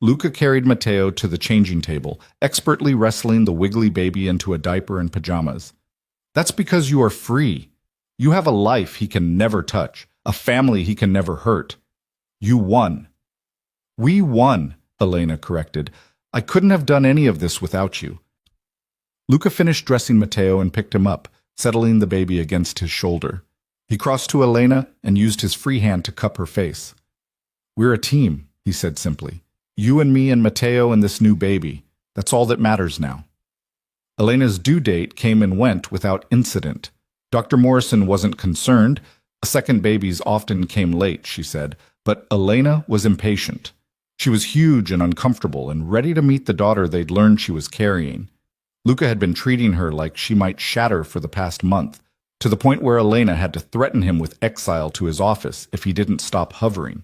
Luca carried Matteo to the changing table, expertly wrestling the wiggly baby into a diaper and pajamas. "That's because you are free. You have a life he can never touch, a family he can never hurt. You won." "We won," Elena corrected. "I couldn't have done any of this without you." Luca finished dressing Matteo and picked him up, settling the baby against his shoulder. He crossed to Elena and used his free hand to cup her face. "We're a team," he said simply. "You and me and Matteo and this new baby. That's all that matters now." Elena's due date came and went without incident. Dr. Morrison wasn't concerned. Second babies often came late, she said, but Elena was impatient. She was huge and uncomfortable and ready to meet the daughter they'd learned she was carrying. Luca had been treating her like she might shatter for the past month, to the point where Elena had to threaten him with exile to his office if he didn't stop hovering.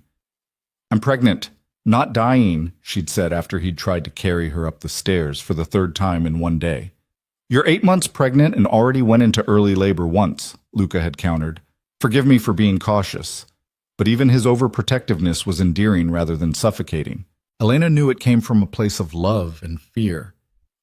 "I'm pregnant. Not dying," she'd said after he'd tried to carry her up the stairs for the third time in one day. "You're 8 months pregnant and already went into early labor once," Luca had countered. "Forgive me for being cautious." But even his overprotectiveness was endearing rather than suffocating. Elena knew it came from a place of love and fear.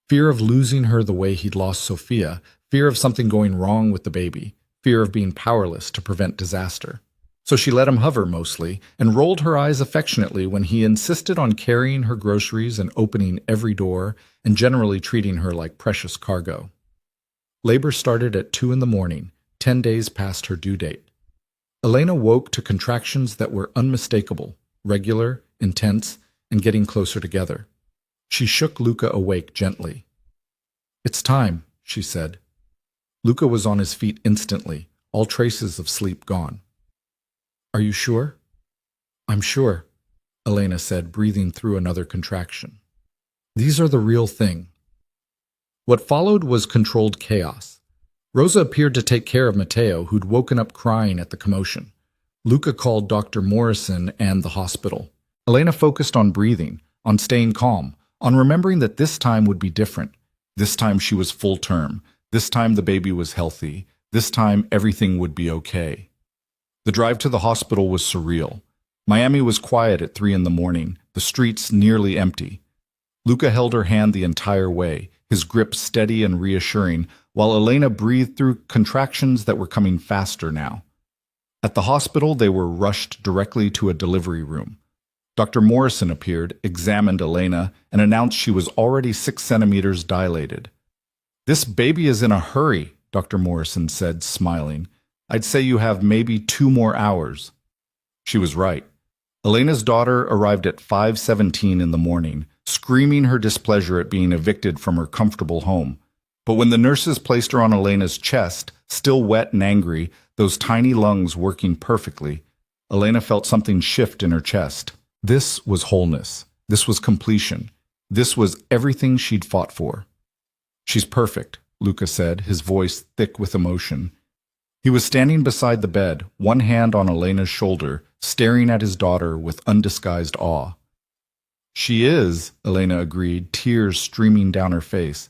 Fear of losing her the way he'd lost Sophia, fear of something going wrong with the baby, fear of being powerless to prevent disaster. So she let him hover mostly, and rolled her eyes affectionately when he insisted on carrying her groceries and opening every door, and generally treating her like precious cargo. Labor started at 2 in the morning, 10 days past her due date. Elena woke to contractions that were unmistakable, regular, intense, and getting closer together. She shook Luca awake gently. "It's time," she said. Luca was on his feet instantly, all traces of sleep gone. "Are you sure?" "I'm sure," Elena said, breathing through another contraction. "These are the real thing." What followed was controlled chaos. Rosa appeared to take care of Matteo, who'd woken up crying at the commotion. Luca called Dr. Morrison and the hospital. Elena focused on breathing, on staying calm, on remembering that this time would be different. This time she was full term. This time the baby was healthy. This time everything would be okay. The drive to the hospital was surreal. Miami was quiet at 3 in the morning, the streets nearly empty. Luca held her hand the entire way, his grip steady and reassuring, while Elena breathed through contractions that were coming faster now. At the hospital, they were rushed directly to a delivery room. Dr. Morrison appeared, examined Elena, and announced she was already 6 centimeters dilated. This baby is in a hurry, Dr. Morrison said, smiling. I'd say you have maybe 2 more hours. She was right. Elena's daughter arrived at 5:17 in the morning, screaming her displeasure at being evicted from her comfortable home. But when the nurses placed her on Elena's chest, still wet and angry, those tiny lungs working perfectly, Elena felt something shift in her chest. This was wholeness. This was completion. This was everything she'd fought for. She's perfect, Luca said, his voice thick with emotion. He was standing beside the bed, one hand on Elena's shoulder, staring at his daughter with undisguised awe. She is, Elena agreed, tears streaming down her face.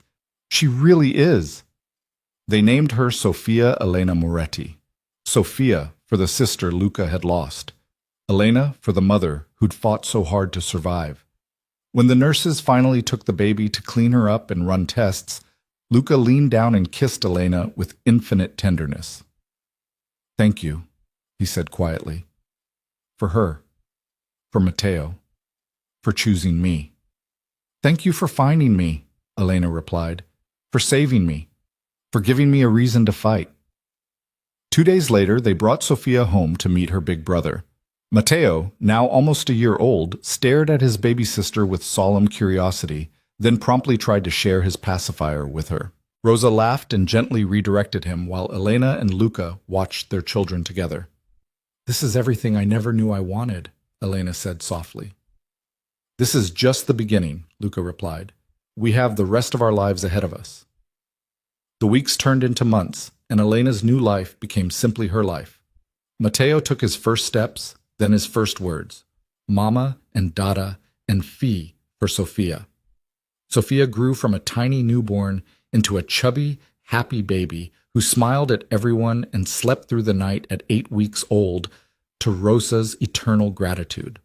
She really is. They named her Sofia Elena Moretti. Sofia for the sister Luca had lost. Elena for the mother who'd fought so hard to survive. When the nurses finally took the baby to clean her up and run tests, Luca leaned down and kissed Elena with infinite tenderness. Thank you, he said quietly. For her. For Matteo. For choosing me. Thank you for finding me, Elena replied. For saving me. For giving me a reason to fight. 2 days later, they brought Sofia home to meet her big brother. Matteo, now almost a year old, stared at his baby sister with solemn curiosity, then promptly tried to share his pacifier with her. Rosa laughed and gently redirected him while Elena and Luca watched their children together. This is everything I never knew I wanted, Elena said softly. This is just the beginning, Luca replied. We have the rest of our lives ahead of us. The weeks turned into months, and Elena's new life became simply her life. Matteo took his first steps, then his first words. Mama and Dada and Fee for Sofia. Sofia grew from a tiny newborn into a chubby, happy baby who smiled at everyone and slept through the night at 8 weeks old to Rosa's eternal gratitude.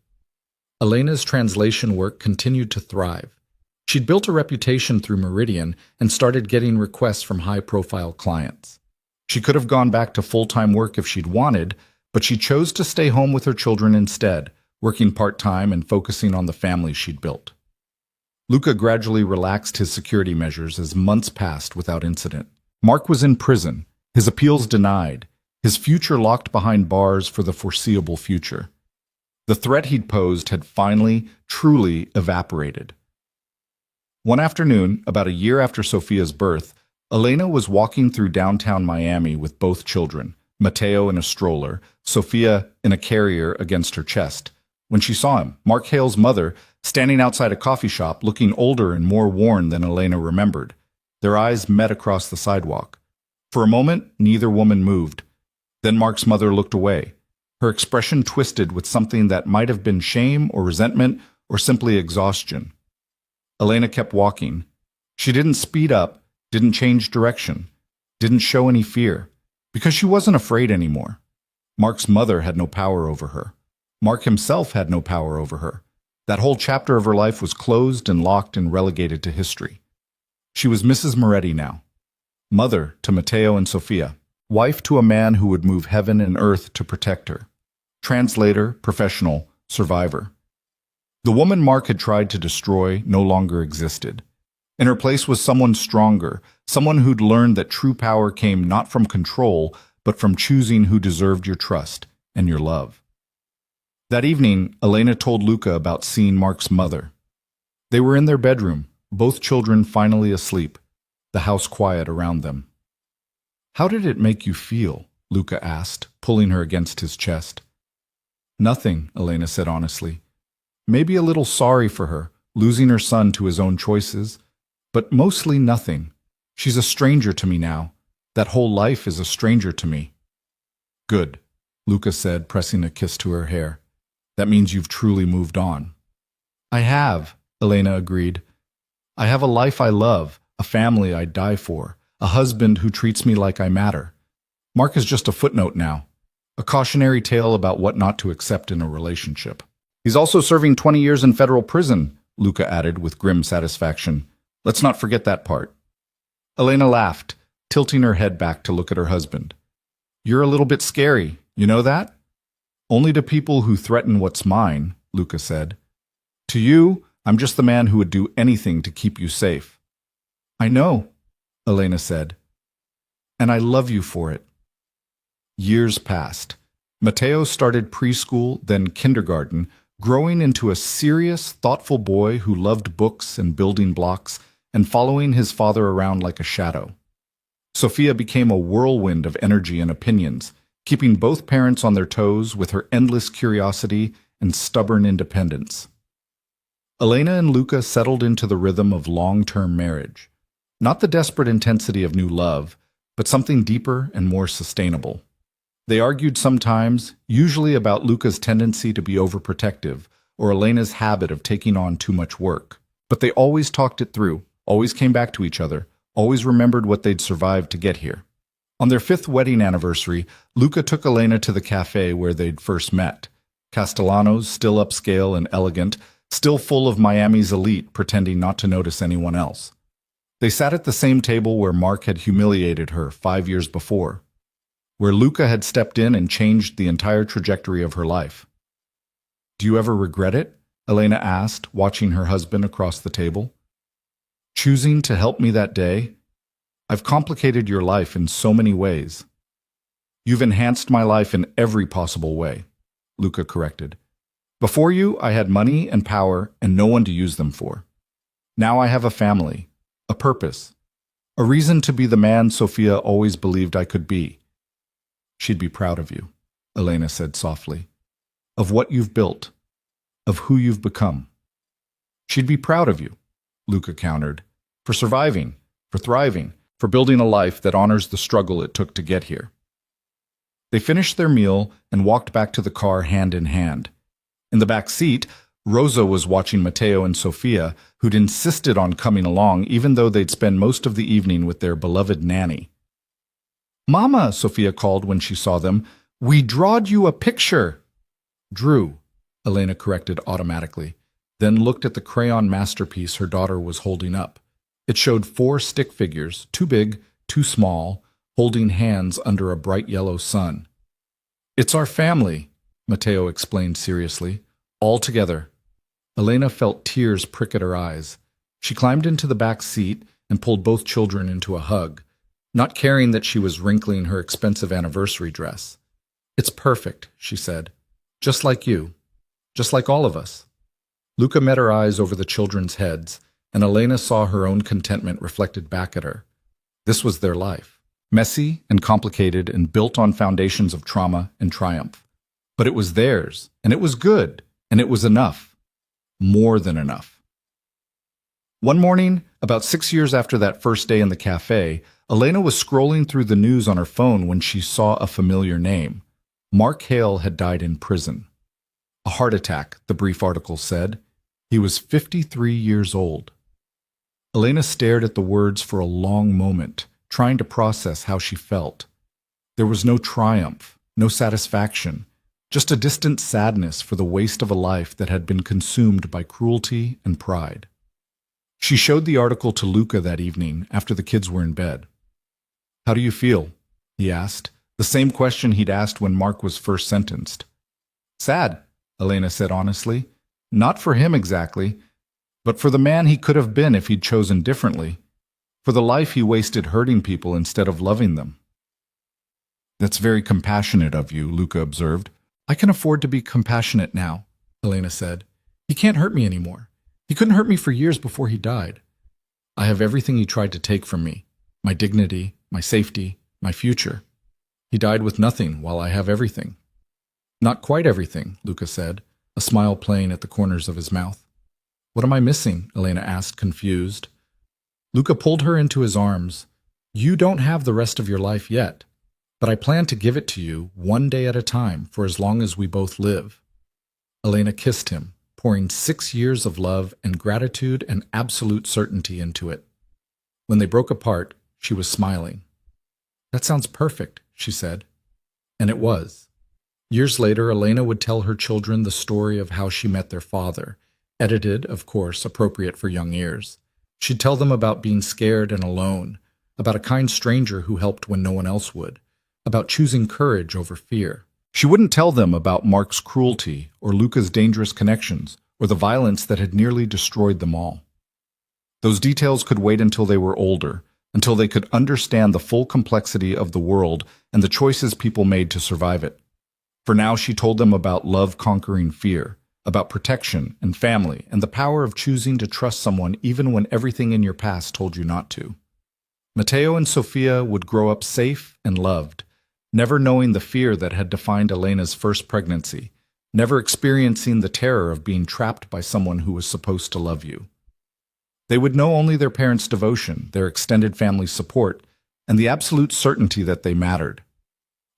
Elena's translation work continued to thrive. She'd built a reputation through Meridian and started getting requests from high-profile clients. She could have gone back to full-time work if she'd wanted, but she chose to stay home with her children instead, working part-time and focusing on the family she'd built. Luca gradually relaxed his security measures as months passed without incident. Mark was in prison, his appeals denied, his future locked behind bars for the foreseeable future. The threat he'd posed had finally, truly evaporated. One afternoon, about a year after Sofia's birth, Elena was walking through downtown Miami with both children, Matteo in a stroller, Sofia in a carrier against her chest, when she saw him, Mark Hale's mother, standing outside a coffee shop, looking older and more worn than Elena remembered. Their eyes met across the sidewalk. For a moment, neither woman moved. Then Mark's mother looked away. Her expression twisted with something that might have been shame or resentment or simply exhaustion. Elena kept walking. She didn't speed up, didn't change direction, didn't show any fear, because she wasn't afraid anymore. Mark's mother had no power over her. Mark himself had no power over her. That whole chapter of her life was closed and locked and relegated to history. She was Mrs. Moretti now, mother to Matteo and Sofia, wife to a man who would move heaven and earth to protect her, translator, professional, survivor. The woman Mark had tried to destroy no longer existed. In her place was someone stronger, someone who'd learned that true power came not from control, but from choosing who deserved your trust and your love. That evening, Elena told Luca about seeing Mark's mother. They were in their bedroom, both children finally asleep, the house quiet around them. How did it make you feel? Luca asked, pulling her against his chest. Nothing, Elena said honestly. Maybe a little sorry for her, losing her son to his own choices, but mostly nothing. She's a stranger to me now. That whole life is a stranger to me. Good, Luca said, pressing a kiss to her hair. That means you've truly moved on. I have, Elena agreed. I have a life I love, a family I'd die for, a husband who treats me like I matter. Mark is just a footnote now, a cautionary tale about what not to accept in a relationship. He's also serving 20 years in federal prison, Luca added with grim satisfaction. Let's not forget that part. Elena laughed, tilting her head back to look at her husband. You're a little bit scary, you know that? Only to people who threaten what's mine, Luca said. To you, I'm just the man who would do anything to keep you safe. I know. Elena said. And I love you for it. Years passed. Mateo started preschool, then kindergarten, growing into a serious, thoughtful boy who loved books and building blocks and following his father around like a shadow. Sophia became a whirlwind of energy and opinions, keeping both parents on their toes with her endless curiosity and stubborn independence. Elena and Luca settled into the rhythm of long-term marriage. Not the desperate intensity of new love, but something deeper and more sustainable. They argued sometimes, usually about Luca's tendency to be overprotective or Elena's habit of taking on too much work. But they always talked it through, always came back to each other, always remembered what they'd survived to get here. On their 5th wedding anniversary, Luca took Elena to the cafe where they'd first met. Castellano's, still upscale and elegant, still full of Miami's elite pretending not to notice anyone else. They sat at the same table where Mark had humiliated her 5 years before, where Luca had stepped in and changed the entire trajectory of her life. Do you ever regret it? Elena asked, watching her husband across the table. Choosing to help me that day? I've complicated your life in so many ways. You've enhanced my life in every possible way, Luca corrected. Before you, I had money and power and no one to use them for. Now I have a family, a purpose, a reason to be the man Sophia always believed I could be. She'd be proud of you, Elena said softly, of what you've built, of who you've become. She'd be proud of you, Luca countered, for surviving, for thriving, for building a life that honors the struggle it took to get here. They finished their meal and walked back to the car hand in hand. In the back seat, Rosa was watching Mateo and Sophia, who'd insisted on coming along even though they'd spend most of the evening with their beloved nanny. Mama, Sophia called when she saw them, we drawed you a picture. Drew, Elena corrected automatically, then looked at the crayon masterpiece her daughter was holding up. It showed 4 stick figures, too big, too small, holding hands under a bright yellow sun. It's our family, Mateo explained seriously, all together. Elena felt tears prick at her eyes. She climbed into the back seat and pulled both children into a hug, not caring that she was wrinkling her expensive anniversary dress. It's perfect, she said. Just like you. Just like all of us. Luca met her eyes over the children's heads, and Elena saw her own contentment reflected back at her. This was their life. Messy and complicated and built on foundations of trauma and triumph. But it was theirs, and it was good, and it was enough. More than enough. One morning, about 6 years after that first day in the cafe, Elena was scrolling through the news on her phone when she saw a familiar name. Mark Hale had died in prison. A heart attack, the brief article said. He was 53 years old. Elena stared at the words for a long moment, trying to process how she felt. There was no triumph, no satisfaction, just a distant sadness for the waste of a life that had been consumed by cruelty and pride. She showed the article to Luca that evening after the kids were in bed. How do you feel? He asked, the same question he'd asked when Mark was first sentenced. Sad, Elena said honestly. Not for him exactly, but for the man he could have been if he'd chosen differently, for the life he wasted hurting people instead of loving them. That's very compassionate of you, Luca observed. I can afford to be compassionate now, Elena said. He can't hurt me anymore. He couldn't hurt me for years before he died. I have everything he tried to take from me, my dignity, my safety, my future. He died with nothing while I have everything. Not quite everything, Luca said, a smile playing at the corners of his mouth. What am I missing? Elena asked, confused. Luca pulled her into his arms. You don't have the rest of your life yet, but I plan to give it to you one day at a time for as long as we both live. Elena kissed him, pouring 6 years of love and gratitude and absolute certainty into it. When they broke apart, she was smiling. That sounds perfect, she said. And it was. Years later, Elena would tell her children the story of how she met their father, edited, of course, appropriate for young ears. She'd tell them about being scared and alone, about a kind stranger who helped when no one else would, about choosing courage over fear. She wouldn't tell them about Mark's cruelty or Luca's dangerous connections or the violence that had nearly destroyed them all. Those details could wait until they were older, until they could understand the full complexity of the world and the choices people made to survive it. For now, she told them about love conquering fear, about protection and family, and the power of choosing to trust someone even when everything in your past told you not to. Matteo and Sofia would grow up safe and loved, never knowing the fear that had defined Elena's first pregnancy, never experiencing the terror of being trapped by someone who was supposed to love you. They would know only their parents' devotion, their extended family support, and the absolute certainty that they mattered.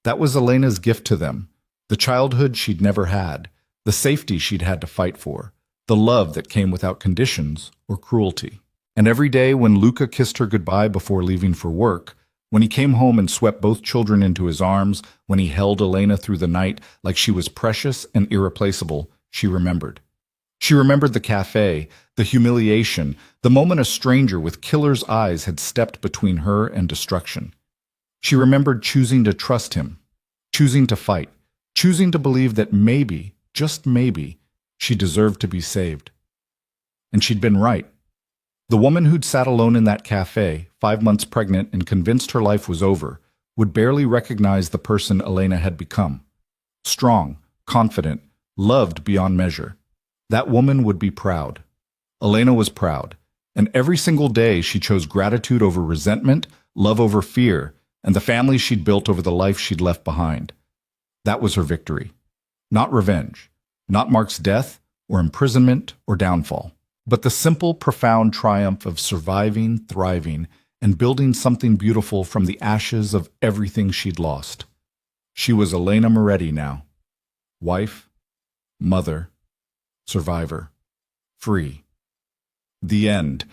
That was Elena's gift to them, the childhood she'd never had, the safety she'd had to fight for, the love that came without conditions or cruelty. And every day when Luca kissed her goodbye before leaving for work, when he came home and swept both children into his arms, when he held Elena through the night like she was precious and irreplaceable, she remembered. She remembered the cafe, the humiliation, the moment a stranger with killer's eyes had stepped between her and destruction. She remembered choosing to trust him, choosing to fight, choosing to believe that maybe, just maybe, she deserved to be saved. And she'd been right. The woman who'd sat alone in that cafe, 5 months pregnant and convinced her life was over, would barely recognize the person Elena had become. Strong, confident, loved beyond measure. That woman would be proud. Elena was proud, and every single day she chose gratitude over resentment, love over fear, and the family she'd built over the life she'd left behind. That was her victory. Not revenge, not Mark's death, or imprisonment, or downfall, but the simple, profound triumph of surviving, thriving, and building something beautiful from the ashes of everything she'd lost. She was Elena Moretti now. Wife, mother, survivor, free. The end.